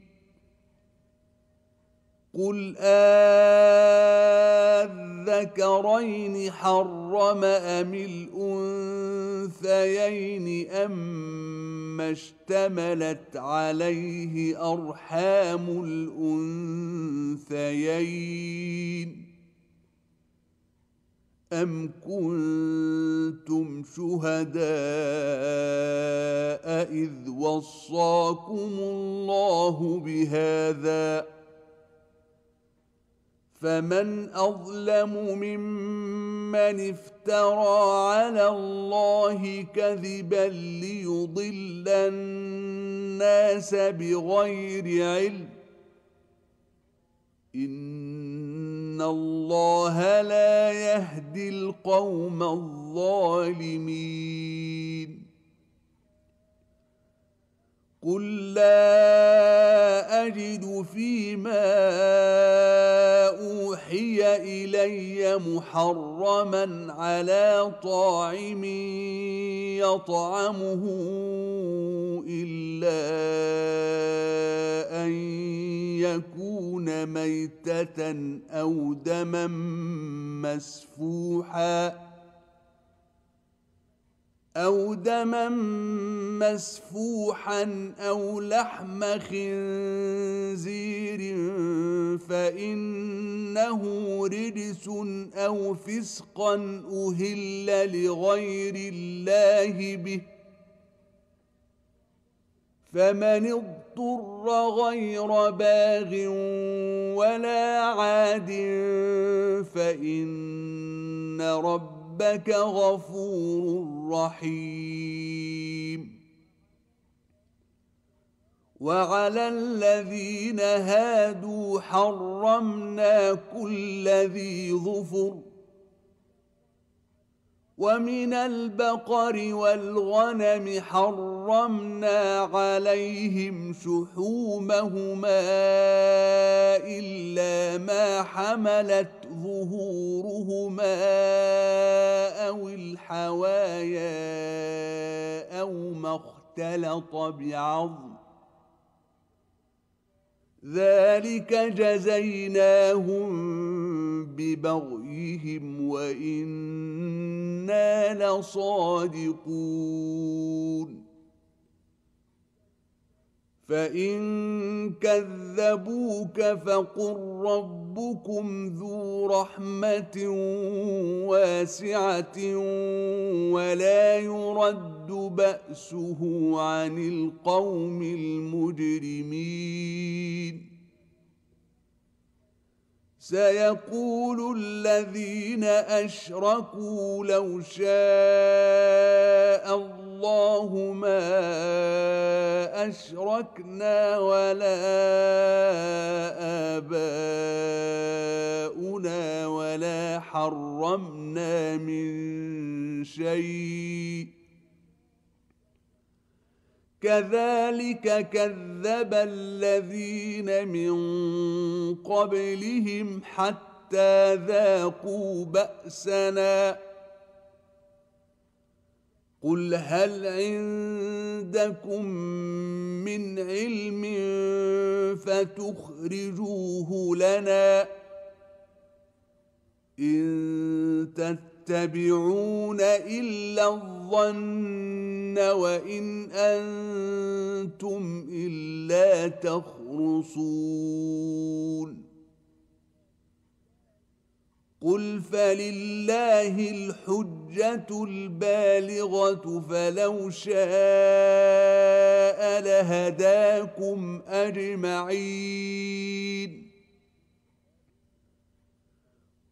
قل الذكرين حرم أم الأنثيين أما اشتملت عليه أرحام الأنثيين أم كنتم شهداء إذ وصاكم الله بهذا فمن أظلم ممن افترى على الله كذبا ليضل الناس بغير علم إن الله لا يهدي القوم الظالمين قل لا أجد فيما أوحي إلي محرما على طاعم يطعمه إلا أن يكون ميتة أو دما مسفوحا أو لحم خنزير فإنه رجس أو فسقا أهل لغير الله به فمن اضطر غير باغ ولا عاد فإن ربك غفور رحيم وعلى الذين هادوا حرمنا كل ذي ظفر ومن البقر والغنم حرمنا عليهم شحومهما إلا ما حملت ظهورهما أو الحوايا أو ما اختلط بعظم ذلك جزيناهم ببغيهم وإنا لصادقون فإن كذبوك فقل ربكم ذو رحمة واسعة ولا يرد بأسه عن القوم المجرمين سيقول الذين أشركوا لو شاء الله ما أشركنا ولا آباؤنا ولا حرمنا من شيء كذلك كذب الذين من قبلهم حتى ذاقوا بأسنا قل هل عندكم من علم فتخرجوه لنا إن تتبعون إلا الظن وإن أنتم إلا تخرصون قل فلله الحجة البالغة فلو شاء لهداكم أجمعين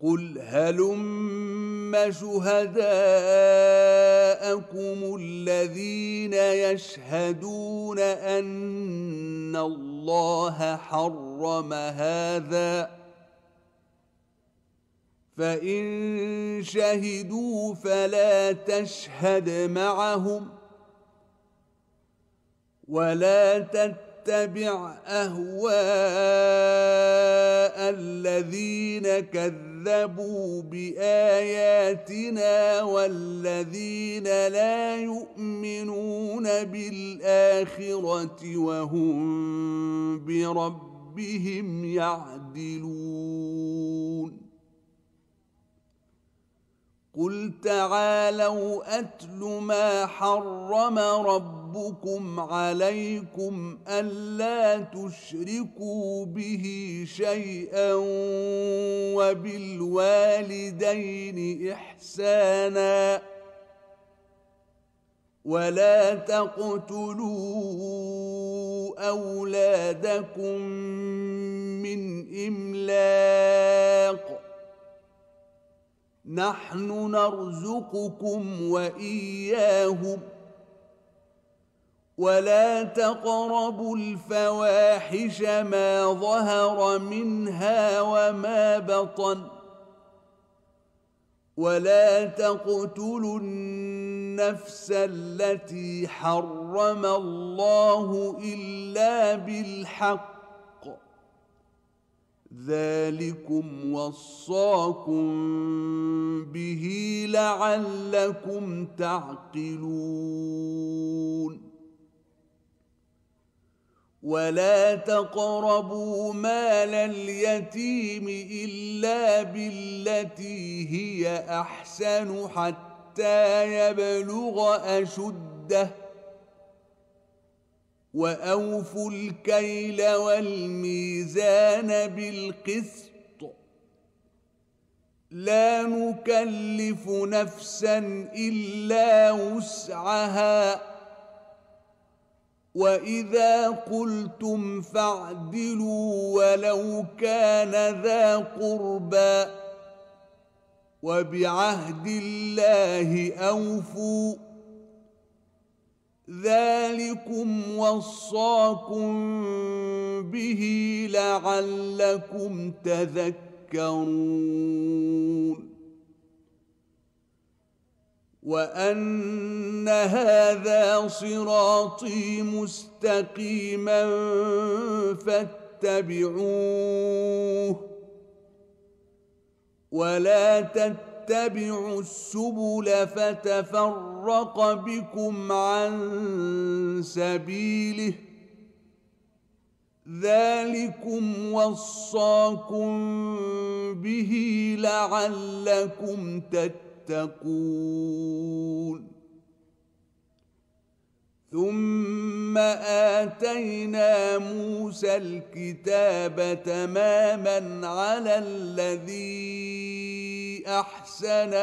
قل هلم شهداءكم الذين يشهدون أن الله حرم هذا فإن شهدوا فلا تشهد معهم ولا تتبع أهواء الذين كذبوا بآياتنا والذين لا يؤمنون بالآخرة وهم بربهم يعدلون قل تعالوا أتل ما حرم ربكم عليكم ألا تشركوا به شيئا وبالوالدين إحسانا ولا تقتلوا أولادكم من إملاق نحن نرزقكم وإياهم ولا تقربوا الفواحش ما ظهر منها وما بطن ولا تقتلوا النفس التي حرم الله إلا بالحق ذلكم وصاكم به لعلكم تعقلون ولا تقربوا مال اليتيم إلا بالتي هي أحسن حتى يبلغ أشده وأوفوا الكيل والميزان بالقسط لا نكلف نفسا إلا وسعها وإذا قلتم فاعدلوا ولو كان ذا قربى وبعهد الله أوفوا ذلكم وصاكم به لعلكم تذكرون وأن هذا صراطي مستقيما فاتبعوه ولا تتبعوا السبل فتفرق بكم عن سبيله ذلكم وصاكم به لعلكم تتقون ثم آتينا موسى الكتاب تماما على الذي أحسن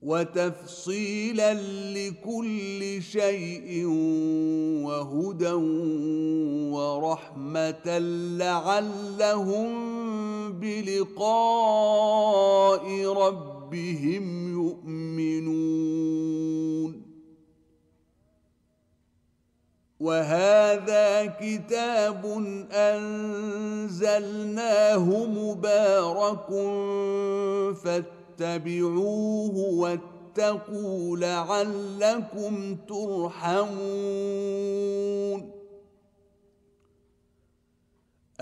وتفصيلا لكل شيء وهدى ورحمة لعلهم بلقاء ربهم يؤمنون وهذا كتاب أنزلناه مبارك فاتبعوه واتقوا لعلكم ترحمون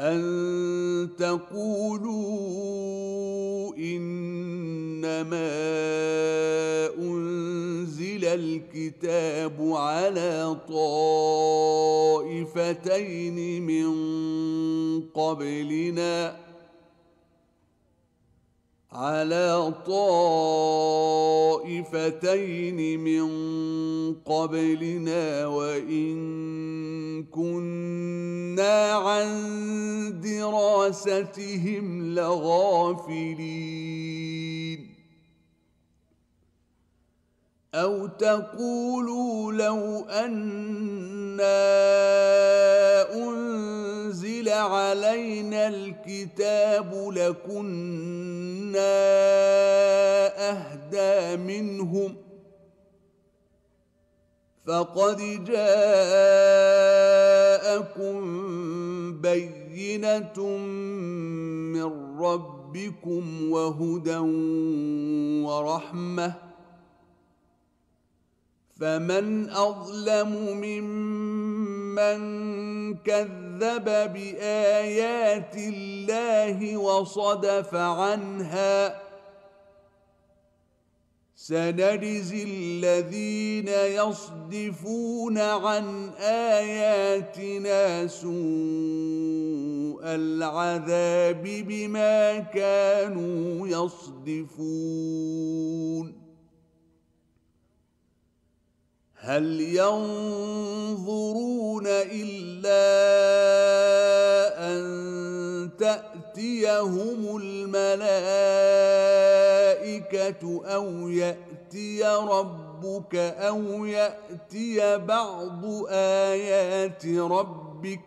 أن تقولوا إنما أنزل الكتاب على طائفتين من قبلنا وإن كنا عن دراستهم لغافلين أو تقولوا لو أنا أنزل علينا الكتاب لكنا أهدى منهم فقد جاءكم بينة من ربكم وهدى ورحمة فمن أظلم ممن كذب بآيات الله وصدف عنها سنجزي الذين يصدفون عن آياتنا سوء العذاب بما كانوا يصدفون هل ينظرون إلا أن تأتيهم الملائكة أو يأتي ربك أو يأتي بعض آيات ربك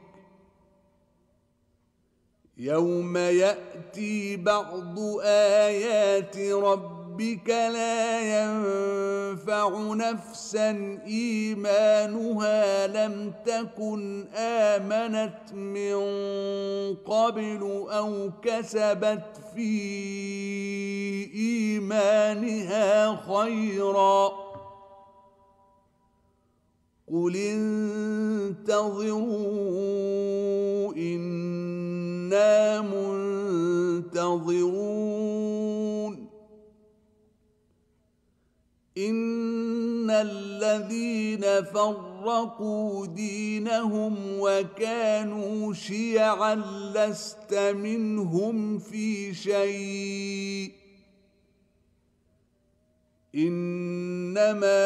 يوم يأتي بعض آيات ربك لا ينفع نفسا إيمانها لم تكن آمنت من قبل أو كسبت في إيمانها خيرا قل انتظروا إنا منتظرون إن الذين فرقوا دينهم وكانوا شيعا لست منهم في شيء إنما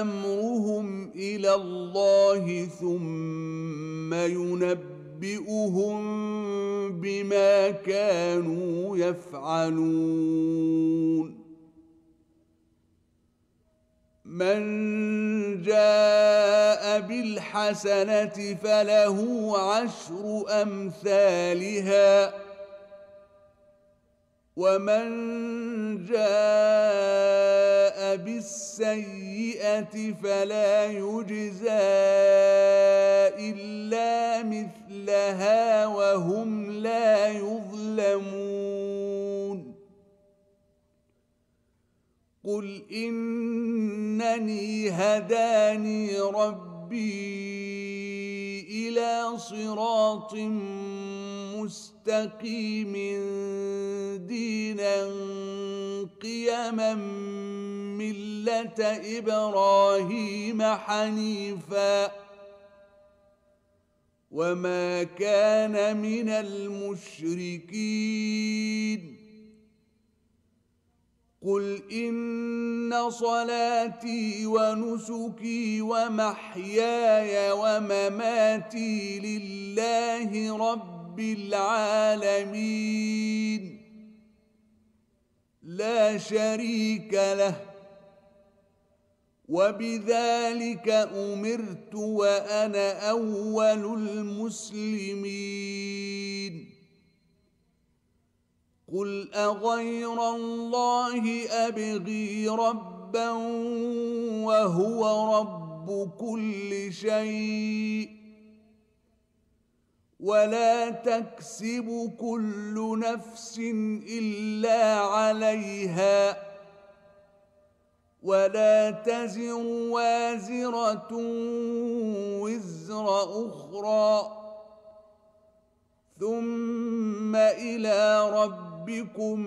أمرهم إلى الله ثم ينبئهم بما كانوا يفعلون من جاء بالحسنة فله عشر أمثالها ومن جاء بالسيئة فلا يجزى إلا مثلها وهم لا يظلمون قل إنني هداني ربي إلى صراط مستقيم دينا قيما ملة إبراهيم حنيفا وما كان من المشركين قل إن صلاتي ونسكي ومحياي ومماتي لله رب العالمين لا شريك له وبذلك أمرت وأنا أول المسلمين قل أغير الله أبغي ربا وهو رب كل شيء ولا تكسب كل نفس إلا عليها ولا تزر وازرة وزر أخرى ثم إلى ربكم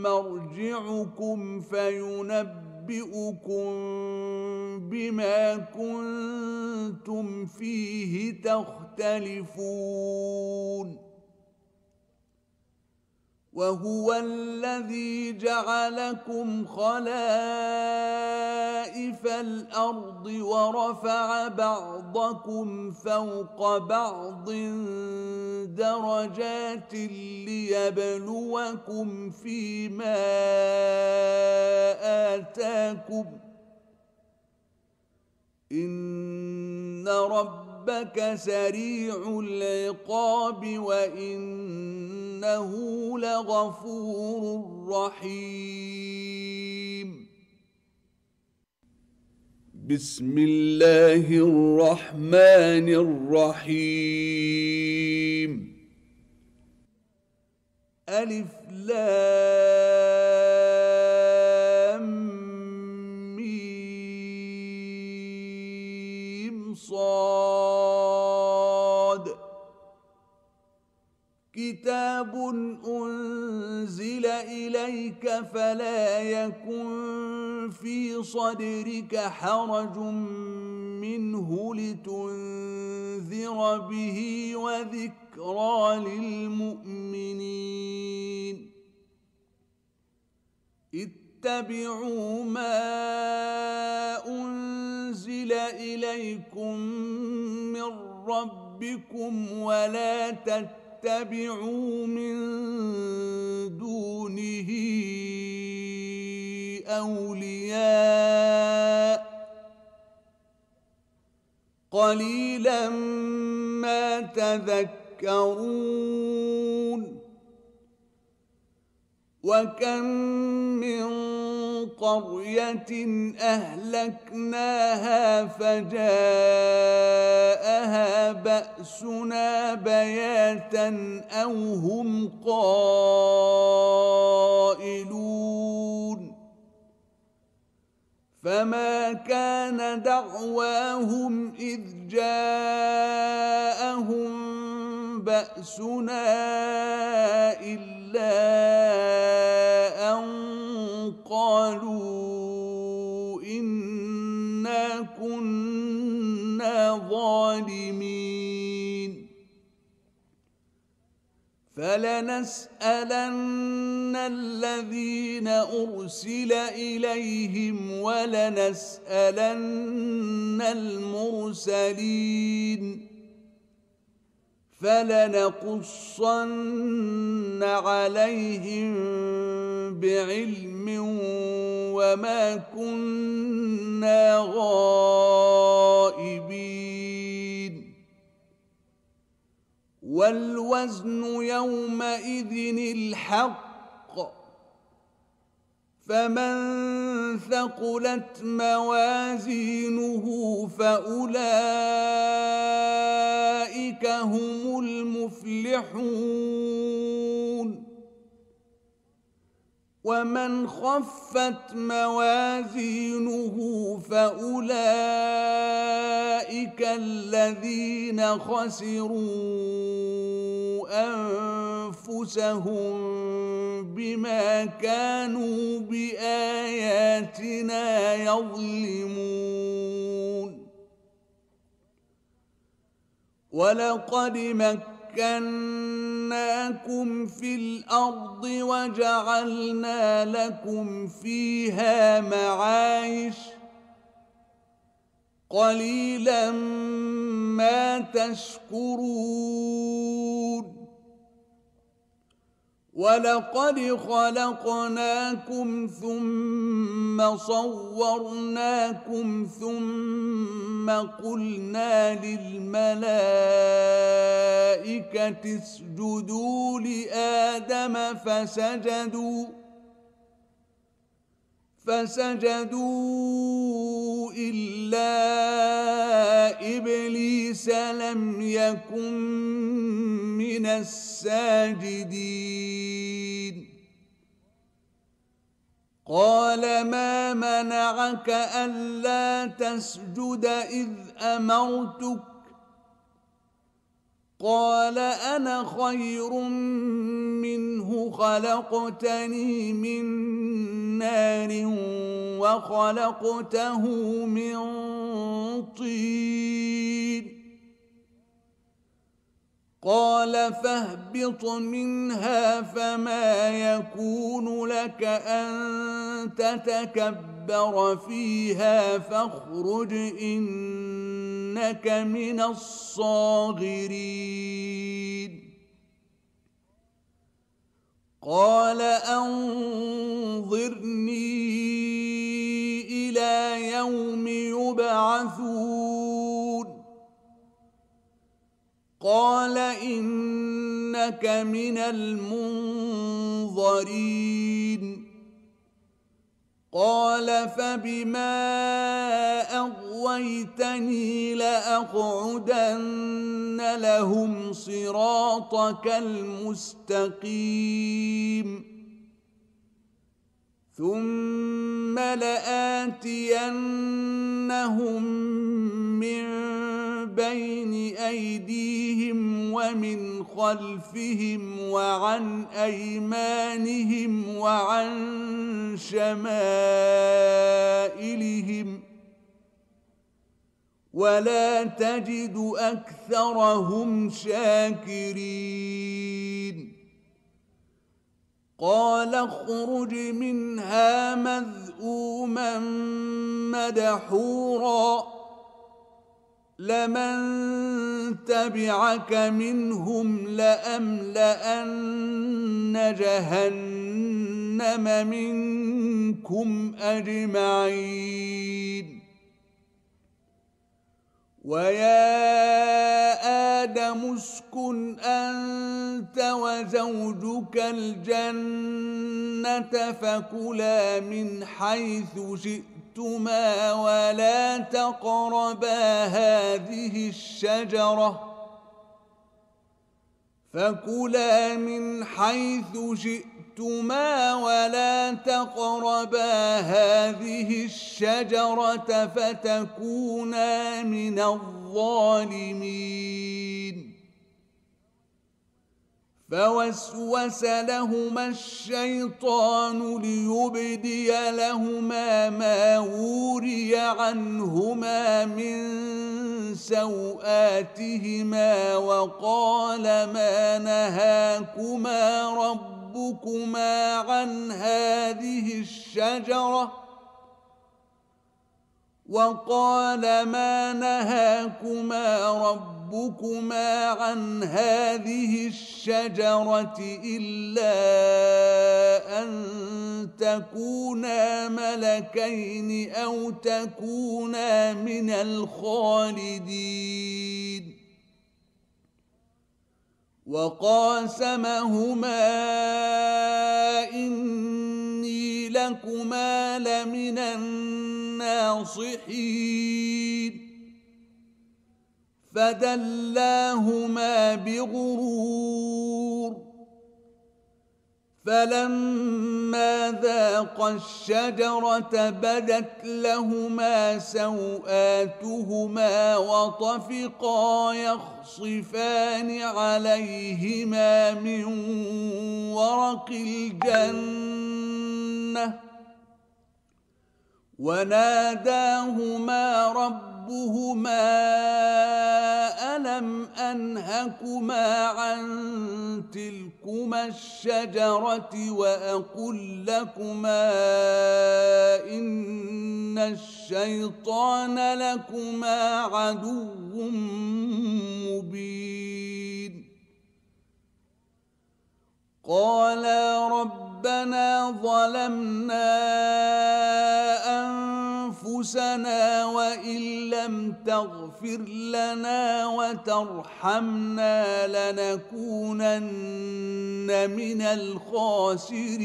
مرجعكم فينبئكم بما كنتم فيه تختلفون وهو الذي جعلكم خلائف الأرض ورفع بعضكم فوق بعض درجات ليبلوكم فيما آتاكم إن ربك سريع العقاب وإنه لغفور رحيم. بسم الله الرحمن الرحيم. ألف لام ميم صاد كتاب أنزل إليك فلا يكن في صدرك حرج منه لتنذر به وذكرى للمؤمنين. اتبعوا ما أنزل إليكم من ربكم ولا تتبعوا من دونه أولياء قليلا ما تذكرون. وكم من قرية أهلكناها فجاءها بأسنا بياتا أو هم قائلون فما كان دعواهم إذ جاءهم بأسنا إلا أن قالوا إنا كنا ظالمين. فلنسألن الذين أرسل إليهم ولنسألن المرسلين فلنقصن عليهم بعلم وما كنا غائبين. والوزن يومئذ الحق فمن ثقلت موازينه فأولئك هم المفلحون. ومن خفت موازينه فأولئك الذين خسروا أنفسهم بما كانوا بآياتنا يظلمون. ولقد مكناكم في الأرض وجعلنا لكم فيها معايش قليلا ما تشكرون. ولقد خلقناكم ثم صورناكم ثم قلنا للملائكة اسجدوا لآدم فسجدوا إلا إبليس لم يكن من الساجدين. قال ما منعك ألا تسجد إذ أمرتك قال أنا خير منه خلقتني من نار وخلقته من طين قال فاهبط منها فما يكون لك أن تتكبر فيها فاخرج إنك من الصاغرين قال أنظرني إلى يوم يبعثون قال إنك من المنظرين قال فبما أغويتني لأقعدن لهم صراطك المستقيم ثم لآتينهم من بين أيديهم ومن خلفهم وعن أيمانهم وعن شمائلهم ولا تجد أكثرهم شاكرين قال اخرج منها مذءوما مدحورا لمن تبعك منهم لأملأن جهنم منكم أجمعين ويا آدم اسكن أنت وزوجك الجنة فكلا من حيث شئتما ولا تقربا هذه الشجرة فكلا من حيث شئتما ولا تقربا هذه الشجرة فتكونا من الظالمين فوسوس لهما الشيطان ليبدي لهما ما وري عنهما من سوآتهما وقال ما نهاكما ربكما عن هذه الشجرة إلا أن تكونا ملكين أو تكونا من الخالدين وقاسمهما إني لكما لمن الناصحين فدلاهما بغرور فلما ذاقا الشجرة بدت لهما سوآتهما وطفقا يخصفان عليهما من ورق الجنة وناداهما ربهما ألم أنهكما عن تلكما الشجرة وأقل لكما إن الشيطان لكما عدو مبين قالا ربنا ظلمنا أنفسنا وإن لم تغفر لنا وترحمنا لنكونن من الخاسرين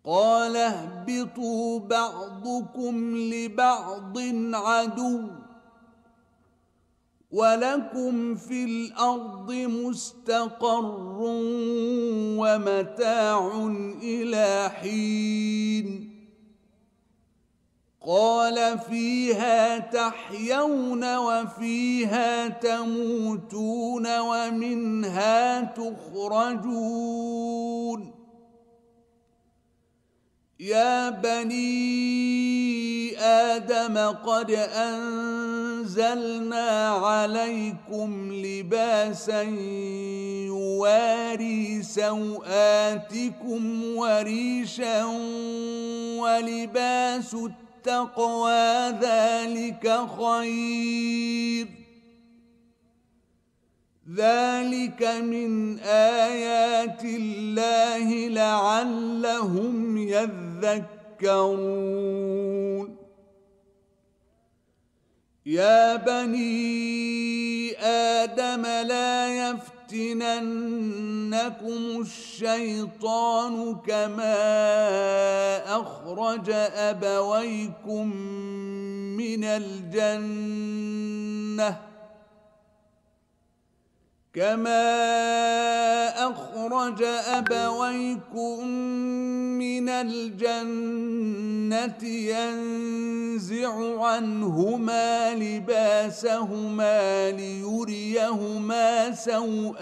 قال اهبطوا بعضكم لبعض عدو ولكم في الأرض مستقر ومتاع إلى حين قال فيها تحيون وفيها تموتون ومنها تخرجون يا بني آدم قد أنزلنا عليكم لباسا يواري سوآتكم وريشا ولباس التقوى ذلك خير ذلك من آيات الله لعلهم يذكرون يا بني آدم لا يفتننكم الشيطان كما أخرج أبويكم من الجنة ينزع عنهما لباسهما ليريهما سوآتهما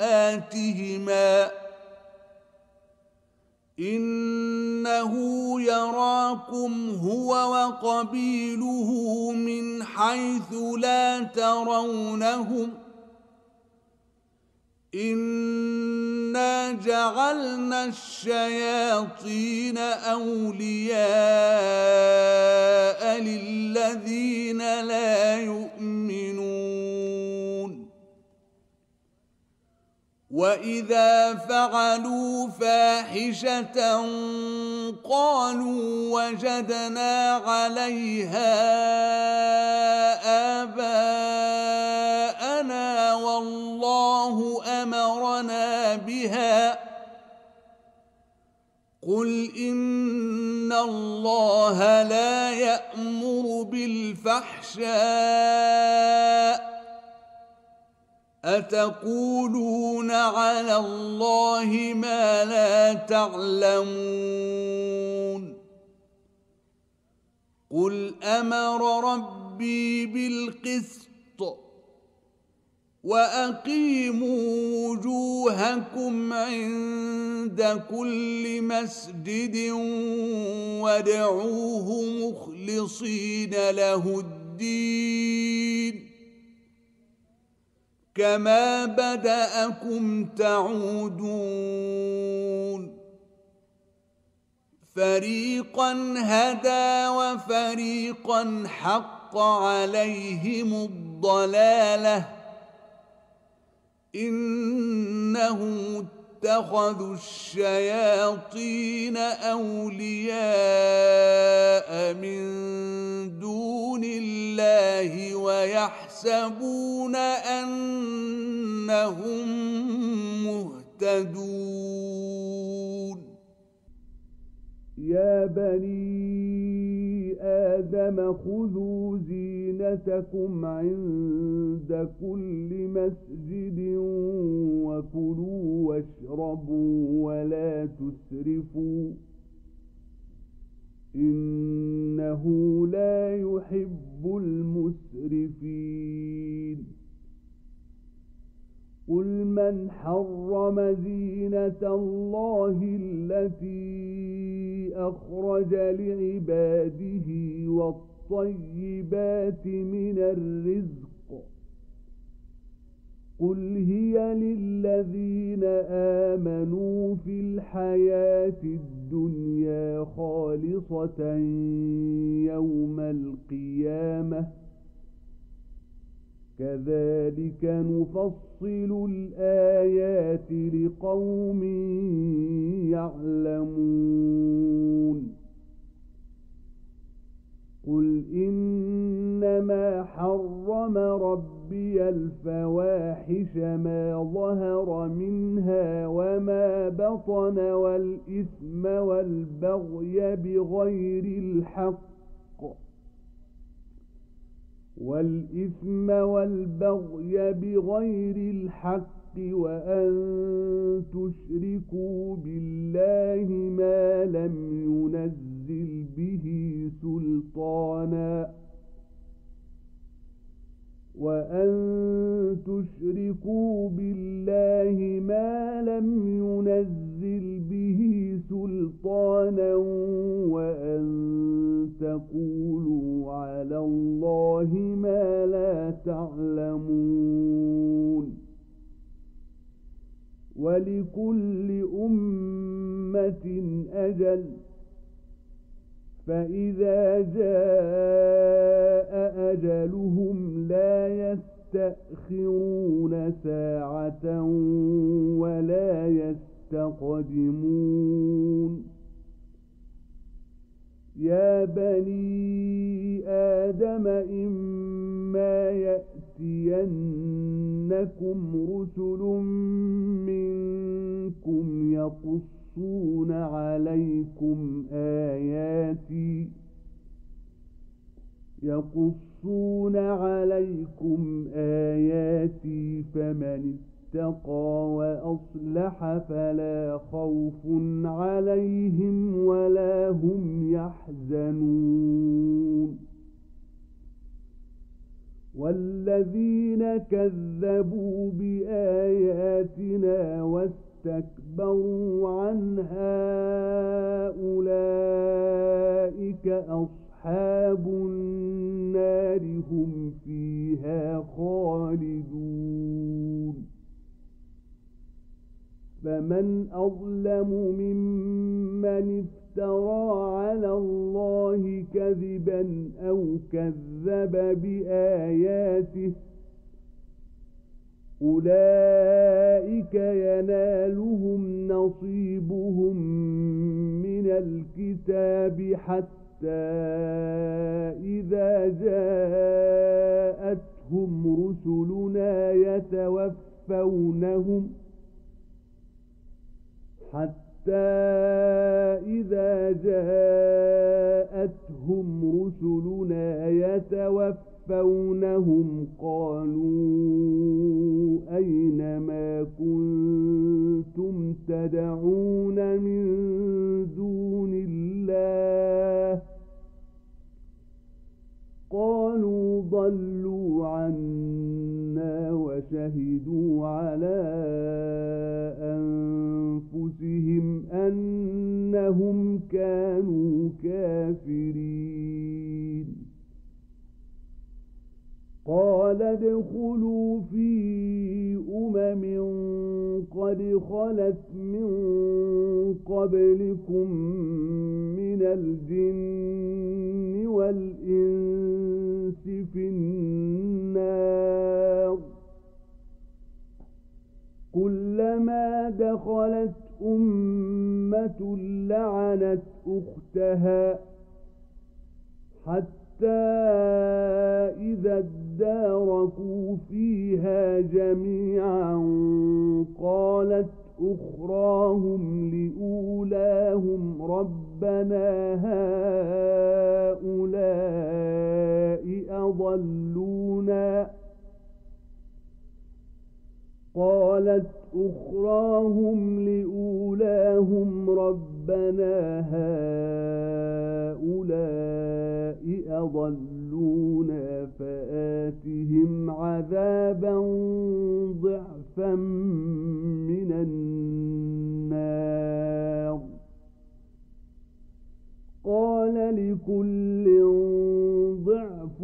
إنه يراكم هو وقبيله من حيث لا ترونهم إنا جعلنا الشياطين أولياء للذين لا يؤمنون وإذا فعلوا فاحشة قالوا وجدنا عليها آباءنا والله أمرنا بها قل إن الله لا يأمر بالفحشاء أتقولون على الله ما لا تعلمون قل أمر ربي بالقسط وأقيموا وجوهكم عند كل مسجد وادعوه مخلصين له الدين كما بدأكم تعودون فريقا هدى وفريقا حق عليهم الضلالة إنهم اتخذوا الشياطين أولياء من دون الله ويحسبون أنهم مهتدون يا بني آدم خذوا زينتكم عند كل مسجد وكلوا واشربوا ولا تسرفوا إنه لا يحب المسرفين قل من حرم زينة الله التي أخرج لعباده والطيبات من الرزق قل هي للذين آمنوا في الحياة الدنيا خالصة يوم القيامة كذلك نفصل الآيات لقوم يعلمون قل إنما حرم ربي الفواحش ما ظهر منها وما بطن والإثم والبغي بغير الحق وأن تشركوا بالله ما لم ينزل ينزل به سلطانا وأن تشركوا بالله ما لم ينزل به سلطانا وأن تقولوا على الله ما لا تعلمون ولكل أمة أجل فإذا جاء أجلهم لا يستأخرون ساعة ولا يستقدمون يا بني آدم إما يأتينكم رسل منكم يقصون عليكم آياتي فمن اتقى وأصلح فلا خوف عليهم ولا هم يحزنون والذين كذبوا بآياتنا واستكبروا عنها أولئك أصحاب النار هم فيها خالدون فمن أظلم ممن افترى على الله كذبا أو كذب بآياته أولئك ينالهم نصيبهم من الكتاب حتى إذا جاءتهم رسلنا يتوفونهم قالوا أين ما كنتم تدعون من دون الله قالوا ضلوا عنا وشهدوا على أنفسهم أنهم كانوا كافرين قال ادخلوا في قد خلت من قبلكم من الجن والإنس في النار كلما دخلت أمة لعنت أختها حتى إذا اداركوا فيها جميعا قالت أخراهم لأولاهم ربنا هؤلاء أضلونا فآتهم عذابا ضعفا من النار قال لكل ضعف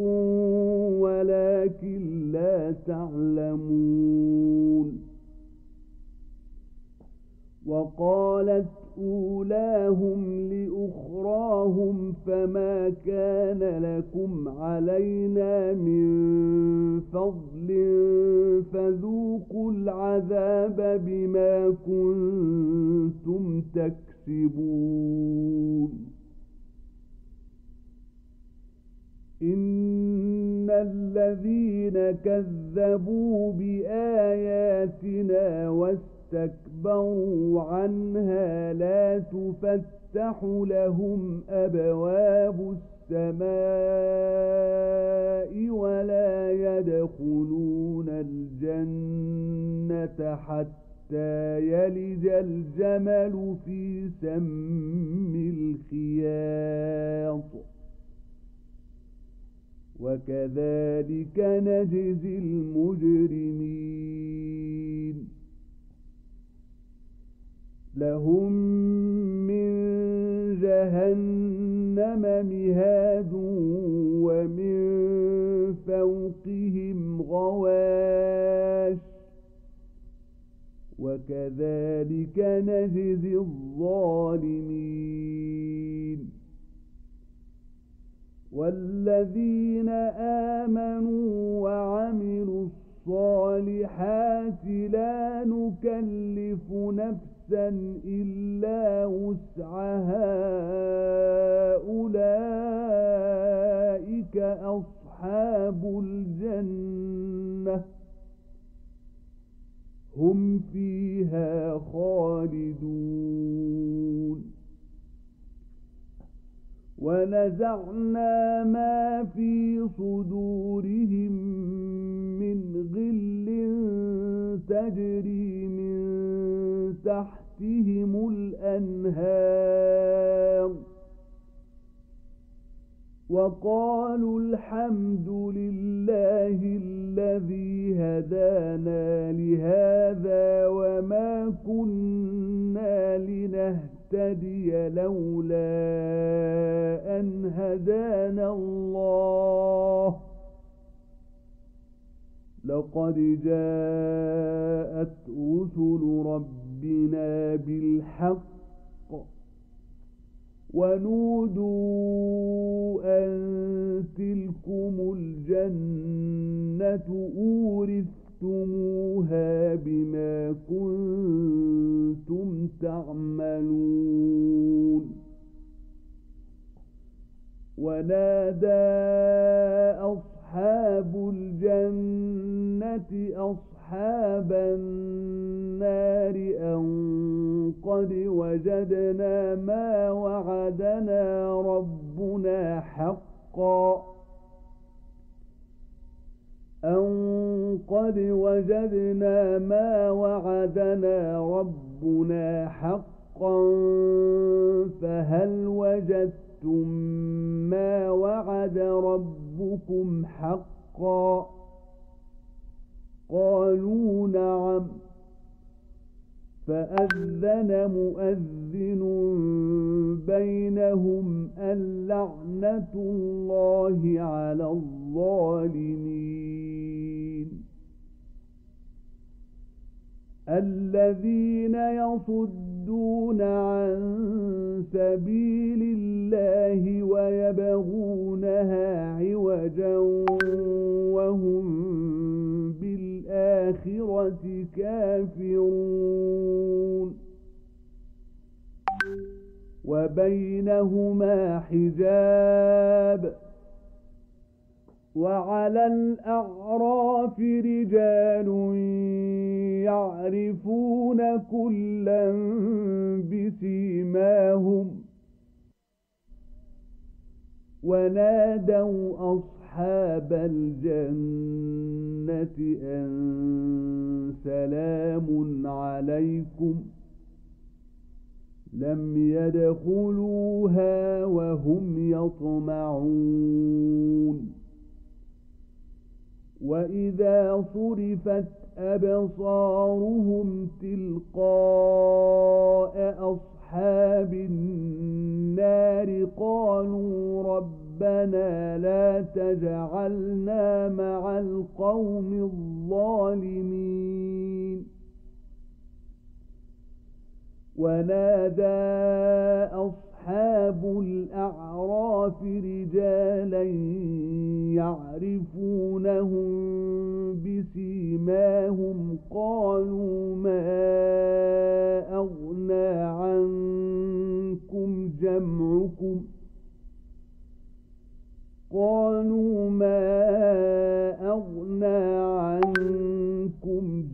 ولكن لا تعلمون وقالت أولاهم لأخراهم فما كان لكم علينا من فضل فذوقوا العذاب بما كنتم تكسبون إن الذين كذبوا بآياتنا واستكبروا عنها لا تفتح لهم أبواب السماء ولا يدخلون الجنة حتى يلج الجمل في سم الخياط وكذلك نجزي المجرمين لهم من جهنم مهاد ومن فوقهم غواش وكذلك نجزي الظالمين والذين آمنوا وعملوا الصالحات لا نكلف نفسا إلا وسعها أولئك أصحاب الجنة هم فيها خالدون ونزعنا ما في صدورهم من غل تجري من تحتهم الأنهار وقالوا الحمد لله الذي هدانا لهذا وما كنا لنهتدي لولا أن هدانا الله لقد جاءت رسل ربنا بالحق ونودوا أن تلكم الجنة أورثتموها بما كنتم تعملون ونادى أصحاب الجنة أصحاب النار أن قد وجدنا ما وعدنا ربنا حقا فهل وجدتم ما وعد ربكم حقا قالوا نعم فأذن مؤذن بينهم اللعنة الله على الظالمين الذين يصدون عن سبيل الله ويبغونها عوجا وهم بالآخرة كافرون وبينهما حجاب وعلى الأعراف رجال يعرفون كلا بسيماهم ونادوا أصحاب الجنة أن سلام عليكم لم يدخلوها وهم يطمعون وإذا صرفت أبصارهم تلقاء أصحاب النار قالوا ربنا لا تجعلنا مع القوم الظالمين ونادى أصحاب الأعراف رجالا يعرفونهم بسيماهم قالوا ما أغنى عنكم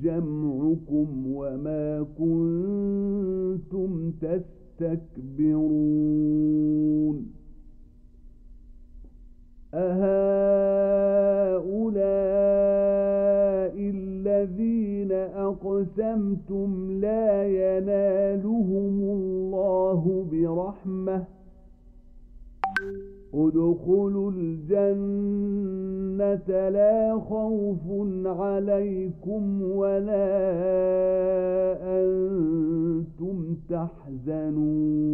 جمعكم وما كنتم تستكبرون أهؤلاء الذين أقسمتم لا ينالهم الله برحمة ادخلوا الجنة لا خوف عليكم ولا أنتم تحزنون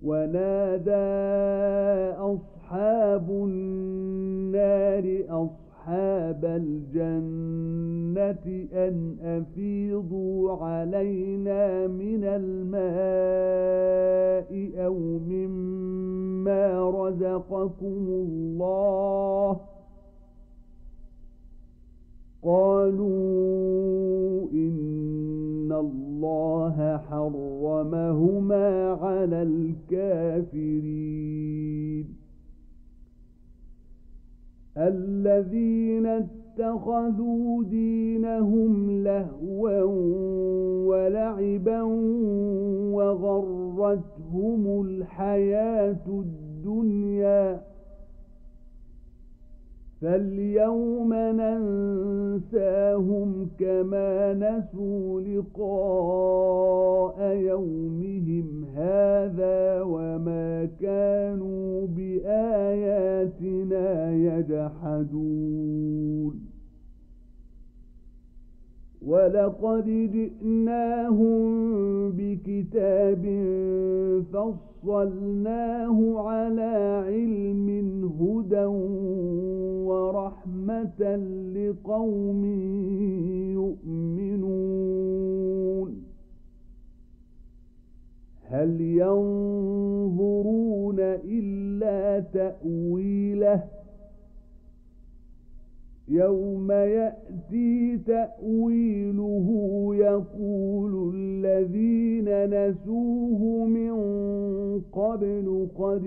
ونادى أصحاب النار أصحاب الجنة أن أفيضوا علينا من الماء أو مما رزقكم الله قالوا إن الله حرمهما على الكافرين الذين اتخذوا دينهم لهوا ولعبا وغرتهم الحياة الدنيا فاليوم ننساهم كما نسوا لقاء يومهم هذا وما كانوا بآياتنا يجحدون ولقد جئناهم بكتاب فصلناه على علم هدى ورحمة لقوم يؤمنون هل ينظرون إلا تأويله يوم يأتي تأويله يقول الذين نسوه من قبل قد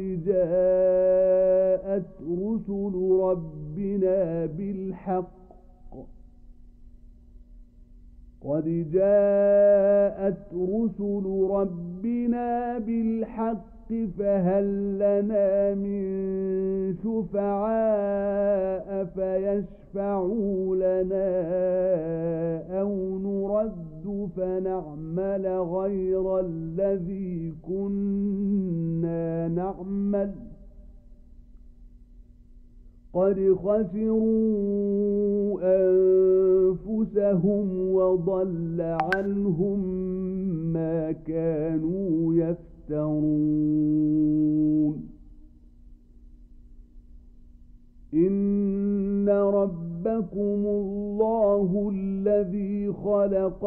جاءت رسل ربنا بالحق فهل لنا من شفعاء فيشفعوا لنا أو نرد فنعمل غير الذي كنا نعمل قد خسروا أنفسهم وضل عنهم ما كانوا يفترون إن ربكم الله الذي خلق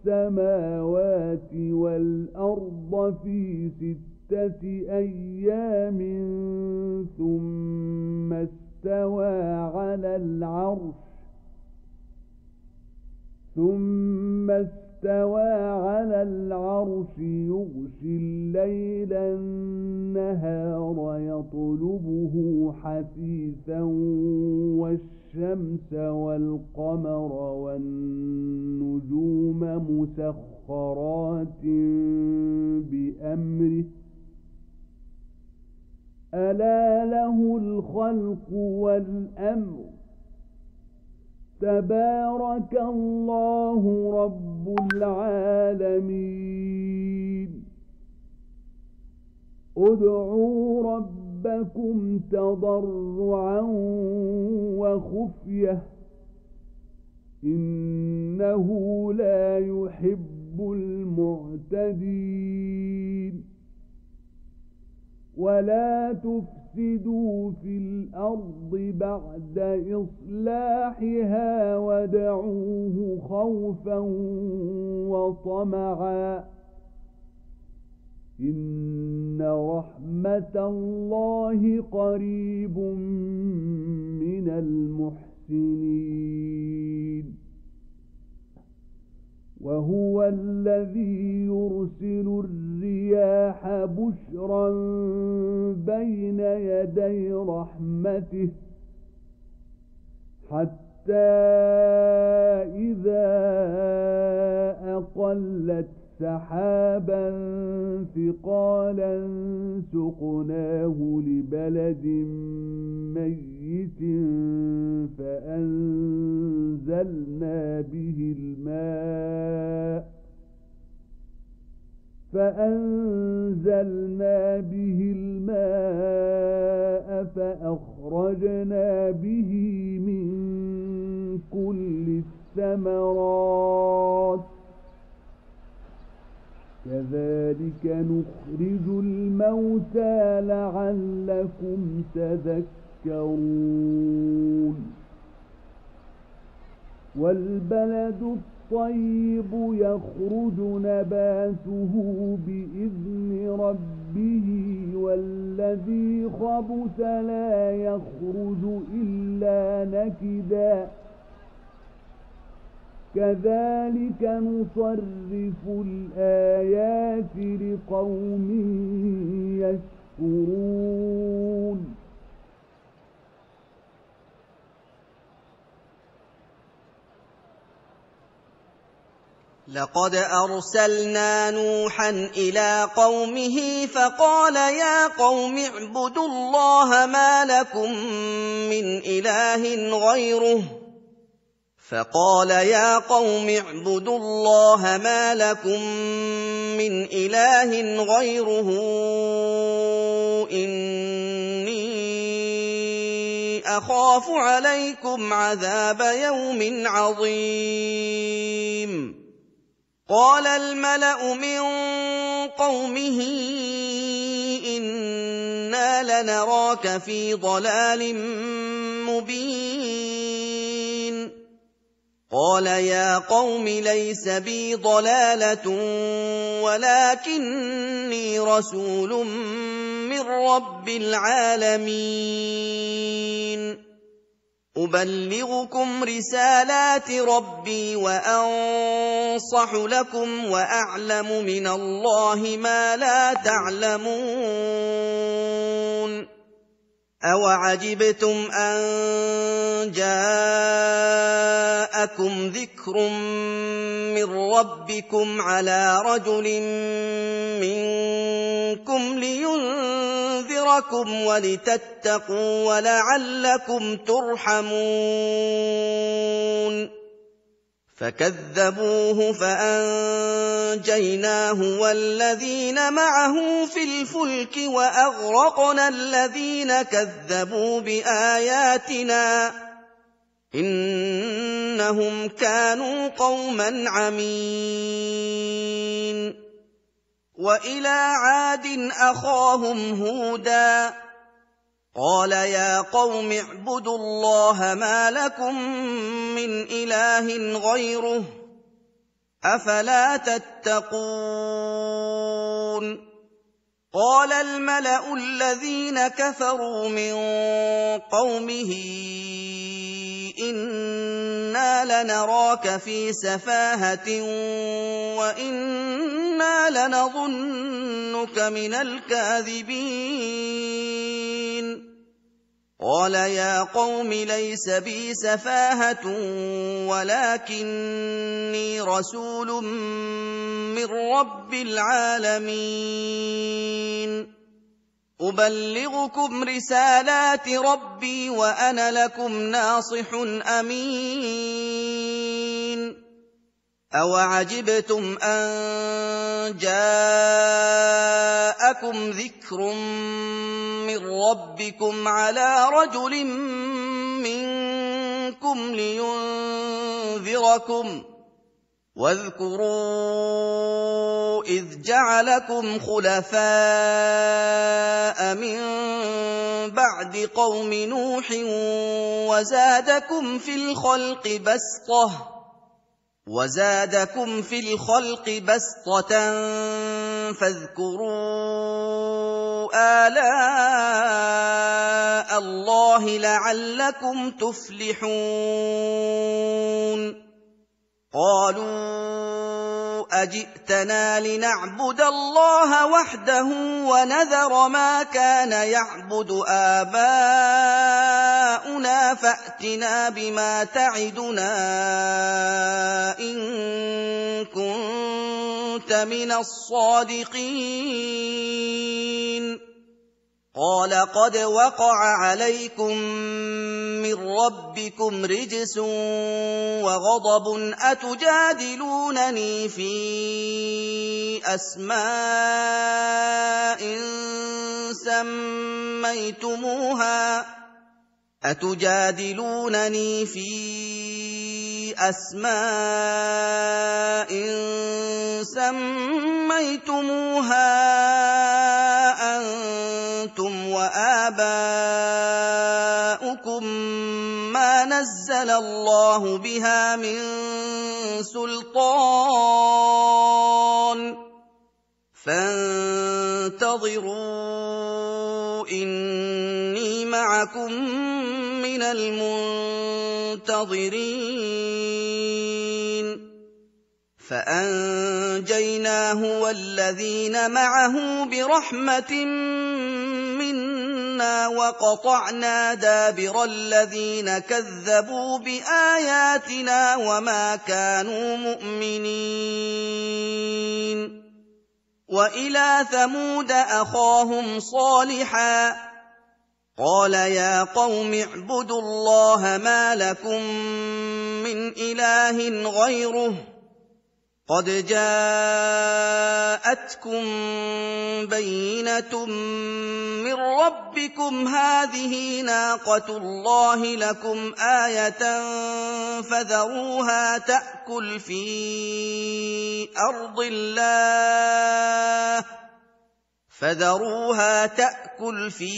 السماوات والأرض في 6 أيام ثم استوى على العرش يغشي الليل النهار يطلبه حثيثا والشمس والقمر والنجوم مسخرات بأمره ألا له الخلق والأمر تبارك الله رب العالمين ادعوا ربكم تضرعا وخفية إنه لا يحب المعتدين ولا تفسدوا في الأرض بعد إصلاحها ودعوه خوفا وطمعا إن رحمة الله قريب من المحسنين وهو الذي يرسل الرياح بشرا بين يدي رحمته حتى إذا أقلت سحابا ثقالا سقناه لبلد ميت فأنزلنا به الماء فأخرجنا به من كل الثمرات كذلك نخرج الموتى لعلكم تذكرون والبلد الطيب يخرج نباته بإذن ربه والذي خبث لا يخرج إلا نكدا كذلك نصرف الآيات لقوم يشكرون لقد أرسلنا نوحا إلى قومه فقال يا قوم اعبدوا الله ما لكم من إله غيره إني أخاف عليكم عذاب يوم عظيم قال الملأ من قومه إنا لنراك في ضلال مبين قال يا قوم ليس بي ضلالة ولكني رسول من رب العالمين أبلغكم رسالات ربي وأنصح لكم وأعلم من الله ما لا تعلمون أوعجبتم أن جاءكم ذكر من ربكم على رجل منكم لينذركم ولتتقوا ولعلكم ترحمون فكذبوه فأنجيناه والذين معه في الفلك وأغرقنا الذين كذبوا بآياتنا إنهم كانوا قوما عمين وإلى عاد أخاهم هودا قال يا قوم اعبدوا الله ما لكم من إله غيره أفلا تتقون قال الملأ الذين كفروا من قومه إنا لنراك في سفاهة وإنا لنظنك من الكاذبين قال يا قوم ليس بي سفاهة ولكني رسول من رب العالمين أبلغكم رسالات ربي وأنا لكم ناصح أمين أوعجبتم أن جاءكم ذكر من ربكم على رجل منكم لينذركم واذكروا إذ جعلكم خلفاء من بعد قوم نوح وزادكم في الخلق بسطة فاذكروا آلاء الله لعلكم تفلحون قالوا أجئتنا لنعبد الله وحده ونذر ما كان يعبد آباؤنا فأتنا بما تعدنا إن كنت من الصادقين قال قد وقع عليكم من ربكم رجس وغضب أتجادلونني في أسماء سميتموها أنتم وآباؤكم ما نزل الله بها من سلطان فانتظروا إني معكم من المنتظرين فأنجيناه والذين معه برحمة منا وقطعنا دابر الذين كذبوا بآياتنا وما كانوا مؤمنين وإلى ثمود أخاهم صالحا قال يا قوم اعبدوا الله ما لكم من إله غيره قد جاءتكم بينة من ربكم هذه ناقة الله لكم آية فذروها تأكل في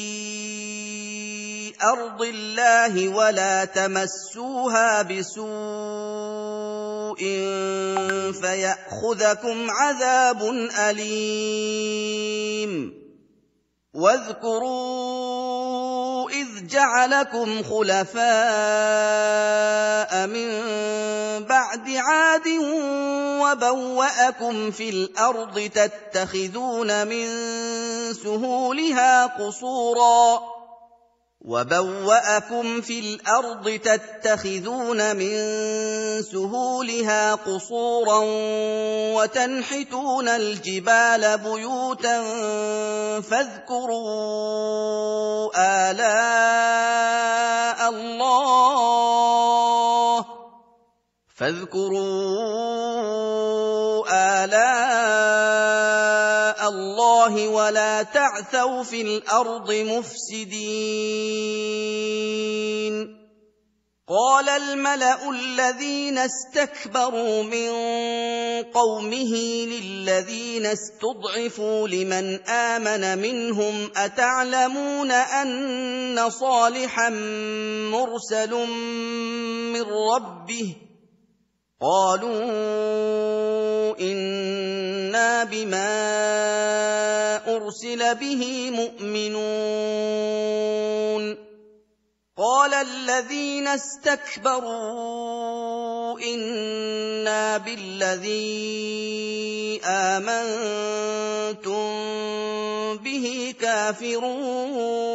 أرض الله ولا تمسوها بسوء فيأخذكم عذاب أليم واذكروا إذ جعلكم خلفاء من بعد عاد وبوأكم في الأرض تتخذون من سهولها قصورا وتنحتون الجبال بيوتا فاذكروا آلاء الله ولا تعثوا في الأرض مفسدين قال الملأ الذين استكبروا من قومه للذين استضعفوا لمن آمن منهم أتعلمون أن صالحا مرسل من ربه قالوا إنا بما أرسل به مؤمنون قال الذين استكبروا إنا بالذي آمنتم به كافرون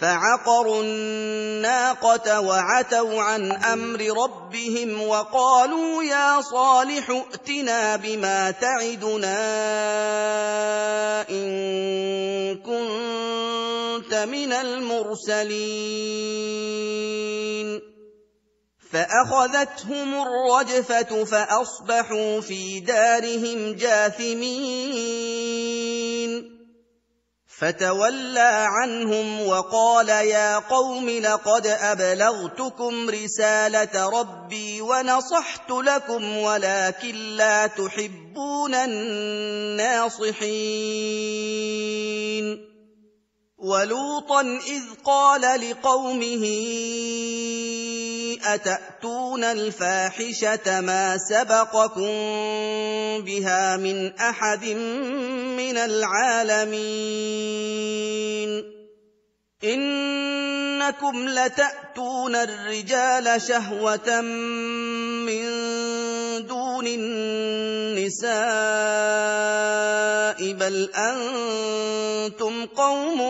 فعقروا الناقة وعتوا عن أمر ربهم وقالوا يا صالح ائتنا بما تعدنا إن كنت من المرسلين فأخذتهم الرجفة فأصبحوا في دارهم جاثمين فتولى عنهم وقال يا قوم لقد أبلغتكم رسالة ربي ونصحت لكم ولكن لا تحبون الناصحين ولوطا إذ قال لقومه أتأتون الفاحشة ما سبقكم بها من أحد من العالمين إنكم لتأتون الرجال شهوة من دون النساء بل أنتم قوم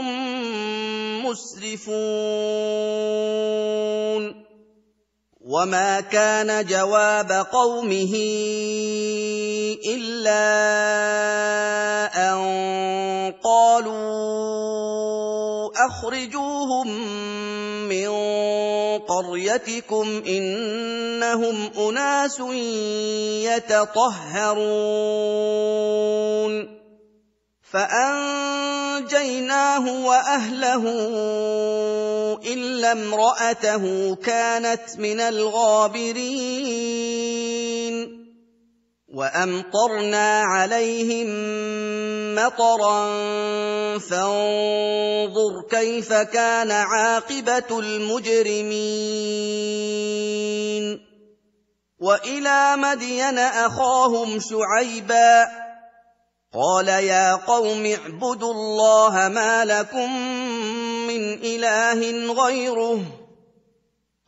مسرفون وما كان جواب قومه إلا أن قالوا أخرجوهم من قريتكم إنهم أناس يتطهرون فأنجيناه وأهله إلا امرأته كانت من الغابرين وأمطرنا عليهم مطرا فانظر كيف كان عاقبة المجرمين وإلى مدين أخاهم شعيبا قال يا قوم اعبدوا الله ما لكم من إله غيره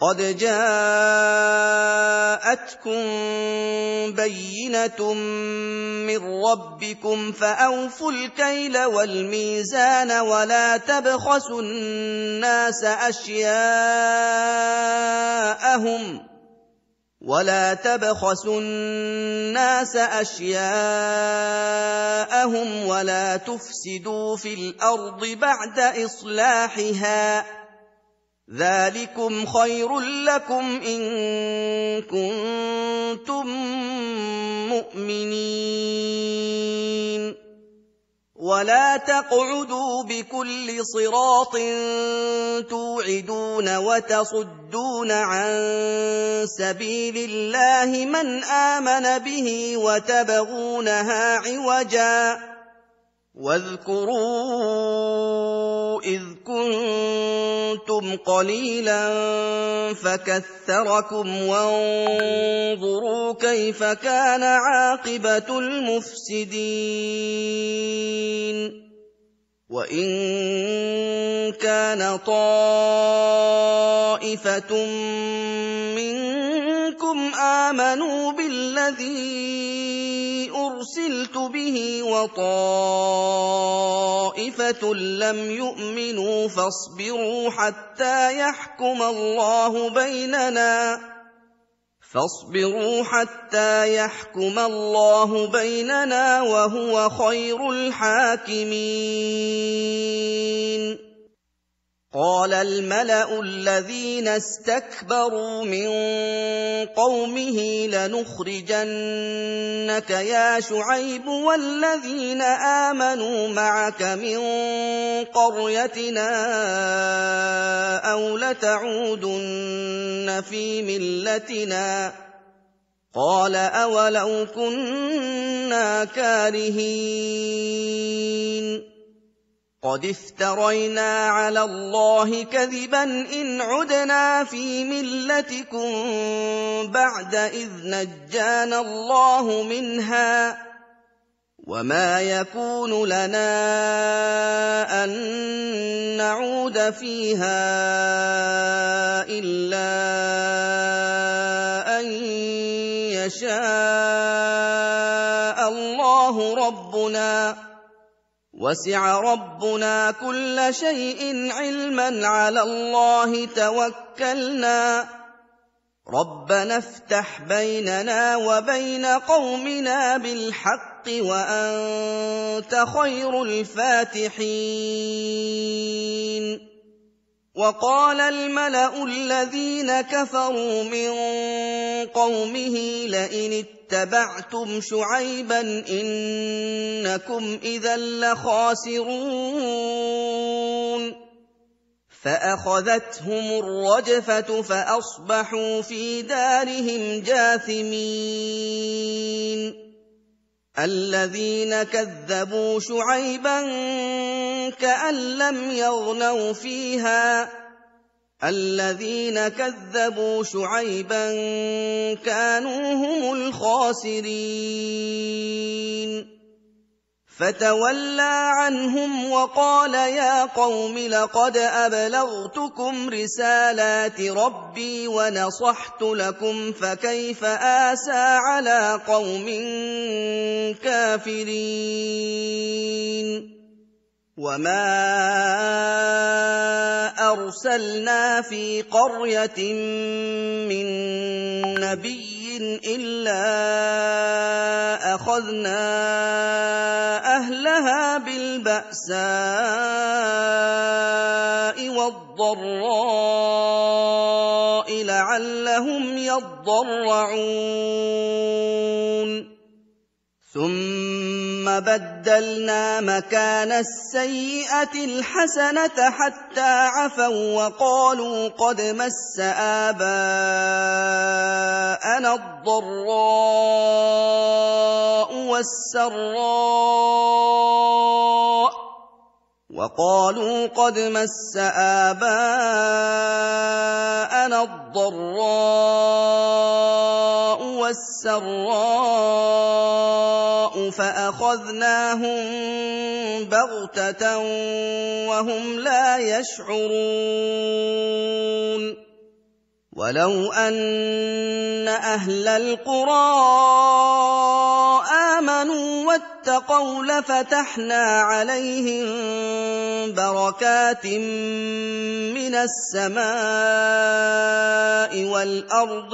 قد جاءتكم بينة من ربكم فأوفوا الكيل والميزان ولا تبخسوا الناس أشياءهم ولا تفسدوا في الأرض بعد إصلاحها ذلكم خير لكم إن كنتم مؤمنين ولا تقعدوا بكل صراط توعدون وتصدون عن سبيل الله من آمن به وتبغونها عوجا واذكروا إذ كنتم قليلا فكثركم وانظروا كيف كان عاقبة المفسدين وإن كان طائفة منكم آمنوا بالذي أرسلت به وطائفة لم يؤمنوا فاصبروا حتى يحكم الله بيننا وهو خير الحاكمين قال الملأ الذين استكبروا من قومه لنخرجنك يا شعيب والذين آمنوا معك من قريتنا أو لتعودن في ملتنا قال أولو كنا كارهين قد افترينا على الله كذبا إن عدنا في ملتكم بعد إذ نجانا الله منها وما يكون لنا أن نعود فيها إلا أن يشاء الله ربنا وسع ربنا كل شيء علما على الله توكلنا ربنا افتح بيننا وبين قومنا بالحق وأنت خير الفاتحين وقال الملأ الذين كفروا من قومه لئن اتبعتم شعيبا إنكم إذا لخاسرون فأخذتهم الرجفة فأصبحوا في دارهم جاثمين الذين كذبوا شعيبا كأن لم يغنوا فيها الذين كذبوا شعيبا كانوا هم الخاسرين فتولى عنهم وقال يا قوم لقد أبلغتكم رسالات ربي ونصحت لكم فكيف آسى على قوم كافرين وما أرسلنا في قرية من نبي إلا أخذنا أهلها بالبأساء والضراء لعلهم يضرعون ثم بدلنا مكان السيئة الحسنة حتى عفوا وقالوا قد مس آباءنا الضراء والسراء فأخذناهم بغتة وهم لا يشعرون ولو أن أهل القرى آمنوا واتقوا لفتحنا عليهم بركات من السماء والأرض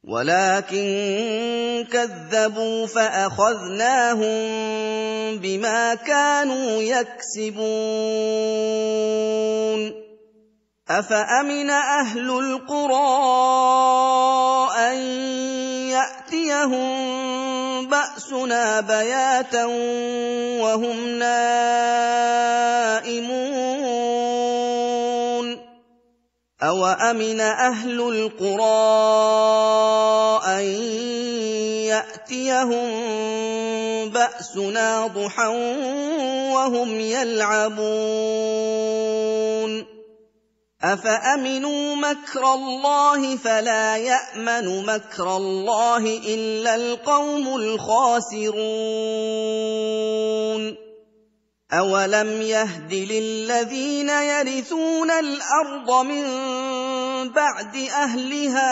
ولكن كذبوا فأخذناهم بما كانوا يكسبون أفأمن أهل القرى أن يأتيهم بأسنا بياتا وهم نائمون أوأمن أهل القرى أن يأتيهم بأسنا ضحى وهم يلعبون أفأمنوا مكر الله فلا يأمن مكر الله إلا القوم الخاسرون أولم يهد للذين يرثون الأرض من بعد أهلها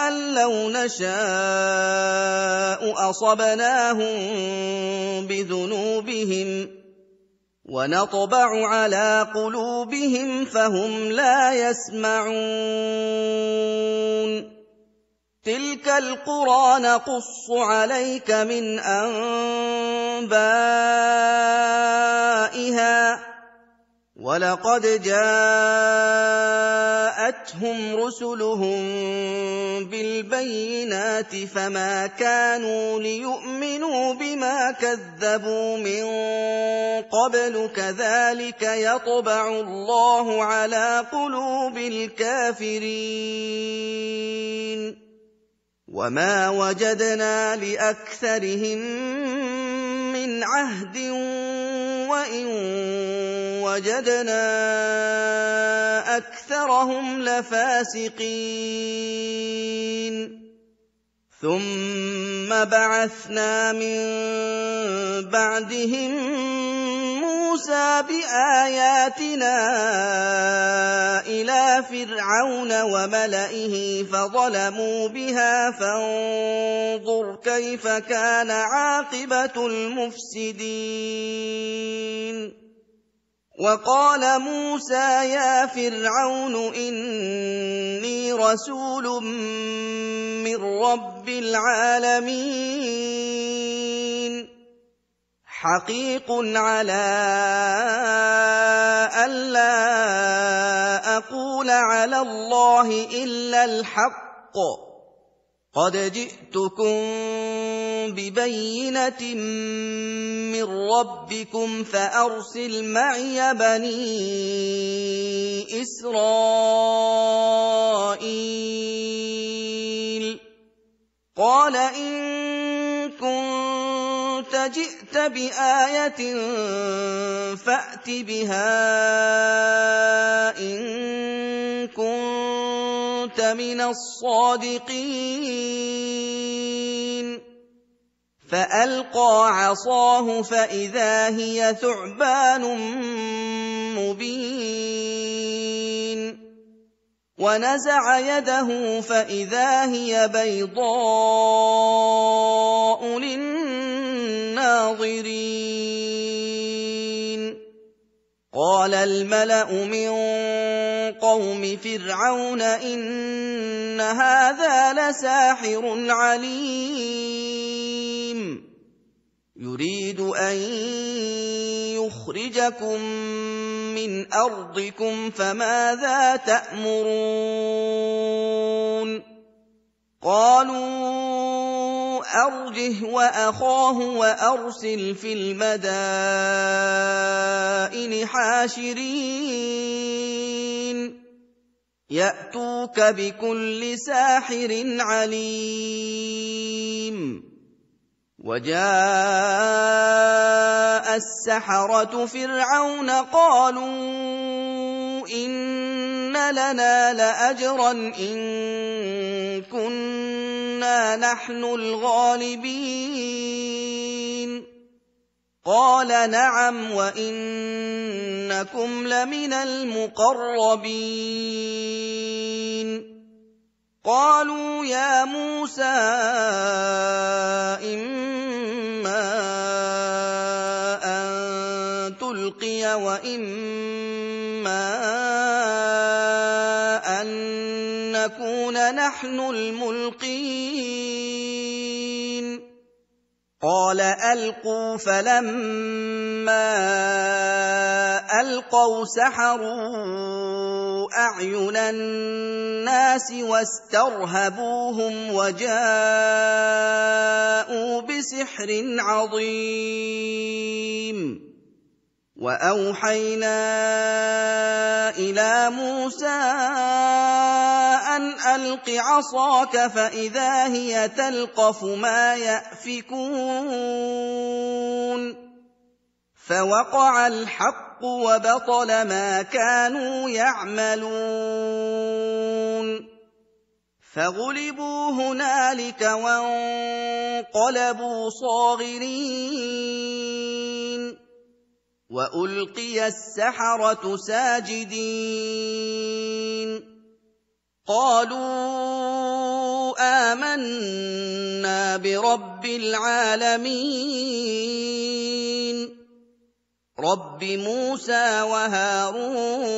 أن لو نشاء أصبناهم بذنوبهم ونطبع على قلوبهم فهم لا يسمعون تلك القرى نقص عليك من أنبائها ولقد جاءتهم رسلهم بالبينات فما كانوا ليؤمنوا بما كذبوا من قبل كذلك يطبع الله على قلوب الكافرين وما وجدنا لأكثرهم من عهد وإن وجدنا أكثرهم لفاسقين ثم بعثنا من بعدهم موسى بآياتنا إلى فرعون وملئه فظلموا بها فانظر كيف كان عاقبة المفسدين وقال موسى يا فرعون إني رسول من رب العالمين حقيق على ألا أقول على الله إلا الحق قد جئتكم ببينة من ربكم فأرسل معي بني إسرائيل قال إن كنت جئت بآية فأت بها إن كنت من الصادقين فألقى عصاه فإذا هي ثعبان مبين ونزع يده فإذا هي بيضاء للناظرين قال الملأ من قوم فرعون إن هذا لساحر عليم يريد أن يخرجكم من أرضكم فماذا تأمرون قالوا أرجه وأخاه وأرسل في المدائن حاشرين يأتوك بكل ساحر عليم وجاء السحرة فرعون قالوا إن لنا لأجرا إن كنا نحن الغالبين قال نعم وإنكم لمن المقربين قالوا يا موسى إما أن تلقي وإما أن نكون نحن الملقين قال ألقوا فلما ألقوا سحروا أعين الناس واسترهبوهم وجاءوا بسحر عظيم وأوحينا إلى موسى أن ألق عصاك فإذا هي تلقف ما يأفكون فوقع الحق وبطل ما كانوا يعملون فغلبوا هنالك وانقلبوا صاغرين وألقي السحرة ساجدين قالوا آمنا برب العالمين رب موسى وهارون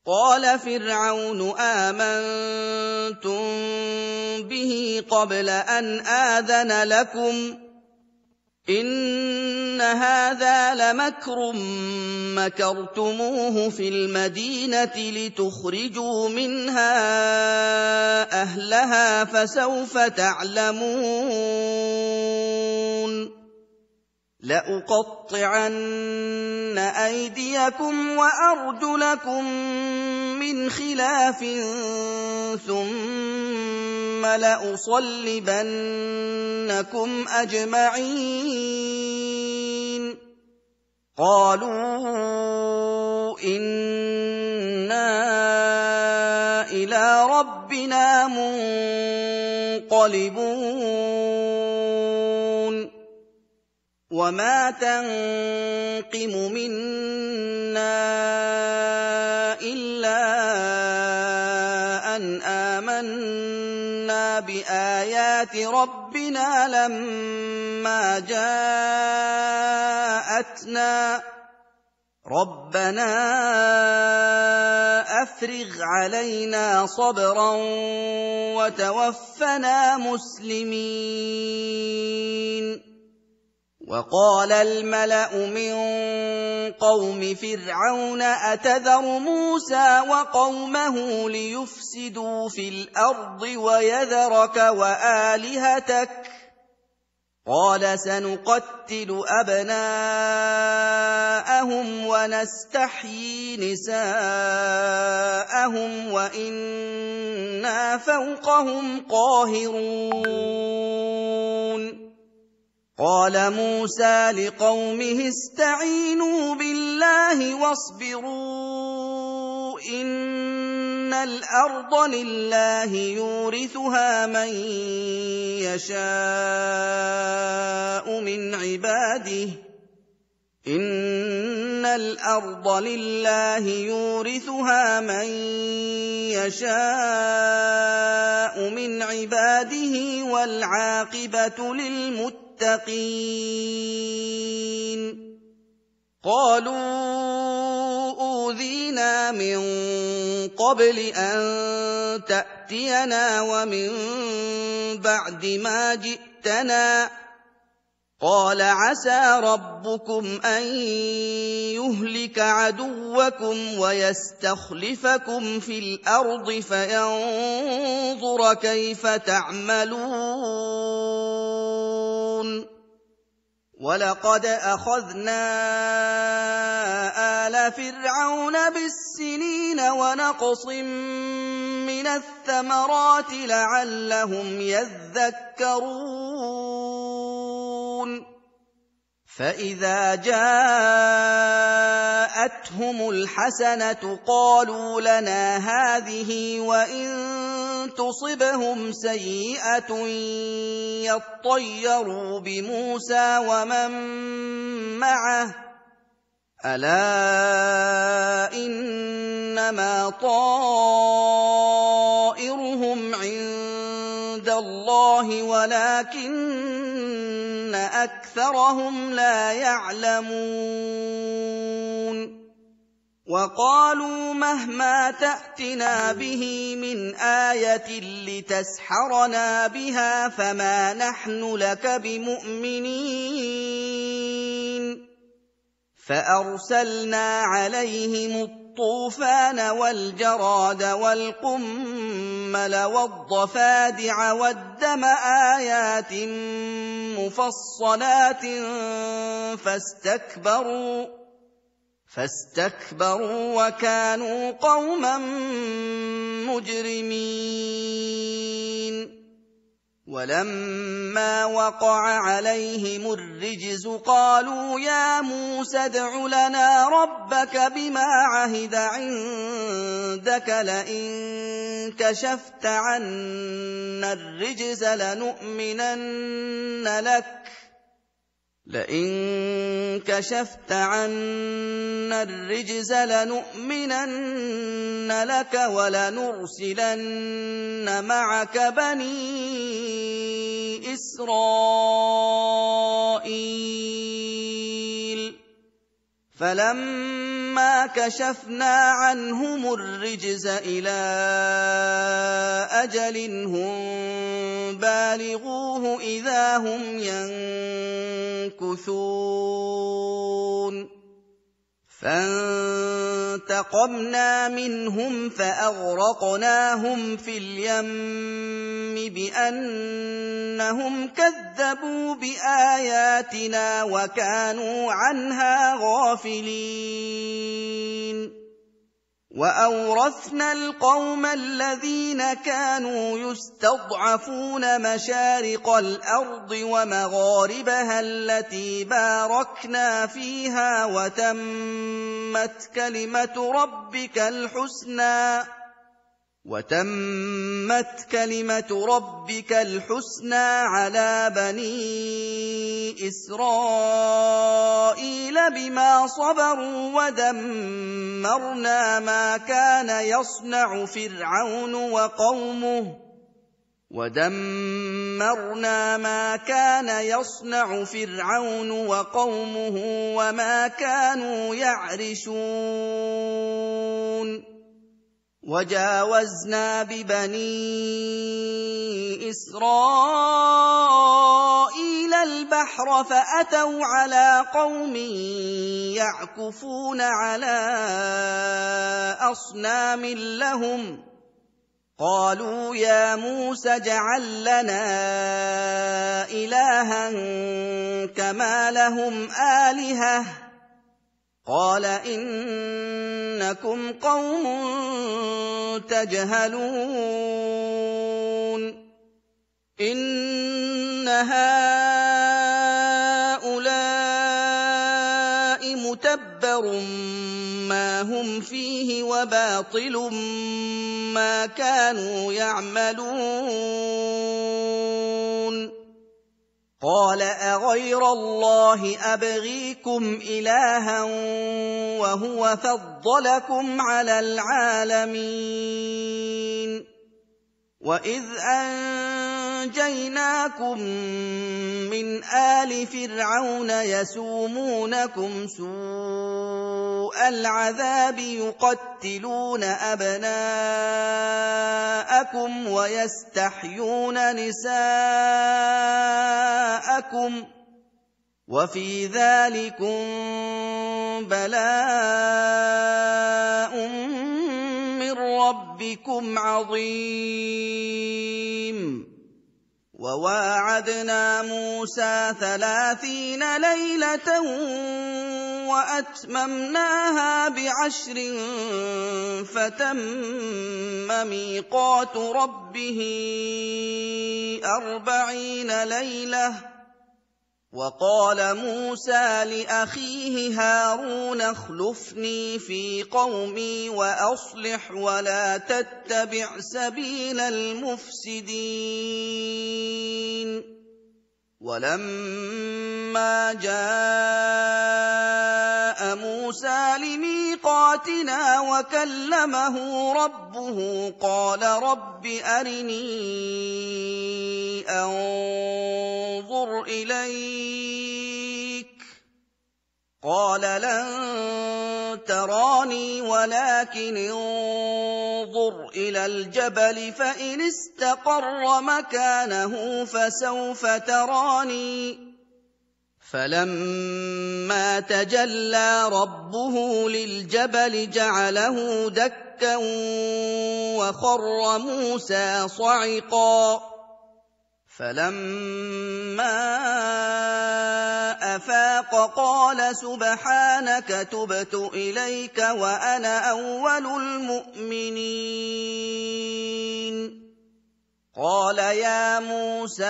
قال فرعون آمنتم به قبل أن آذن لكم إن هذا لمكر مكرتموه في المدينة لتخرجوا منها أهلها فسوف تعلمون لأقطعن أيديكم وأرجلكم من خلاف ثم لأصلبنكم أجمعين قالوا إنا إلى ربنا منقلبون وما تنقم منا إلا أن آمنا بآيات ربنا لما جاءتنا ربنا أفرغ علينا صبرا وتوفنا مسلمين وقال الملأ من قوم فرعون أتذر موسى وقومه ليفسدوا في الأرض ويذرك وآلهتك قال سنقتل أبناءهم ونستحيي نساءهم وإنا فوقهم قاهرون قال موسى لقومه استعينوا بالله واصبروا إن الأرض لله يورثها من يشاء من عباده إن الأرض لله يورثها من يشاء من عباده والعاقبة للمتقين قالوا أوذينا من قبل أن تأتينا ومن بعد ما جئتنا مِتَّنَا قَالَ عَسَىٰ رَبُّكُمْ أَن يُهْلِكَ عَدُوَّكُمْ وَيَسْتَخْلِفَكُمْ فِي الْأَرْضِ فَيَنظُرَ كَيْفَ تَعْمَلُونَ وَلَقَدْ أَخَذْنَا آلَ فِرْعَوْنَ بِالسِّنِينَ وَنَقْصٍ مِّنَ الثَّمَرَاتِ لَعَلَّهُمْ يَذَّكَّرُونَ فَإِذَا جَاءَتْهُمُ الْحَسَنَةُ قَالُوا لَنَا هَٰذِهِ وَإِن تُصِبْهُمْ سَيِّئَةٌ يَطَّيَّرُوا بِمُوسَىٰ وَمَن مَّعَهُ ۗ أَلَا إِنَّمَا طَائِرُهُمْ عِندَ اللَّهِ وَلَٰكِنَّ أَكْثَرَهُمْ لَا يَعْلَمُونَ وَقَالُوا مَهْمَا تَأْتِنَا بِهِ مِنْ آيَةٍ لِتَسْحَرَنَا بِهَا فَمَا نَحْنُ لَكَ بِمُؤْمِنِينَ فَأَرْسَلْنَا عَلَيْهِمُ الطُّوفَانَ وَالْجَرَادَ وَالْقُمَّلَ وَالضَّفَادِعَ وَالدَّمَ آيَاتٍ مُّفَصَّلَاتٍ فَاسْتَكْبَرُوا وَكَانُوا قَوْمًا مُّجْرِمِينَ وَلَمَّا وَقَعَ عَلَيْهِمُ الرِّجْزُ قَالُوا يَا مُوسَى ادْعُ لَنَا رَبَّكَ بِمَا عَهِدَ عِندَكَ لَئِن كَشَفْتَ عَنَّا الرِّجْزَ لَنُؤْمِنَنَّ لَكَ وَلَنُرْسِلَنَّ مَعَكَ بَنِي إِسْرَائِيلَ فَلَمَّا كَشَفْنَا عَنْهُمُ الرِّجْزَ إِلَىٰ أَجَلٍ هُم بَالِغُوهُ إِذَا هُمْ يَنكُثُونَ فَانتَقَمْنَا مِنْهُمْ فَأَغْرَقْنَاهُمْ فِي الْيَمِّ بِأَنَّهُمْ كَذَّبُوا بِآيَاتِنَا وَكَانُوا عَنْهَا غَافِلِينَ وَأَوْرَثْنَا الْقَوْمَ الَّذِينَ كَانُوا يُسْتَضْعَفُونَ مَشَارِقَ الْأَرْضِ وَمَغَارِبَهَا الَّتِي بَارَكْنَا فِيهَا وَتَمَّتْ كَلِمَةُ رَبِّكَ الْحُسْنَىٰ عَلَىٰ بَنِي إِسْرَائِيلَ بِمَا صَبَرُوا وَدَمَّرْنَا مَا كَانَ يَصْنَعُ فِرْعَوْنُ وَقَوْمُهُ وَمَا كَانُوا يَعْرِشُونَ وَجَاوَزْنَا بِبَنِي إِسْرَائِيلَ الْبَحْرَ فَأَتَوْا عَلَىٰ قَوْمٍ يَعْكُفُونَ عَلَىٰ أَصْنَامٍ لَّهُمْ قَالُوا يَا مُوسَى اجْعَل لَّنَا إِلَٰهًا كَمَا لَهُمْ آلِهَةٌ قَالَ إِنَّكُمْ قَوْمٌ تَجْهَلُونَ إِنَّ هَٰؤُلَاءِ مُتَبَّرٌ مَّا هُمْ فِيهِ وَبَاطِلٌ مَّا كَانُوا يَعْمَلُونَ قَالَ أَغَيْرَ اللَّهِ أَبْغِيكُمْ إِلَٰهًا وَهُوَ فَضَّلَكُمْ عَلَى الْعَالَمِينَ وَإِذْ أنجيناكم من آل فرعون يسومونكم سوء العذاب يقتلون أبناءكم ويستحيون نساءكم وفي ذلكم بلاء من ربكم عظيم وواعدنا موسى 30 ليلة وأتممناها ب10 فتم ميقات ربه 40 ليلة وقال موسى لأخيه هارون اخلفني في قومي وأصلح ولا تتبع سبيل المفسدين ولما جاء موسى لميقاتنا وكلمه ربه قال رب أرني أنظر إليك قال لن تراني ولكن انظر إلى الجبل فإن استقر مكانه فسوف تراني فلما تجلى ربه للجبل جعله دكا وخر موسى صعقا فلما أفاق قال سبحانك تبت إليك وأنا أول المؤمنين قال يا موسى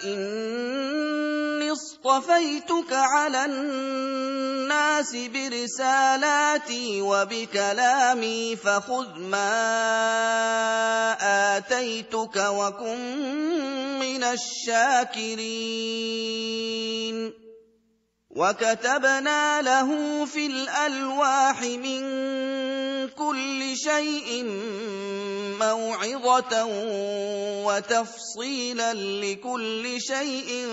إني اصطفيتك على الناس برسالاتي وبكلامي فخذ ما آتيتك وكن من الشاكرين وكتبنا له في الألواح من كل شيء موعظة وتفصيلا لكل شيء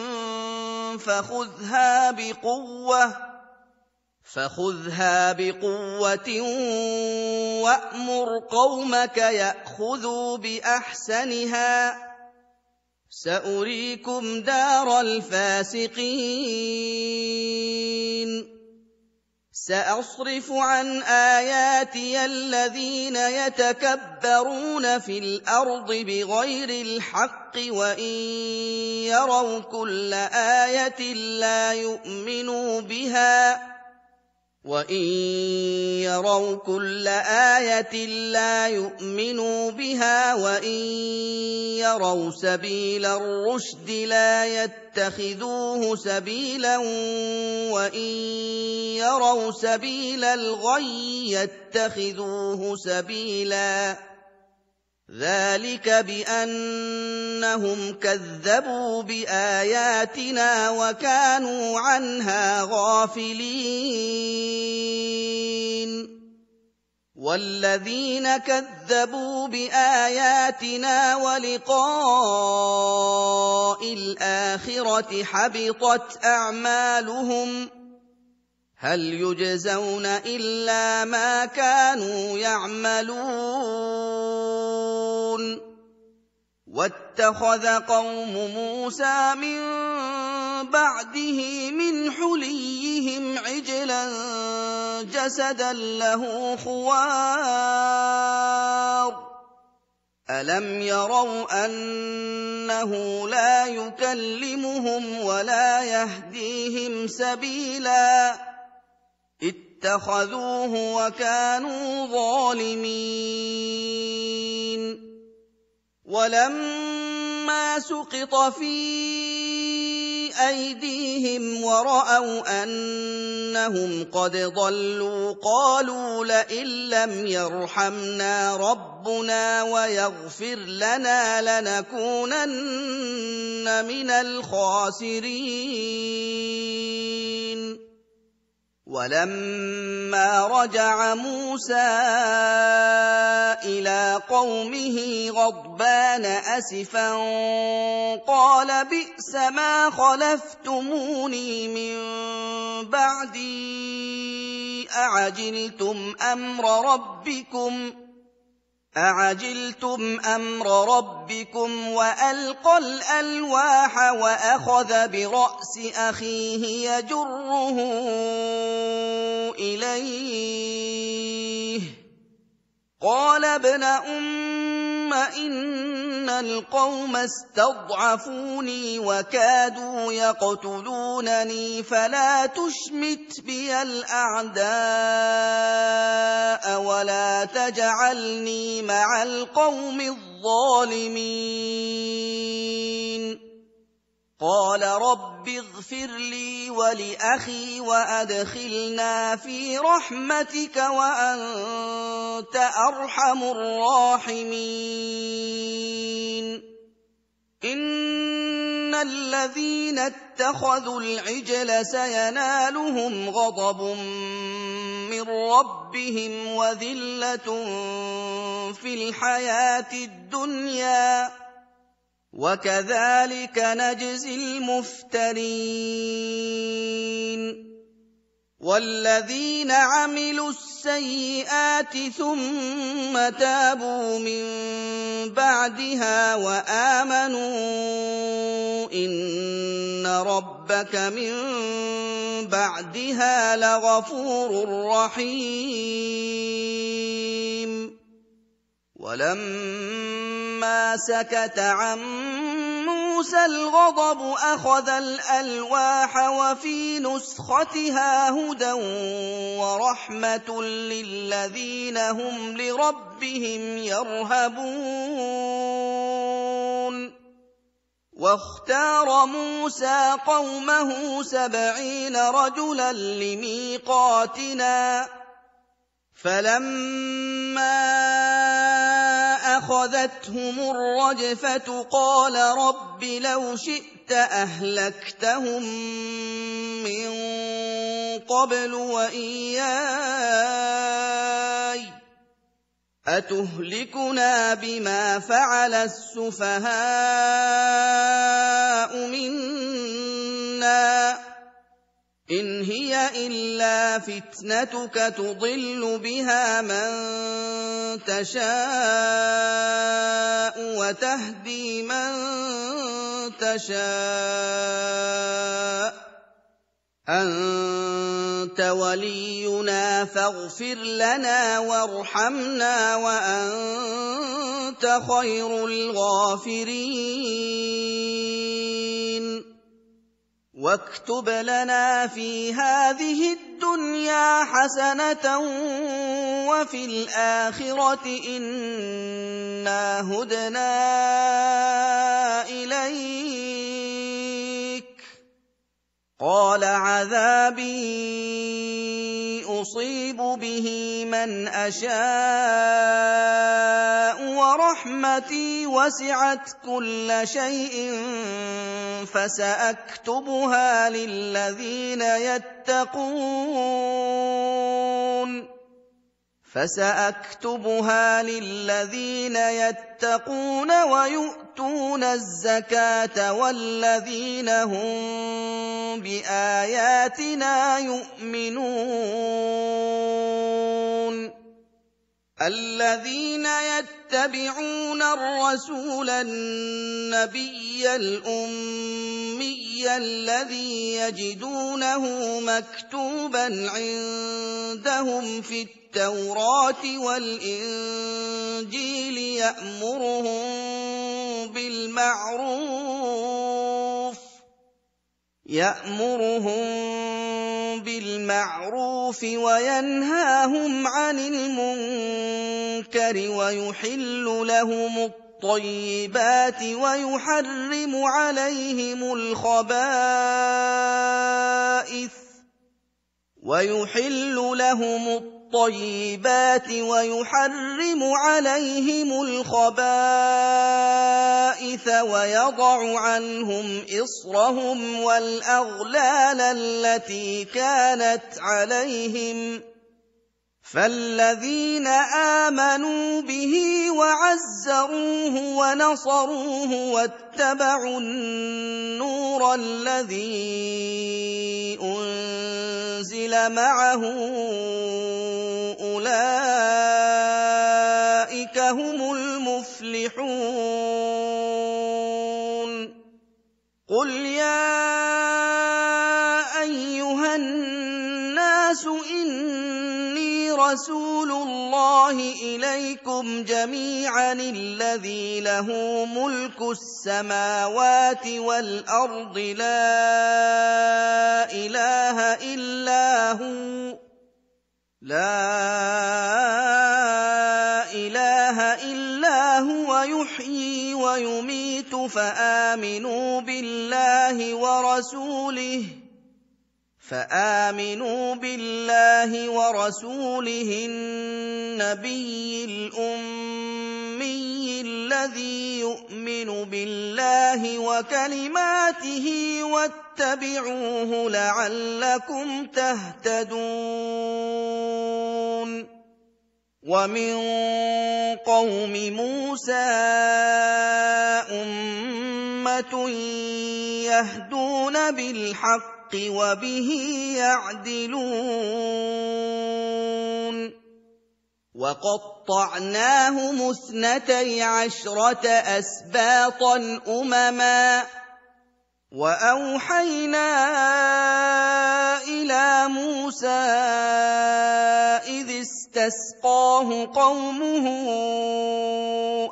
فخذها بقوة وأمر قومك يأخذوا بأحسنها سأريكم دار الفاسقين سأصرف عن آياتي الذين يتكبرون في الأرض بغير الحق وإن يروا كل آية لا يؤمنوا بها وإن يروا سبيل الرشد لا يتخذوه سبيلا وإن يروا سبيل الغي يتخذوه سبيلا ذلك بأنهم كذبوا بآياتنا وكانوا عنها غافلين والذين كذبوا بآياتنا ولقاء الآخرة حبطت أعمالهم هل يجزون إلا ما كانوا يعملون واتخذ قوم موسى من بعده من حليهم عجلا جسدا له خوار ألم يروا أنه لا يكلمهم ولا يهديهم سبيلا اتخذوه وكانوا ظالمين ولما سقط في أيديهم ورأوا أنهم قد ضلوا قالوا لئن لم يرحمنا ربنا ويغفر لنا لنكونن من الخاسرين ولما رجع موسى إلى قومه غضبان أسفا قال بئس ما خلفتموني من بعدي أعجلتم أمر ربكم وألقى الألواح وأخذ برأس أخيه يجره إليه قال ابن أم إن القوم استضعفوني وكادوا يقتلونني فلا تشمت بي الأعداء ولا تجعلني مع القوم الظالمين قال رب اغفر لي ولأخي وأدخلنا في رحمتك وأنت أرحم الراحمين إن الذين اتخذوا العجل سينالهم غضب من ربهم وذلة في الحياة الدنيا وكذلك نجزي المفترين والذين عملوا السيئات ثم تابوا من بعدها وآمنوا إن ربك من بعدها لغفور رحيم ولما سكت عن موسى الغضب أخذ الألواح وفي نسختها هدى ورحمة للذين هم لربهم يرهبون واختار موسى قومه 70 رجلا لميقاتنا فلما أخذتهم الرجفة قال رب لو شئت أهلكتهم من قبل وإياي أتهلكنا بما فعل السفهاء منا إن هي إلا فتنتك تضل بها من تشاء وتهدي من تشاء أنت ولينا فاغفر لنا وارحمنا وأنت خير الغافرين واكتب لنا في هذه الدنيا حسنة وفي الآخرة إنا هدنا إليك قال عذابي أصيب به من أشاء ورحمتي وسعت كل شيء فسأكتبها للذين يتقون ويؤتون الزكاة والذين هم بآياتنا يؤمنون الذين يتبعون الرسول النبي الأمي الذي يجدونه مكتوبا عندهم في التوراة والإنجيل يأمرهم بالمعروف وينهاهم عن المنكر ويحل لهم الطيبات ويحرم عليهم الخبائث الحديث ويضع عنهم إصرهم والأغلال التي كانت عليهم فالذين آمنوا به وعزروه ونصروه واتبعوا النور الذي أنزل معه أولئك هم المفلحون قل يا أيها الناس رسول الله إليكم جميعا الذي له ملك السماوات والأرض لا إله إلا هو يحيي ويميت فآمنوا بالله ورسوله النبي الأمي الذي يؤمن بالله وكلماته واتبعوه لعلكم تهتدون ومن قوم موسى أمة يهدون بالحق وبه يعدلون وقطعناهم 12 أسباطا أمما وأوحينا إلى موسى إذ استسقاه قومه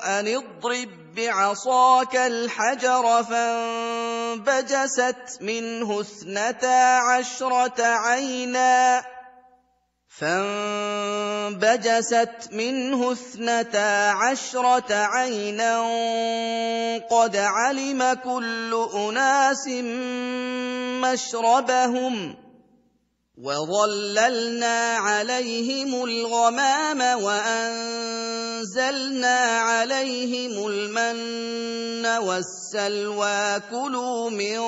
أن اضرب بعصاك الحجر فانبجست منه 12 عينا قد علم كل أناس مشربهم وظللنا عليهم الغمام وأنزلنا عليهم المن والسلوى كلوا من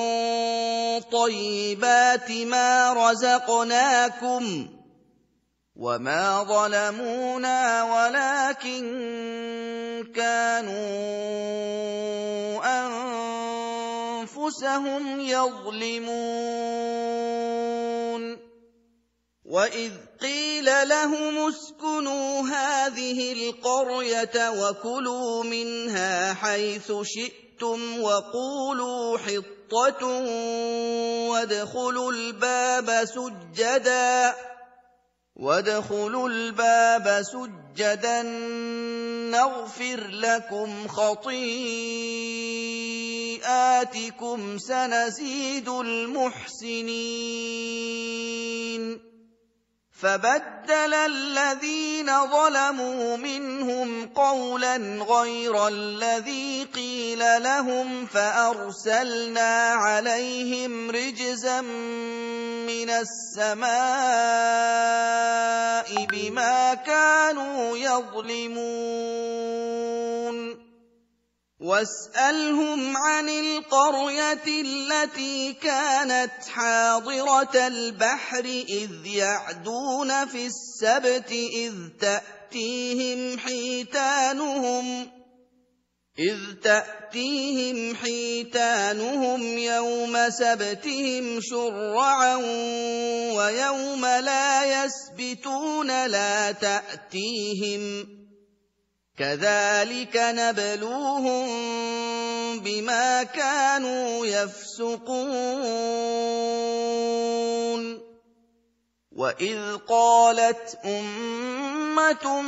طيبات ما رزقناكم وما ظلمونا ولكن كانوا أنفسهم يظلمون وإذ قيل لهم اسكنوا هذه القرية وكلوا منها حيث شئتم وقولوا حطة وادخلوا الباب سجدا نغفر لكم خطيئاتكم سنزيد المحسنين فبدل الذين ظلموا منهم قولا غير الذي قيل لهم فأرسلنا عليهم رجزا من السماء بما كانوا يظلمون واسألهم عن القرية التي كانت حاضرة البحر إذ يعدون في السبت إذ تأتيهم حيتانهم يوم سبتهم شرعا ويوم لا يسبتون لا تأتيهم كذلك نبلوهم بما كانوا يفسقون وإذ قالت أمة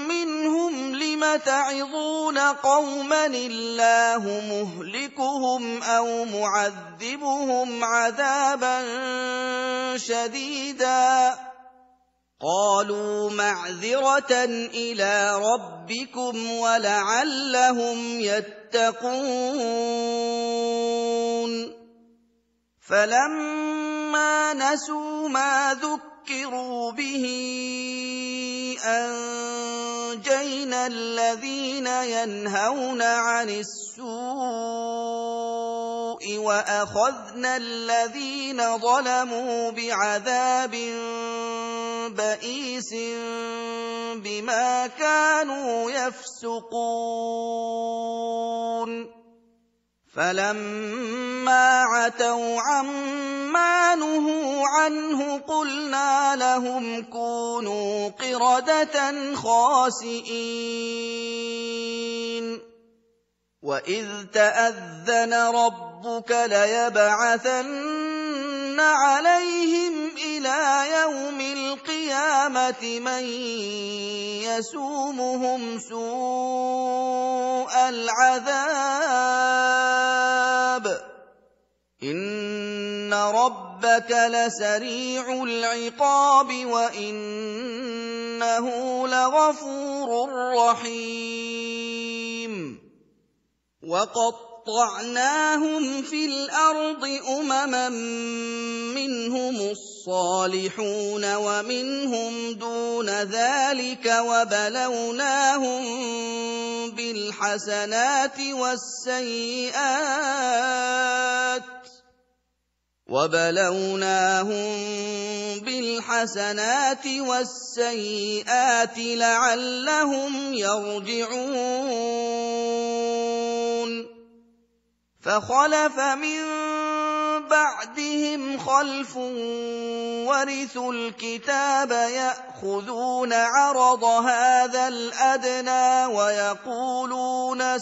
منهم لم تعظون قوما الله مهلكهم أو معذبهم عذابا شديدا قالوا معذرة إلى ربكم ولعلهم يتقون فلما نسوا ما ذكروا به وأنجينا الذين ينهون عن السوء وأخذنا الذين ظلموا بعذاب بئيس بما كانوا يفسقون فلما عتوا عما نهوا عنه قلنا لهم كونوا قردة خاسئين وإذ تأذن ربك ليبعثن عليهم إلى يوم القيامة من يسومهم سوء العذاب إن ربك لسريع العقاب وإنه لغفور رحيم وقطعناهم في الأرض أمما منهم الصالحون ومنهم دون ذلك وبلوناهم بالحسنات والسيئات لعلهم يرجعون فخلف من بعدهم خلف ورثوا الكتاب يأخذون عرض هذا الأدنى ويقولون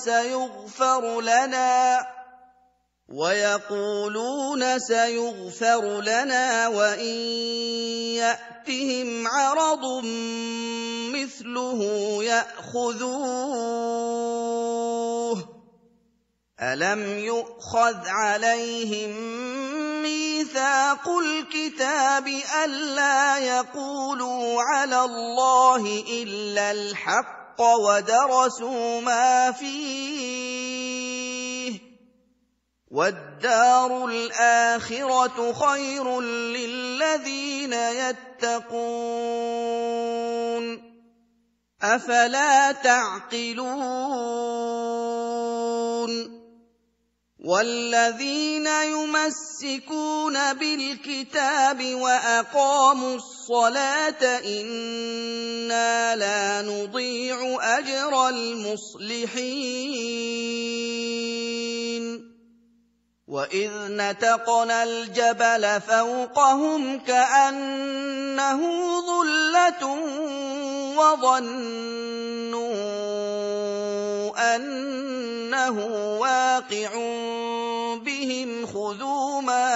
سيغفر لنا وإن يأتهم عرض مثله يأخذوه ألم يؤخذ عليهم ميثاق الكتاب ألا يقولوا على الله إلا الحق ودرسوا ما فيه والدار الآخرة خير للذين يتقون أفلا تعقلون والذين يمسكون بالكتاب وأقاموا الصلاة إنا لا نضيع أجر المصلحين وإذ نتقنا الجبل فوقهم كأنه ظلة وظنوا أنه واقع بهم خذوا ما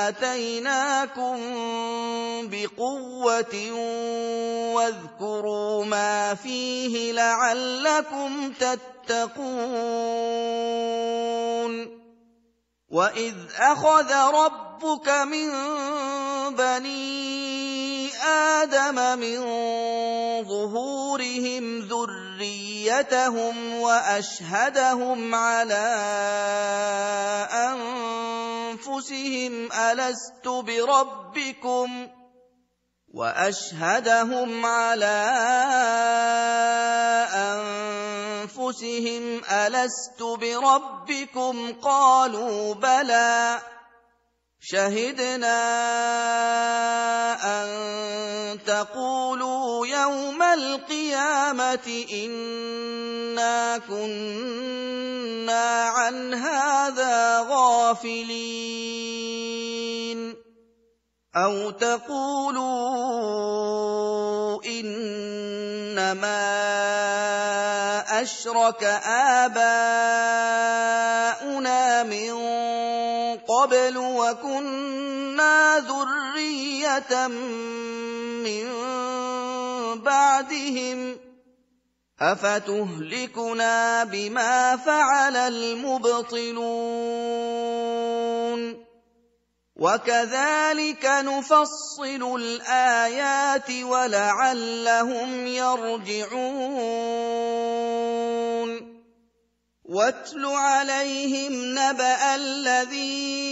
آتيناكم بقوة واذكروا ما فيه لعلكم تتقون وإذ أخذ ربك من بني آدم من ظهورهم ذريتهم وأشهدهم على أنفسهم ألست بربكم قالوا بلى شهدنا أن تقولوا يوم القيامة إنا كنا عن هذا غافلين أو تقولوا إنما أشرك آباؤنا من قبل وكنا ذرية من بعدهم أفتهلكنا بما فعل المبطلون وكذلك نفصل الآيات ولعلهم يرجعون واتل عليهم نبأ الذي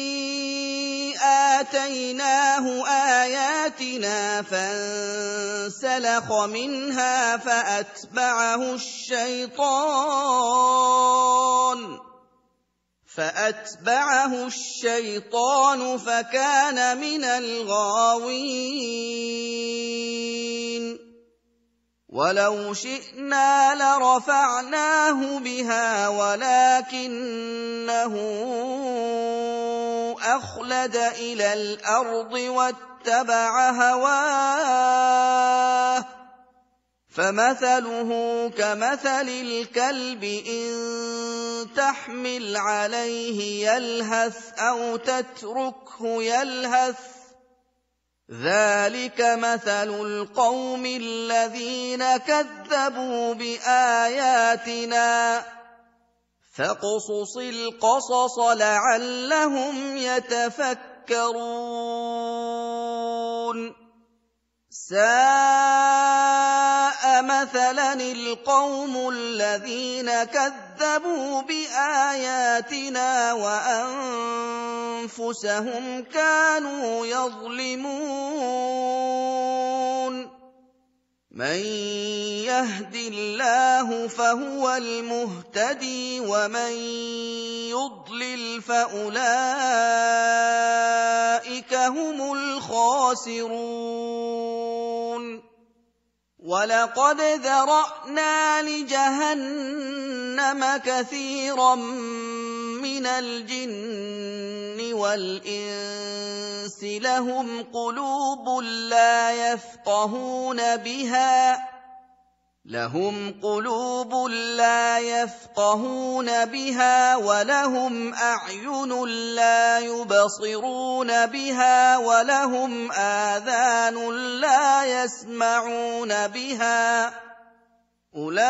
آتيناه آياتنا فانسلخ منها فأتبعه الشيطان فكان من الغاوين ولو شئنا لرفعناه بها ولكنه أخلد إلى الأرض واتبع هواه فمثله كمثل الكلب إن تحمل عليه يلهث أو تتركه يلهث ذلك مثل القوم الذين كذبوا بآياتنا فاقصص القصص لعلهم يتفكرون ساء مثلا القوم الذين كذبوا بآياتنا وأنفسهم كانوا يظلمون من يهد الله فهو المهتدي ومن يضلل فأولئك هم الخاسرون ولقد ذرأنا لجهنم كثيرا من الجن والإنس لهم قلوب لا يفقهون بها ولهم أعين لا يبصرون بها ولهم آذان لا يسمعون بها أولئك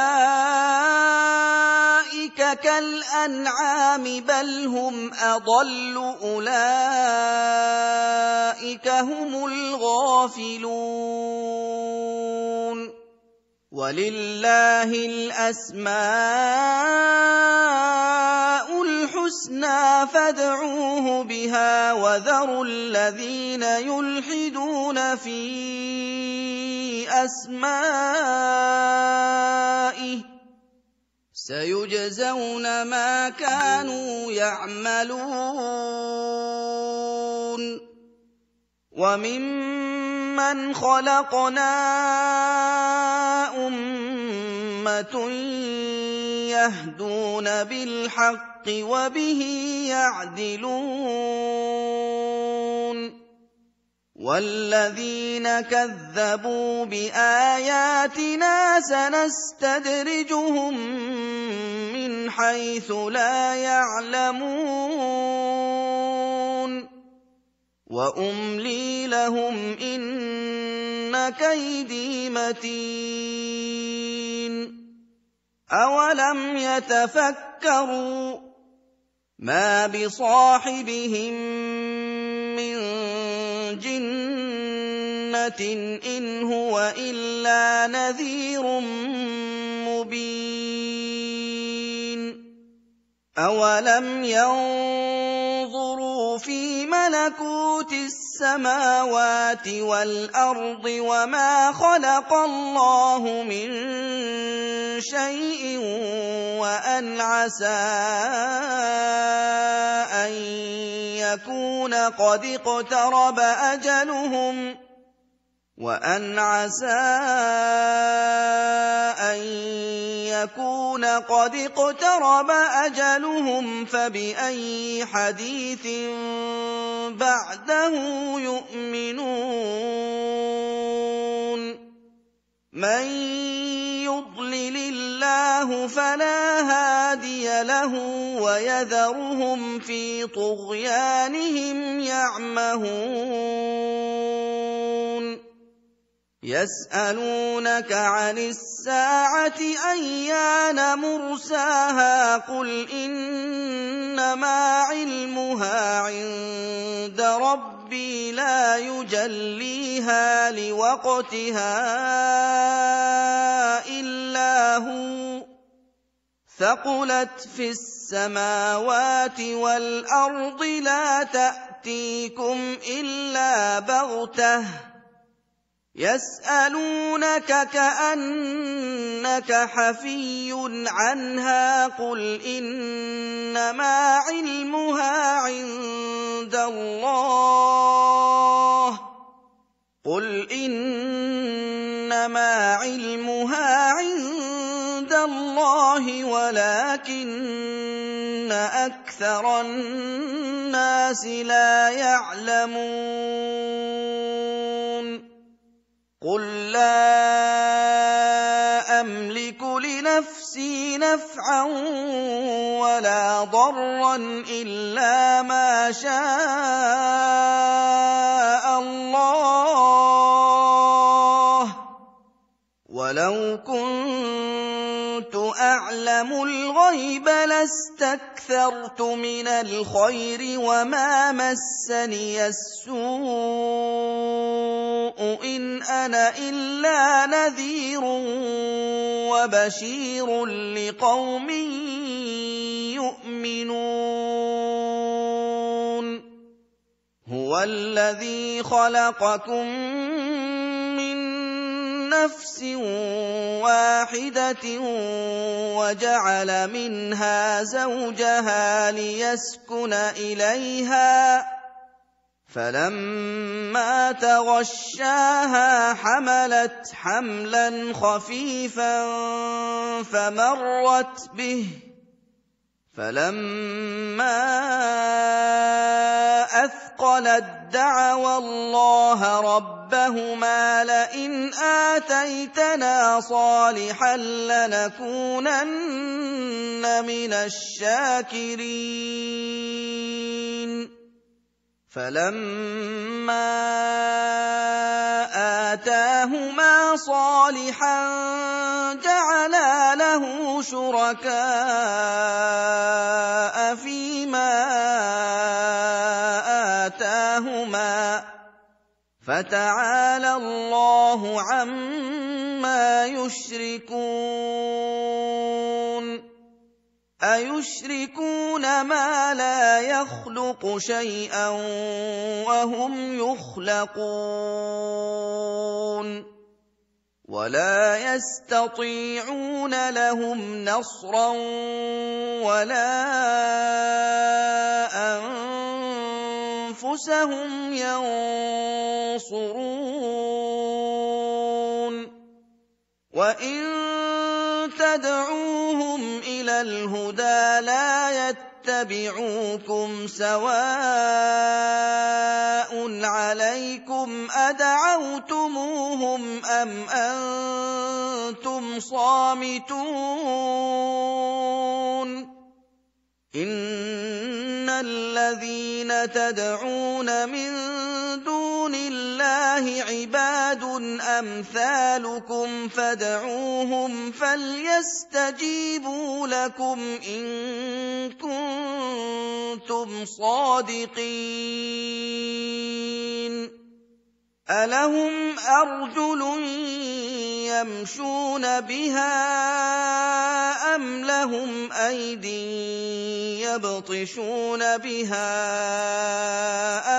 كالأنعام بل هم أضل أولئك هم الغافلون ولله الأسماء الحسنى فادعوه بها وذروا الذين يلحدون في أسمائه سيجزون ما كانوا يعملون وممن خلقنا أمة يهدون بالحق وبه يعدلون والذين كذبوا بآياتنا سنستدرجهم من حيث لا يعلمون وأملي لهم إن كيدي متين أولم يتفكروا ما بصاحبهم من جنة إن هو إلا نذير مبين أولم ينظروا في ملكوت السماوات والأرض وما خلق الله من شيء وأن عسى أن يكون قد اقترب أجلهم فبأي حديث بعده يؤمنون من يضلل الله فلا هادي له ويذرهم في طغيانهم يعمهون يسألونك عن الساعة أيان مرساها قل إنما علمها عند ربي لا يجليها لوقتها إلا هو ثقلت في السماوات والأرض لا تأتيكم إلا بغتة يسألونك كأنك حفي عنها قل إنما علمها عند الله ولكن أكثر الناس لا يعلمون قل لا أملك لنفسي نفعا ولا ضرا إلا ما شاء الله ولو كنت أعلم الغيب لاستكثرت من الخير وما مسني السوء إن أنا إلا نذير وبشير لقوم يؤمنون هو الذي خلقكم من نفس واحدة وجعل منها زوجها ليسكن إليها فلما تغشاها حملت حملا خفيفا فمرت به فلما أثقلت دعوا الله ربهما لئن آتيتنا صالحا لنكونن من الشاكرين فلما آتاهما صالحا جعلا له شركاء فيما آتاهما فتعالى الله عما يشركون أيشركون ما لا يخلق شيئا وهم يخلقون ولا يستطيعون لهم نصرا ولا أنفسهم ينصرون وإن تدعوهم إلى الهدى لا يتبعوكم سواء عليكم أدعوتموهم أم أنتم صامتون إن الذين تدعون من دون الله عباد أمثالكم فادعوهم فليستجيبوا لكم إن كنتم صادقين ألهم أرجل يمشون بها أم لهم أيد يبطشون بها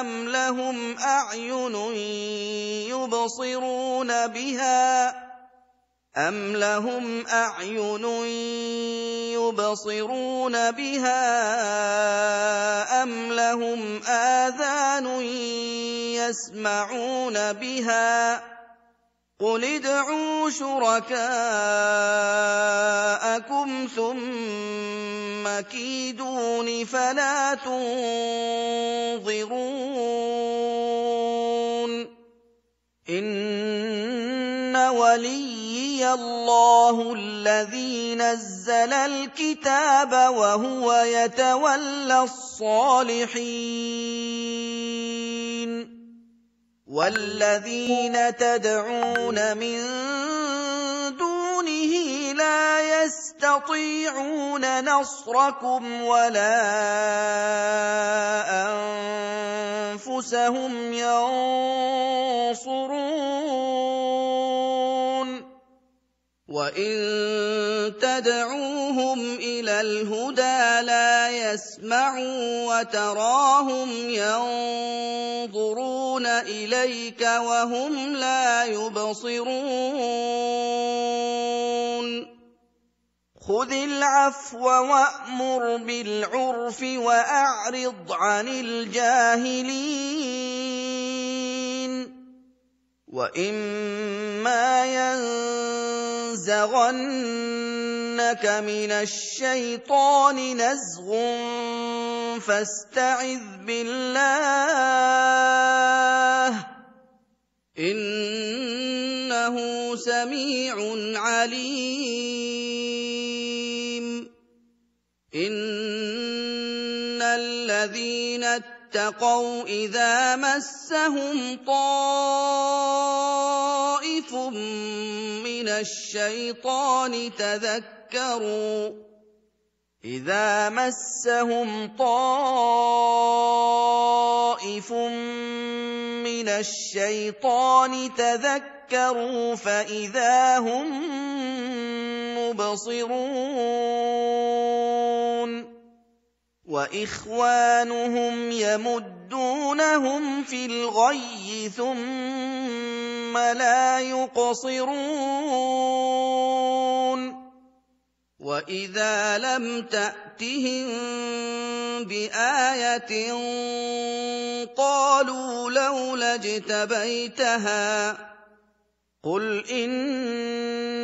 أم لهم أعين يبصرون بها أم لهم آذان يسمعون بها قل ادعوا شركاءكم ثم كيدون فلا تنظرون إن وليي الله الذي نزل الكتاب وهو يتولى الصالحين والذين تدعون من دونه لا يستطيعون نصركم ولا أنفسهم ينصرون وَإِن تَدْعُوهُمْ إِلَى الْهُدَىٰ لَا يَسْمَعُوا وَتَرَاهُمْ يَنظُرُونَ إِلَيْكَ وَهُمْ لَا يُبْصِرُونَ خُذِ الْعَفْوَ وَأْمُرْ بِالْعُرْفِ وَأَعْرِضْ عَنِ الْجَاهِلِينَ وَإِمَّا يَنزَغَنَّكَ مِنَ الشَّيْطَانِ نَزْغٌ فَاسْتَعِذْ بِاللَّهِ ۖ إِنَّهُ سَمِيعٌ عَلِيمٌ إِنَّ الَّذِينَ اتَّقَوْا إِذَا مَسَّهُمْ طَائِفٌ مِّنَ الشَّيْطَانِ تَذَكَّرُوا فَإِذَا هُم مُّبْصِرُونَ وَإِخْوَانُهُمْ يَمُدُّونَهُمْ فِي الْغَيِّ ثُمَّ لَا يُقْصِرُونَ وَإِذَا لَمْ تَأْتِهِم بِآيَةٍ قَالُوا لَوْلَا اجْتَبَيْتَهَا ۚ قُلْ إِنَّ